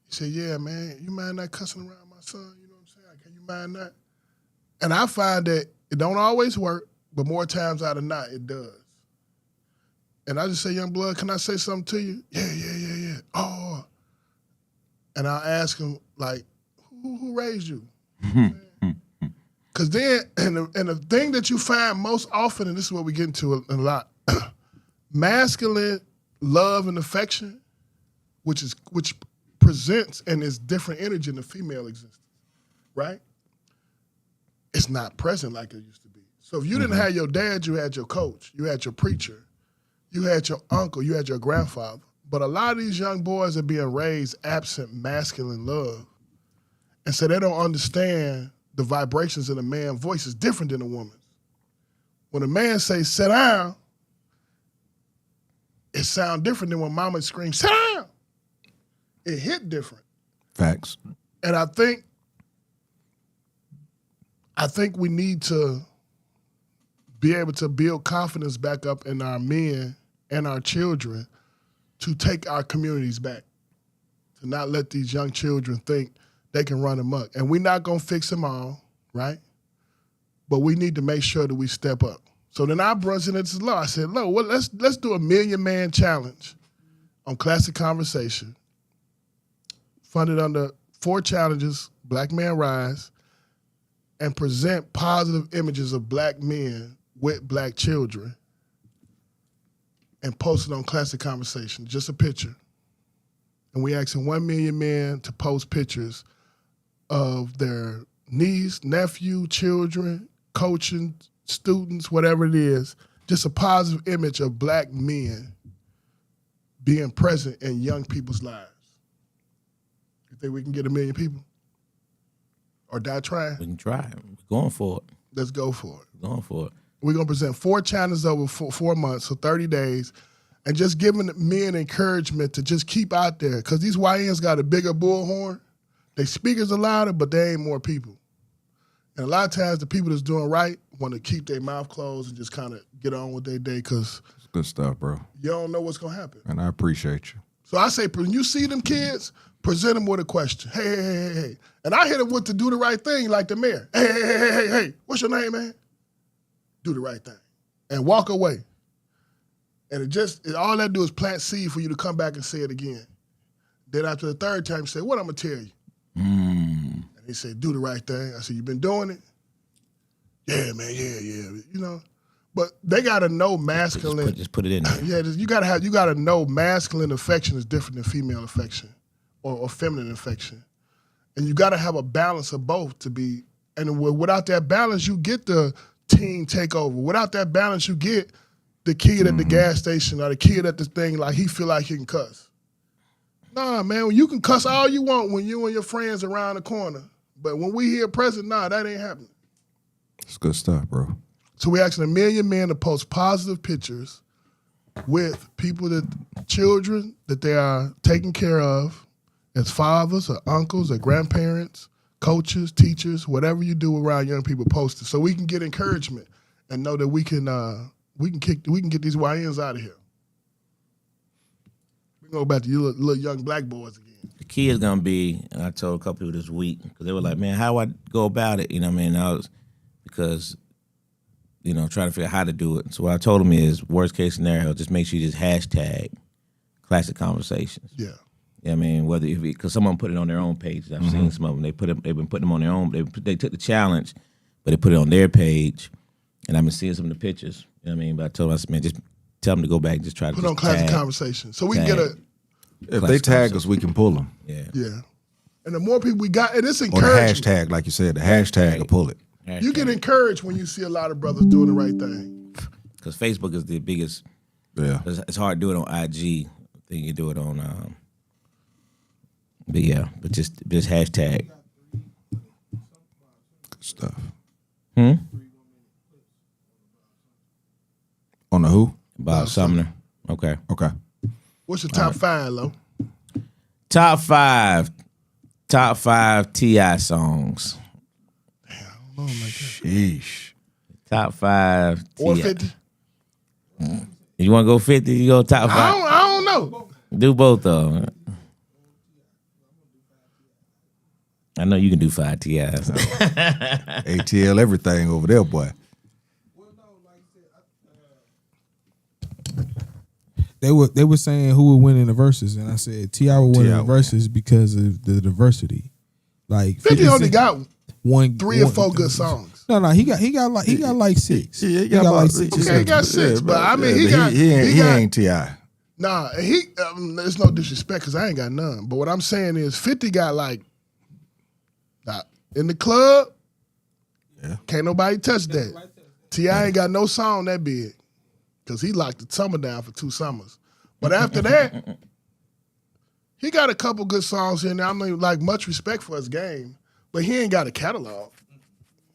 He said, yeah, man, you mind not cussing around my son? You know what I'm saying? Can you mind that? And I find that it don't always work, but more times out of not, it does. And I just say, young blood, can I say something to you? Yeah. Oh. And I'll ask him, like, who raised you? Because then, and the thing that you find most often, and this is what we get into a lot, masculine love and affection, which presents and is different energy in the female existence, right? It's not present like it used to be. So if you didn't have your dad, you had your coach, you had your preacher, you had your uncle, you had your grandfather. But a lot of these young boys are being raised absent masculine love. And so they don't understand the vibrations in a man's voice is different than a woman's. When a man says, sit down, it sounds different than when mama screams, sit down. It hit different. Facts. And I think we need to be able to build confidence back up in our men and our children to take our communities back, to not let these young children think they can run amok. And we're not going to fix them all, right? But we need to make sure that we step up. So then I brought in this law. I said, Lo, well, let's do a 1,000,000-man challenge on Classic Conversation, funded under 4 challenges, Black Man Rise, and present positive images of Black men with Black children and post it on Classic Conversation, just a picture. And we asking 1,000,000 men to post pictures of their niece, nephew, children, coaching, students, whatever it is, just a positive image of Black men being present in young people's lives. You think we can get 1,000,000 people? Or die trying? We can try. We're going for it. Let's go for it. We're going for it. We're going to present 4 challenges over 4 months, so 30 days, and just giving men encouragement to just keep out there, because these YNs got a bigger bullhorn. They speakers are louder, but they ain't more people. And a lot of times the people that's doing right want to keep their mouth closed and just kind of get on with their day, because It's good stuff, bro. you don't know what's going to happen. And I appreciate you. So I say, when you see them kids, present them with a question. Hey. And I hit them with to do the right thing, like the mayor. Hey. What's your name, man? Do the right thing. And walk away. And all that do is plant seed for you to come back and say it again. Then after the 3rd time, you say, what I'm going to tell you? And he said, do the right thing. I said, you been doing it? Yeah, man, yeah. You know, but they got to know masculine. Just put it in there. Yeah, you got to know masculine affection is different than female affection or feminine affection. And you got to have a balance of both to be, and without that balance, you get the teen takeover. Without that balance, you get the kid at the gas station or the kid at the thing, like he feel like he can cuss. Nah, man, you can cuss all you want when you and your friends around the corner. But when we here present, nah, that ain't happening. It's good stuff, bro. So we're asking 1,000,000 men to post positive pictures with children that they are taking care of as fathers or uncles or grandparents, coaches, teachers, whatever you do around young people, post it so we can get encouragement and know that we can get these YNs out of here. We go back to you little young Black boys again. The key is gonna be, and I told a couple people this week, because they were like, man, how do I go about it? You know what I mean? Because trying to figure out how to do it. So what I told them is, worst case scenario, just make sure you just hashtag Classic Conversations. Yeah. You know what I mean? Because someone put it on their own page. I've seen some of them. They've been putting them on their own. They took the challenge, but they put it on their page. And I've been seeing some of the pictures. You know what I mean? But I told them, I said, man, just tell them to go back and just try to put on Classic Conversations. So we can get If they tag us, we can pull them. Yeah. And the more people we got, and it's Or the encouragement. hashtag, like you said, the hashtag will pull it. You get encouraged when you see a lot of brothers doing the right thing. Because Facebook is the biggest. Yeah. It's hard to do it on IG. I think you do it on But yeah, but just hashtag. Good stuff. Hmm? On the who? Bob Sumner. Okay. Okay. What's your top 5, Lo? Top five T.I. songs. Sheesh. Top 5 Or T.I. 50? You want to go 50? You go top 5? I don't know. Do both of them. I know you can do 5 T.I.s. ATL everything over there, boy. They were saying who would win in the verses, and I said T.I. would win in the verses because of the diversity. Like 50 only got one, 3 or 4 good songs. No, he got like 6. Yeah, he got like 6. Okay, he got 6, but I mean he ain't T.I. Nah, there's no disrespect because I ain't got none. But what I'm saying is 50 got like in the club. Yeah. Can't nobody touch that. T.I. ain't got no song that big because he locked the summer down for 2 summers. But after that, he got a couple good songs in there. I mean, like much respect for his game, but he ain't got a catalog.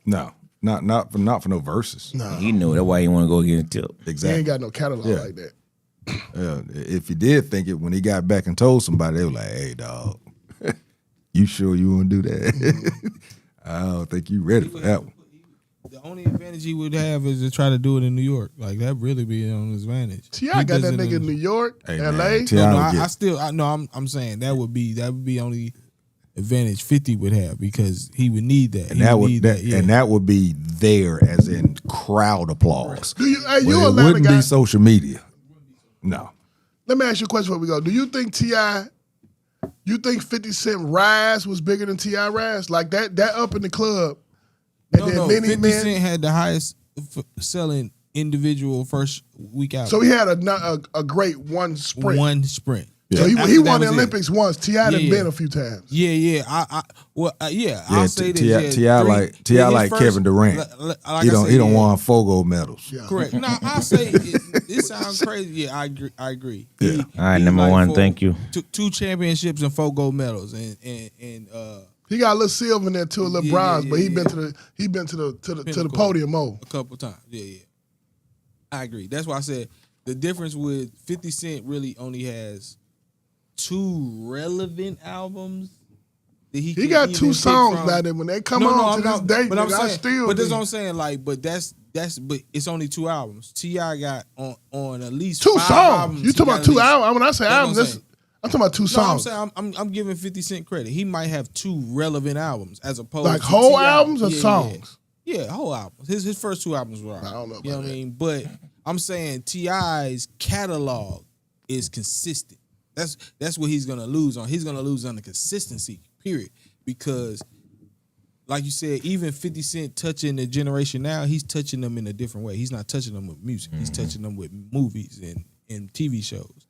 No, not for no verses. No, He knew that's why he want to go get a tip. he Exactly. ain't got no catalog Yeah. like that. If he did think it, when he got back and told somebody, they were like, "Hey, dog, you sure you want to do that? I don't think you ready for that one." The only advantage he would have is to try to do it in New York. Like that really be on his advantage. T.I. got that nigga in New York, Hey, L.A. man, T.I. I'm saying that would be only advantage 50 would have because he would need that. And that would be there as in crowd applause. Do you? Hey, But you it Atlanta wouldn't guy. be social media. No. Let me ask you a question before we go. Do you think T.I. You think 50 Cent Rise was bigger than T.I. Rise? Like that up in the club. And then Many 50 Men. Cent had the highest selling individual first week out. So he had a great one sprint. One sprint. So After he that won the was it. Olympics once. T.I. done been a few times. Yeah. I'll say this. T.I. like Kevin Durant. He don't want 4 gold medals. Yeah. Correct. No, I'll say it sounds crazy. Yeah, I agree. Yeah. All right, number one, thank you. 2 championships and 4 gold medals, and He got a little silver in there too, a little bronze, but he been to the Pinnacle. podium more. a couple times. Yeah. I agree. That's why I said the difference with 50 Cent really only has 2 relevant albums. That he got can 2 even songs pick now from. that when they come on to this day, but I'm I saying, still but that's think- what I'm saying. Like, but but it's only 2 albums. T.I. got on at least 2 5 songs. albums. You talking about 2 albums? When I say That's what albums, I'm saying. I'm talking about 2 No, I'm songs. saying I'm giving 50 Cent credit. He might have 2 relevant albums as opposed Like to whole T.I. albums or songs? Yeah, whole albums. His first 2 albums were. I don't know You know about what I mean? But I'm saying T.I.'s catalog is consistent. That's what he's gonna lose on. He's gonna lose on the consistency, period. Because, like you said, even 50 Cent touching the generation now, he's touching them in a different way. He's not touching them with music. He's touching them with movies and TV shows.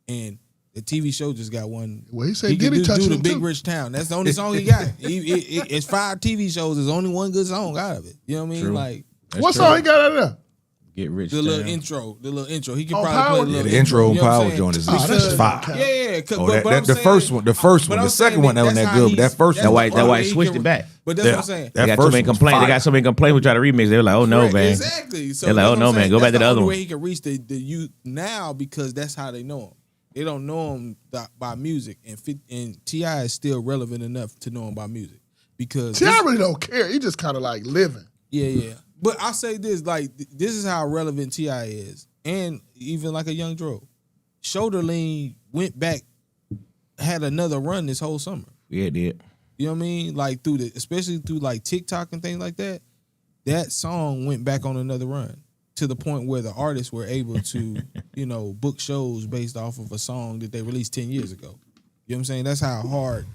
And the TV show just got one. Well, he said he Diddy could touching do the them Big too. Rich Town. That's the only song he got. It's 5 TV shows. There's only one good song out of it. You know what I mean? True. Like What song he got out of there? Get rich. the down. little intro. He can On probably Power? play the Yeah, little the intro on you know what I'm Power saying? Joint is Oh, that shit fire. count. Yeah. Oh, but I'm the saying- first one. The first but one. I'm The second saying one that wasn't that's that how good. But that he's- first that's one. That why he he can- switched it back. But that's Yeah. what I'm saying. That They got too first many one was complaints. They fire. got so many complaints. We try to remix. They were like, "Oh no, Correct, man." Exactly. So They're like, that's "Oh what no, I'm man, saying. go back That's to the other only one." way he can reach the youth now because that's how they know him. They don't know him by music, and T.I. is still relevant enough to know him by music because T.I. really don't care. He just kind of like living. Yeah. But I say this, like, this is how relevant T.I. is. And even like a Young Dro. Shoulder Lean went back, had another run this whole summer. Yeah, it did. You know what I mean? Like, especially through like TikTok and things like that, that song went back on another run to the point where the artists were able to, book shows based off of a song that they released 10 years ago. You know what I'm saying? That's how hard.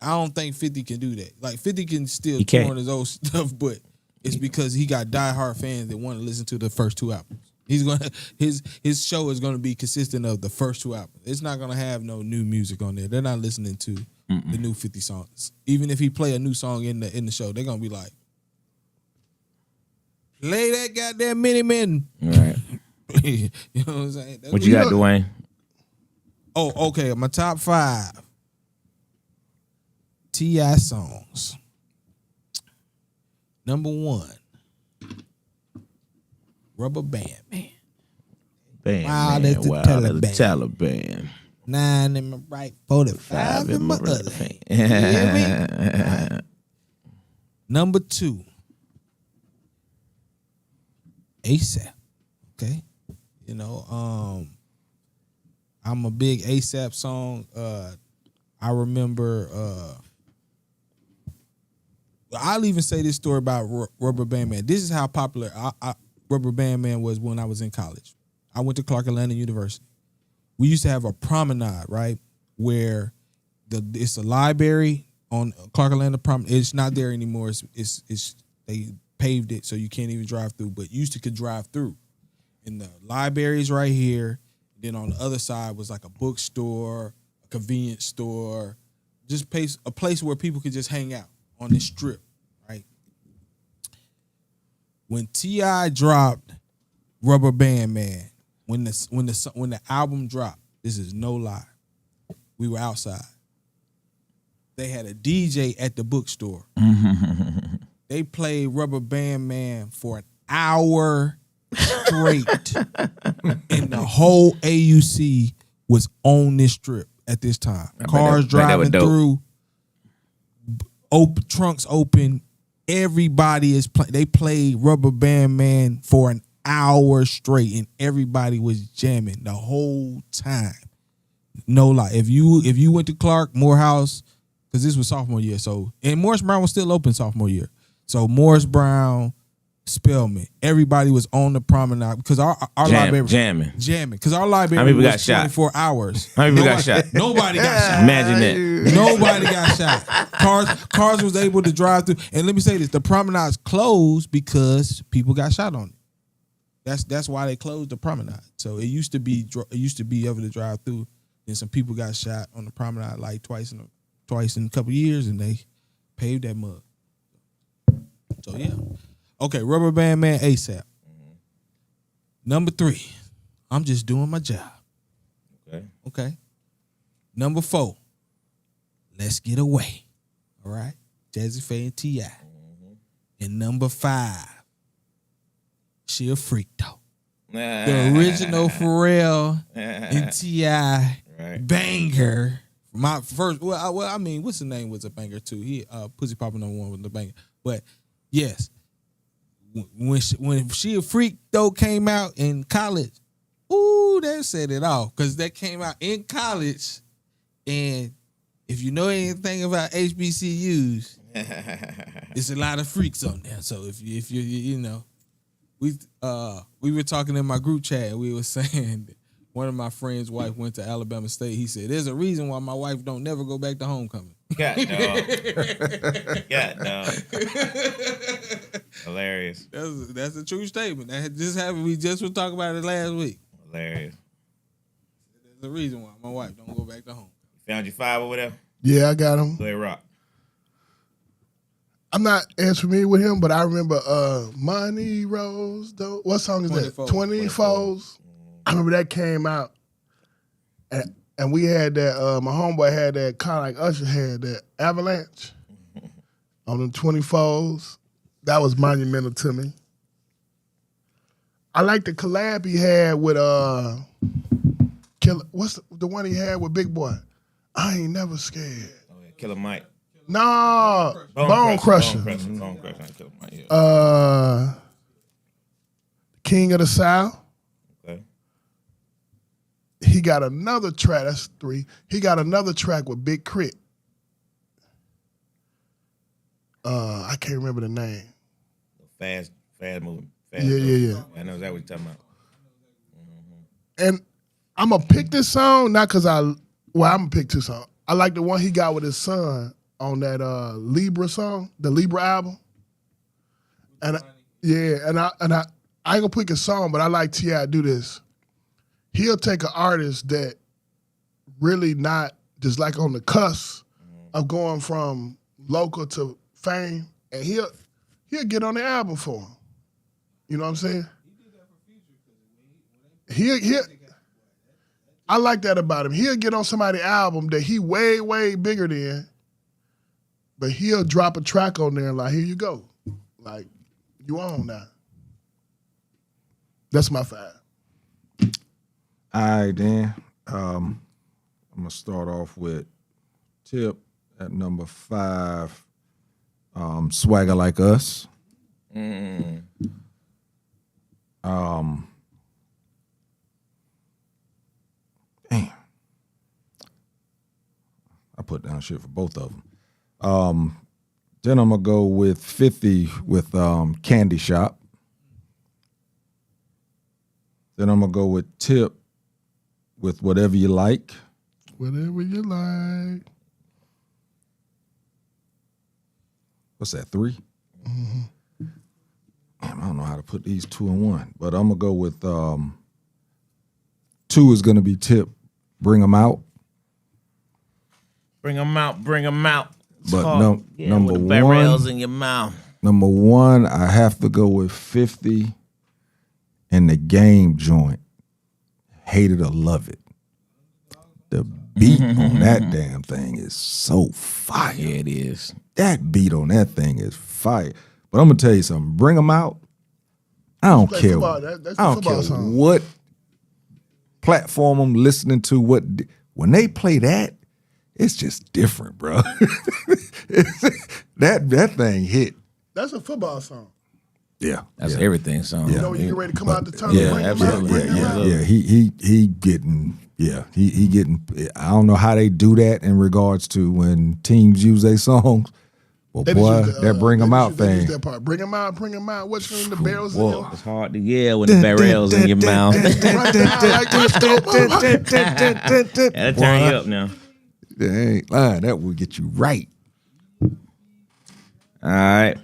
I don't think 50 can do that. Like, 50 can still He tour can't. on his old stuff, but it's because he got diehard fans that want to listen to the first 2 albums. His show is gonna be consistent of the first 2 albums. It's not gonna have no new music on there. They're not listening to the new 50 songs. Even if he play a new song in the show, they're gonna be like, play that goddamn Mini Men. Right. You know what I'm saying? What you got, Dwayne? Oh, okay. My top 5. T.I. songs. Number 1, Rubber Band Man. Bam, Wild man, as the wild as Taliban. the Taliban. 9 in my right, 45 in my other hand. You hear me? Right. Number 2, ASAP. Okay, you know, I'm a big ASAP song. I remember. I'll even say this story about Rubber Band Man. This is how popular Rubber Band Man was when I was in college. I went to Clark Atlanta University. We used to have a promenade, right, where it's a library on Clark Atlanta Promenade. It's not there anymore. It's they paved it so you can't even drive through, but you used to could drive through. And the library's right here. Then on the other side was like a bookstore, a convenience store, just a place where people could just hang out on this strip, right? When T.I. dropped Rubber Band Man, when the album dropped, this is no lie, we were outside. They had a DJ at the bookstore. They played Rubber Band Man for an hour straight, and the whole AUC was on this strip at this time. Cars driving through, trunks open. Everybody is they played Rubber Band Man for an hour straight, and everybody was jamming the whole time. No lie. If you went to Clark Morehouse, because this was sophomore year, and Morris Brown was still open sophomore year. So Morris Brown, Spelman, everybody was on the promenade because our library jamming because our library was 24 hours. How many people got shot? Nobody got shot. Imagine that. Nobody got shot. Cars was able to drive through. And let me say this: the promenade's closed because people got shot on it. That's why they closed the promenade. So it used to be able to drive through. Then some people got shot on the promenade like twice in a couple of years, and they paved that mud. So yeah. Okay, Rubber Band Man ASAP. Number 3, I'm Just Doing My Job. Okay. Number 4, Let's Get Away. All right. Jazzy Faye and T.I. And number 5, She a Freak Though. The original Pharrell and T.I. banger. My first, I mean, what's the name was a banger too? He Pussy Poppin' #1 was the banger. But yes, when She a Freak Though came out in college, ooh, that said it all. Because that came out in college, and if you know anything about HBCUs, it's a lot of freaks on there. So if you know, we were talking in my group chat, and we were saying that one of my friends' wife went to Alabama State. He said, "There's a reason why my wife don't never go back to homecoming." God no. Hilarious. That's a true statement. That just happened. We just were talking about it last week. Hilarious. There's a reason why my wife don't go back to home. Found your 5 over there? Yeah, I got him. Go ahead, rock. I'm not as familiar with him, but I remember Money Rose. What song is that? 24s. I remember that came out, and we had that. My homeboy had that, kind of like Usher had that Avalanche on the 24s. That was monumental to me. I like the collab he had with Killer. What's the one he had with Big Boy? I Ain't Never Scared. Oh yeah, Killer Mike. No, Bone Crusher. Bone Crusher. Killer Mike. Yeah. King of the South. Okay. He got another track. That's 3. He got another track with Big Crit. I can't remember the name. Fast moving. Yeah. I know exactly what you're talking about. And I'm going to pick this song, not because I'm going to pick 2 songs. I like the one he got with his son on that Libra song, the Libra album. And I ain't going to pick a song, but I like T.I. do this. He'll take an artist that really not just like on the cusp of going from local to fame, and he'll get on the album for him. You know what I'm saying? I like that about him. He'll get on somebody's album that he way, way bigger than, But he'll drop a track on there and like, here you go. Like, you on now. That's my 5. All right, then. I'm going to start off with Tip at number 5, Swagger Like Us. Damn. I put down shit for both of them. Then I'm going to go with 50 with Candy Shop. Then I'm going to go with Tip with Whatever You Like. Whatever you like. What's that, 3? Mm-hmm. Damn, I don't know how to put these 2 in 1. But I'm going to go with 2 is going to be Tip, Bring 'Em Out. Bring 'em out, bring 'em out. It's But hard. number with the 1. barrels in your mouth. Number 1, I have to go with 50 and the Game joint. Hate It or Love It. The beat on that damn thing is so fire. Yeah, it is. That beat on that thing is fire. But I'm gonna tell you something. Bring 'Em Out. I don't Play care. football. That's the I don't football care song. what platform I'm listening to. When they play that, it's just different, bro. that thing hit. That's a football song. Yeah, That's everything song. You know when you get ready to come out the tunnel, Yeah, bring 'em out, absolutely. bring 'em out. Yeah, he getting. Yeah, he getting. I don't know how they do that in regards to when teams use their songs. Well, They boy, just use that Bring 'Em Out they thing. use that part. Bring 'em out, bring 'em out. What's in the barrels in Whoa. your It's hard to yell when the barrels in your mouth. That'll turn you up now. They ain't lying. That will get you right. All right.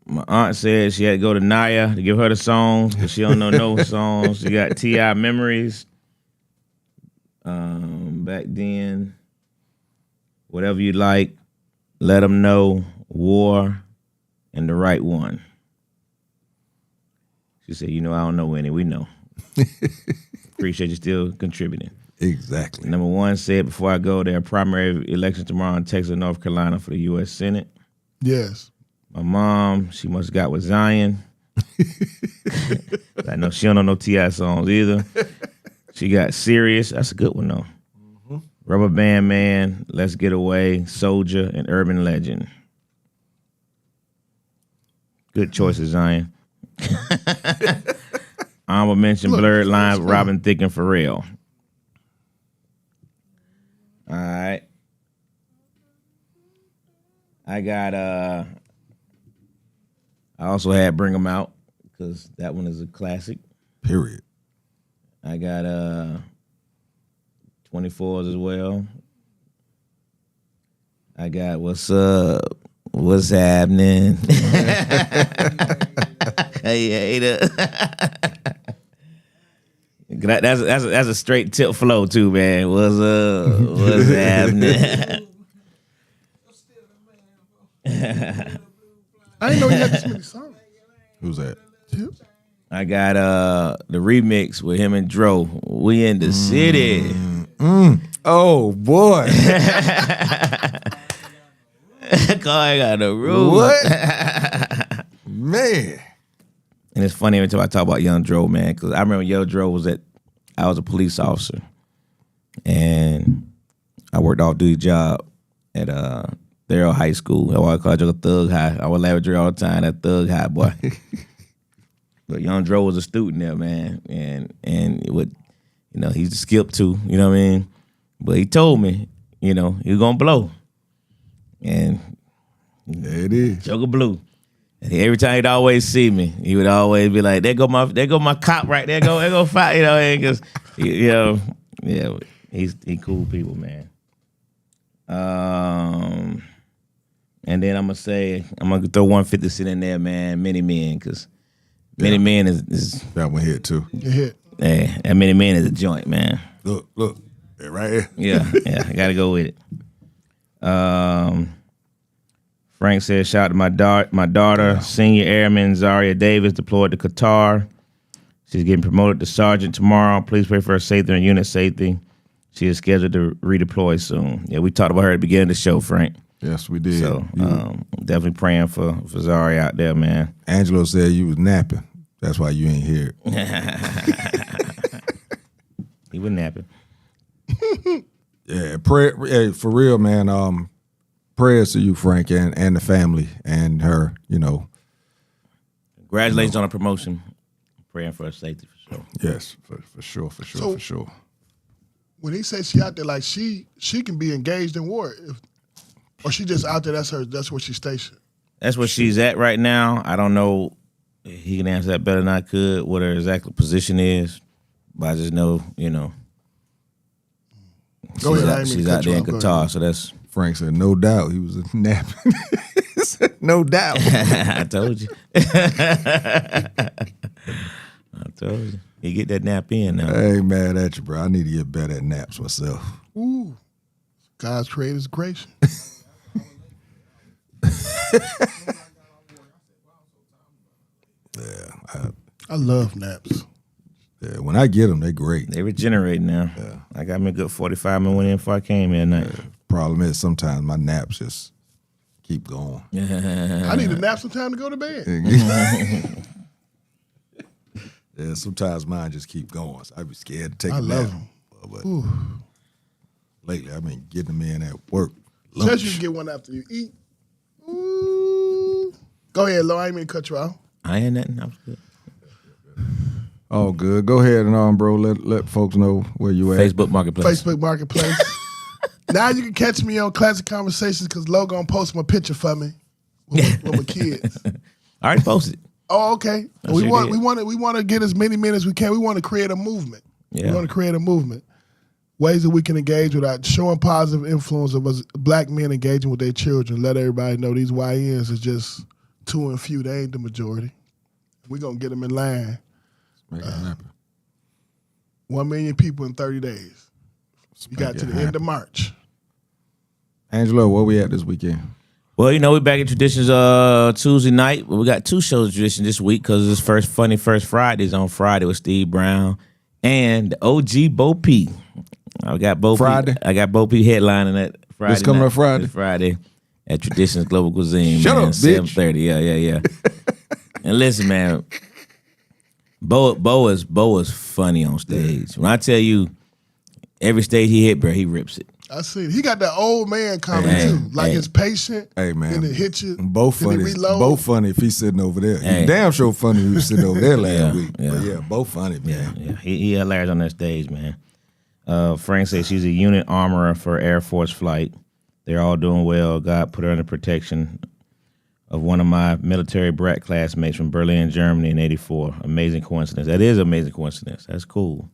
My aunt said she had to go to Naya to give her the songs because she don't know no songs. She got T.I. Memories. Back then, Whatever You Like, Let 'Em Know, War, and The Right One. She said, I don't know any. We know. Appreciate you still contributing. Exactly. Number 1 said, before I go, there are primary elections tomorrow in Texas and North Carolina for the U.S. Senate. Yes. My mom, she must have got with Zion. I know she don't know no T.I. songs either. She got Serious. That's a good one, though. Mm-hmm. Rubber Band Man, Let's Get Away, Soldier, and Urban Legend. Good choices, Zion. Honorable mention, Blurred Lines, Robin Thicke, and Pharrell. All right. I also had Bring 'Em Out because that one is a classic. Period. I got 24s as well. I got What's Up, What's Happening. Hey, hater. That's a straight Tip flow too, man. What's up? What's happening? I didn't know he had this many songs. Who's that? Tip. I got the remix with him and Dro. We in the city. Oh boy. Car ain't got no rules. What? Man. And it's funny every time I talk about Young Dro, man, because I remember Young Dro I was a police officer, and I worked off-duty job at Thurl High School. I would call it a Thug High. I would laugh at Dre all the time, that Thug High boy. But Young Dro was a student there, man, and it would, he's a skip too, you know what I mean? But he told me, he was gonna blow, and there it is. Joker blew. And every time he'd always see me, he would always be like, there go my cop right there, go fight, because yeah, he cool people, man. And then I'm gonna throw 150 Cent in there, man. Many Men, because Many Men is that one hit too. It hit. Yeah, that Many Men is a joint, man. Look, yeah, right here. Yeah, I gotta go with it. Frank says, shout out to my daughter, Senior Airman Zaria Davis, deployed to Qatar. She's getting promoted to sergeant tomorrow. Please pray for her safety and unit safety. She is scheduled to redeploy soon. Yeah, we talked about her at the beginning of the show, Frank. Yes, we did. So definitely praying for Zari out there, man. Angelo said you was napping. That's why you ain't here. He was napping. Yeah, hey, for real, man. Prayers to you, Frank, and the family and her. Congratulations on the promotion. Praying for her safety for sure. Yes, for sure. When he says she out there, like she can be engaged in war, or she just out there. That's where she's stationed. That's where she's at right now. I don't know. He can answer that better than I could. What her exact position is, but I just know, she's out there in Qatar. So that's Frank said, no doubt he was napping. He said, no doubt. I told you. You get that nap in now. I ain't mad at you, bro. I need to get better at naps myself. Ooh, God's creator's grace. Yeah, I love naps. Yeah, when I get them, they great. They regenerate now. Yeah. I got me a good 45 minutes in before I came here at night. Problem is, sometimes my naps just keep going. I need a nap sometime to go to bed. Yeah, sometimes mine just keep going. So I be scared to take a nap. I love them. But lately, I've been getting them in at work. Says you can get one after you eat. Ooh. Go ahead, Lo. I ain't mean to cut you off. I ain't nothing. I was good. Oh, good. Go ahead and bro. Let folks know where you at. Facebook Marketplace. Now you can catch me on Classic Konversations because Lo gonna post my picture for me with my kids. I already posted. Oh, okay. We want to get as many men as we can. We want to create a movement. Yeah. We want to create a movement. Ways that we can engage without showing positive influence of us black men engaging with their children. Let everybody know these YNs is just too and few. They ain't the majority. We're gonna get them in line. Make it happen. 1 million people in 30 days. You got to the end of March. Angelo, where we at this weekend? Well, we back in Traditions Tuesday night. We got 2 shows of Tradition this week because this First Fridays on Friday with Steve Brown and the OG Bo P. I got Bo Friday. I got Bo P headlining that Friday. This coming up Friday. This Friday at Traditions Global Cuisine. Shut up, bitch. 7:30. Yeah. And listen, man, Bo is funny on stage. When I tell you, every stage he hit, bro, he rips it. I see it. He got that old man comedy too. Like his patient. Hey, man. And it hit you. Both funny. Both funny if he's sitting over there. Hey. He damn sure funny if he was sitting over there last week. Yeah. But yeah, both funny, man. Yeah. He hilarious on that stage, man. Frank says she's a unit armorer for Air Force flight. They're all doing well. God put her under protection of one of my military brat classmates from Berlin, Germany in '84. Amazing coincidence. That is an amazing coincidence. That's cool.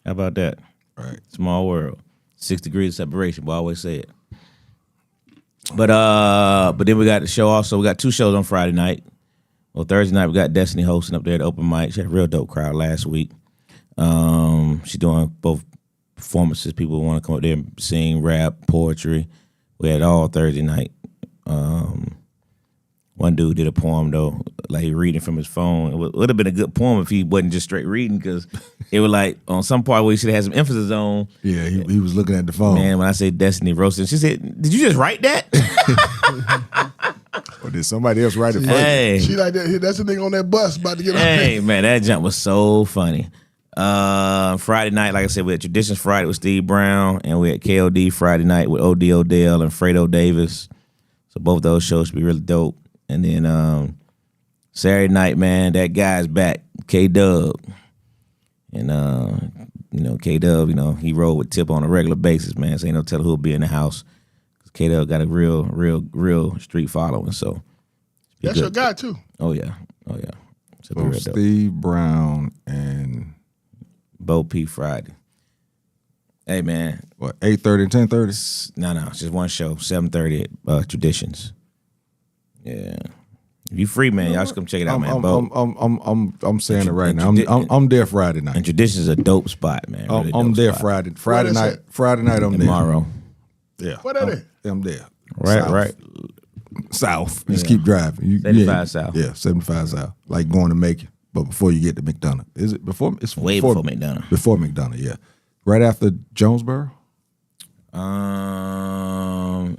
How about that? Right. Small world. 6 degrees of separation, but I always say it. But then we got the show also. We got 2 shows on Friday night. Well, Thursday night we got Destiny hosting up there at the open mic. She had a real dope crowd last week. She's doing both performances. People want to come up there and sing, rap, poetry. We had all Thursday night. One dude did a poem though, like he reading from his phone. It would have been a good poem if he wasn't just straight reading, because it was like on some part where he should have had some emphasis on. Yeah, he was looking at the phone. Man, when I say Destiny roasted, she said, "Did you just write that?" Or did somebody else write it? Hey, she like that. That's a nigga on that bus about to get on. Hey, man, that jump was so funny. Friday night, like I said, we had Traditions Friday with Steve Brown, and we had KOD Friday night with O.D. Odell and Fredo Davis. So both those shows should be really dope. And then Saturday night, man, that guy's back, K-Dub. And, K-Dub, he rolled with Tip on a regular basis, man. So ain't no telling who'll be in the house. K-Dub got a real street following, so. That's your guy, too. Oh, yeah. So Steve Brown and Bo P Friday. Hey, man. What, 8:30 and 10:30? No, it's just one show, 7:30 at Traditions. Yeah. If you free, man, y'all should come check it out, man. I'm saying it right now. I'm there Friday night. And Traditions is a dope spot, man. Really I'm there spot. Friday night. Friday night I'm Tomorrow. there. Yeah. What are they? I'm there. Right. South. Just keep driving. 75 South. Yeah, 75 South. Like going to Macon, but before you get to McDonough. Is it before? It's way before McDonough. Before McDonough, yeah. Right after Jonesboro?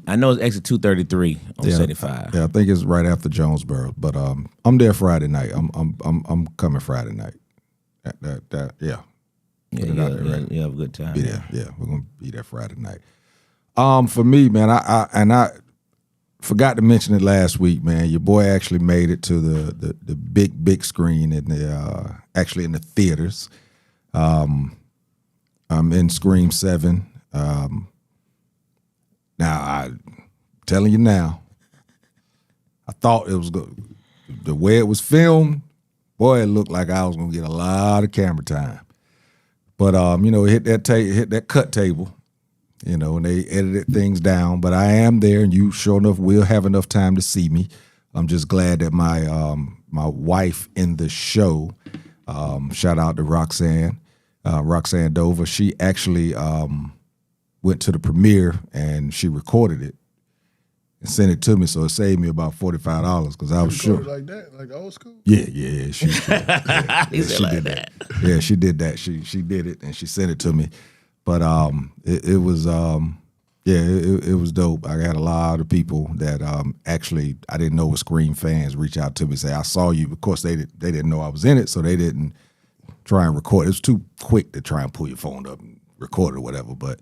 I know it's exit 233 on Yeah, 75. Yeah, I think it's right after Jonesboro. But I'm there Friday night. I'm coming Friday night. Yeah. Yeah, Put it out there, right? you have a good time. Be there. Yeah, we're gonna be there Friday night. For me, man, I forgot to mention it last week, man. Your boy actually made it to the big screen in the actually in the theaters. I'm in Scream 7. Now I'm telling you now, I thought it was good. The way it was filmed, boy, it looked like I was gonna get a lot of camera time. But it hit that cut table, and they edited things down. But I am there, and you sure enough will have enough time to see me. I'm just glad that my wife in the show, shout out to Roxanne Dover. She actually went to the premiere and she recorded it and sent it to me, so it saved me about $45 because I was sure. Like that, like old school. Yeah, she did that. Yeah, she did that. She did it and she sent it to me. But it was it was dope. I got a lot of people that actually I didn't know were Scream fans reach out to me and say, I saw you. Of course they didn't know I was in it, so they didn't try and record. It was too quick to try and pull your phone up and record it or whatever. But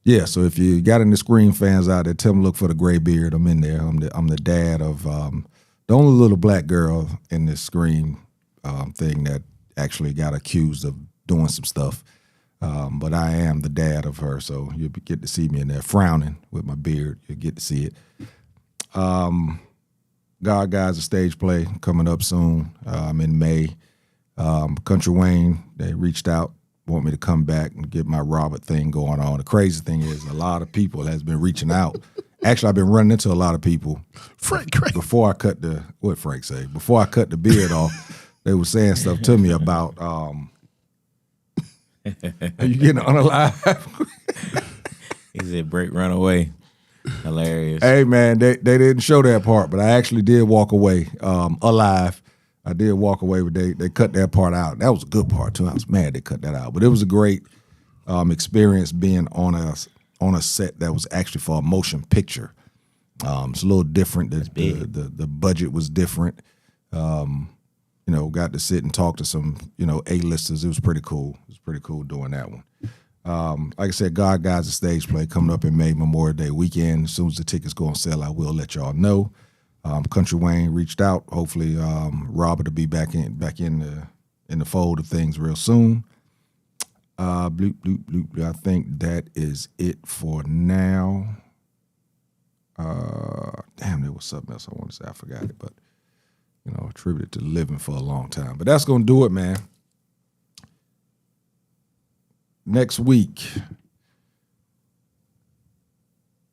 yeah, so if you got any Scream fans out there, tell them look for the gray beard. I'm in there. I'm the dad of the only little black girl in this Scream thing that actually got accused of doing some stuff. But I am the dad of her, so you'll get to see me in there frowning with my beard. You'll get to see it. God Guys, a stage play coming up soon. In May. Country Wayne, they reached out, want me to come back and get my Robert thing going on. The crazy thing is a lot of people has been reaching out. Actually, I've been running into a lot of people. Before I cut what Frank say? Before I cut the beard off, they were saying stuff to me about, are you getting unalive? He said, break, run away. Hilarious. Hey, man, they didn't show that part, but I actually did walk away alive. I did walk away, but they cut that part out. That was a good part, too. I was mad they cut that out. But it was a great experience being on a set that was actually for a motion picture. It's a little different. The budget was different. Got to sit and talk to some, A-listers. It was pretty cool. It was pretty cool doing that one. Like I said, God Guys, a stage play coming up in May, Memorial Day weekend. As soon as the tickets go on sale, I will let y'all know. Country Wayne reached out. Hopefully, Robert will be back in the fold of things real soon. Bloop, bloop, bloop, bloop. I think that is it for now. Damn, there was something else I wanted to say. I forgot it, but attributed to living for a long time. But that's gonna do it, man. Next week,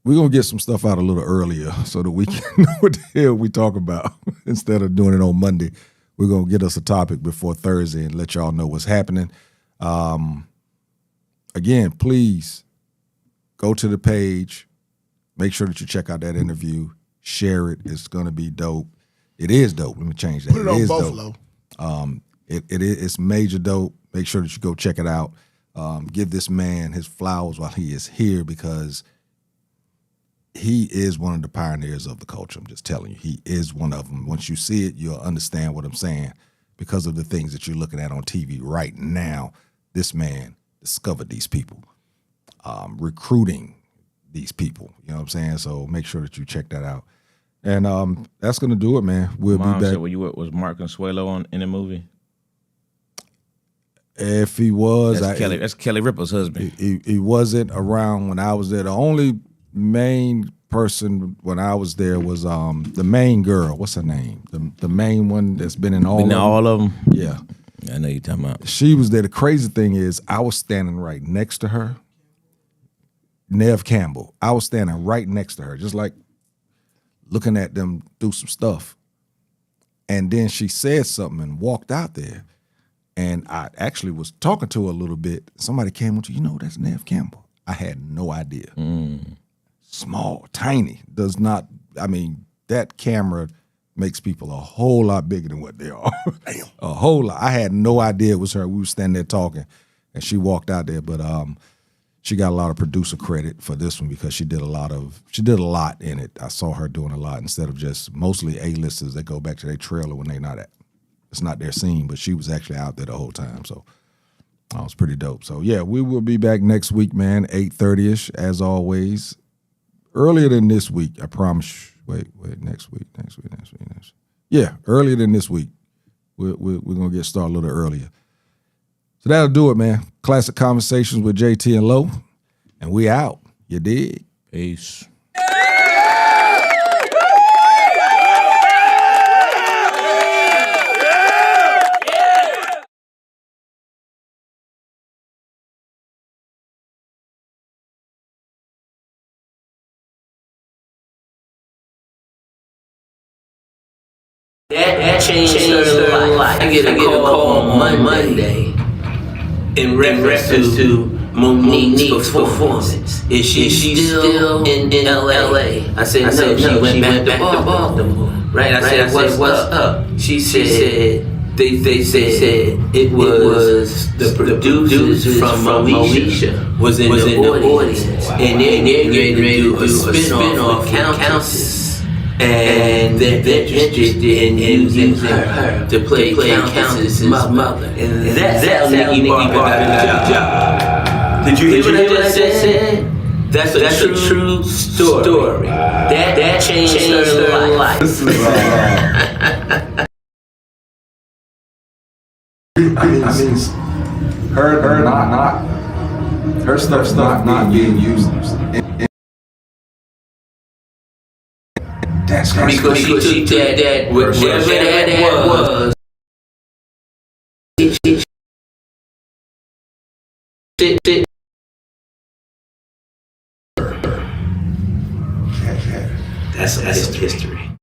we're going to get some stuff out a little earlier so that we can know what the hell we talk about. Instead of doing it on Monday, we're going to get us a topic before Thursday and let y'all know what's happening. Again, please go to the page. Make sure that you check out that interview. Share it. It's going to be dope. It is dope. Let me change that. Put it on Buffalo. It's major dope. Make sure that you go check it out. Give this man his flowers while he is here because he is one of the pioneers of the culture. I'm just telling you, he is one of them. Once you see it, you'll understand what I'm saying because of the things that you're looking at on TV right now. This man discovered these people, recruiting these people. You know what I'm saying? So make sure that you check that out. And that's going to do it, man. We'll be back. Said, was Mark Consuelo in the movie? If he was, that's Kelly Ripa's husband. He wasn't around when I was there. The only main person when I was there was the main girl. What's her name? The main one that's been in all of them. Yeah. I know you're talking about. She was there. The crazy thing is I was standing right next to her. Nev Campbell. I was standing right next to her, just like looking at them do some stuff. And then she said something and walked out there. And I actually was talking to her a little bit. Somebody came up to, that's Nev Campbell. I had no idea. Small, tiny. That camera makes people a whole lot bigger than what they are. A whole lot. I had no idea it was her. We were standing there talking, and she walked out there. But she got a lot of producer credit for this one because she did a lot in it. I saw her doing a lot instead of just mostly A-listers that go back to their trailer when it's not their scene, but she was actually out there the whole time. So that was pretty dope. So yeah, we will be back next week, man, 8:30ish as always. Earlier than this week, I promise. Wait, next week. Yeah, earlier than this week. We're gonna get started a little earlier. So that'll do it, man. Classic Conversations with Jae Tea and Lo. And we out. You dig? Peace. That changed her life. I get a call on Monday in reference to Monique's performance. Is she still in LA? I said, no, she went back to Baltimore. Right? I said, what's up? She said, they said it was the producers from Moesha was in the audience. And they're getting ready to do a spin-off Countess. And they're interested in using her to play Countess's mother. And that's how Nikki Barker got the job. Did you hear what I just said? That's a true story. That changed her life. This is her stuff's not being used. That's because she took that whatever that was. That's history.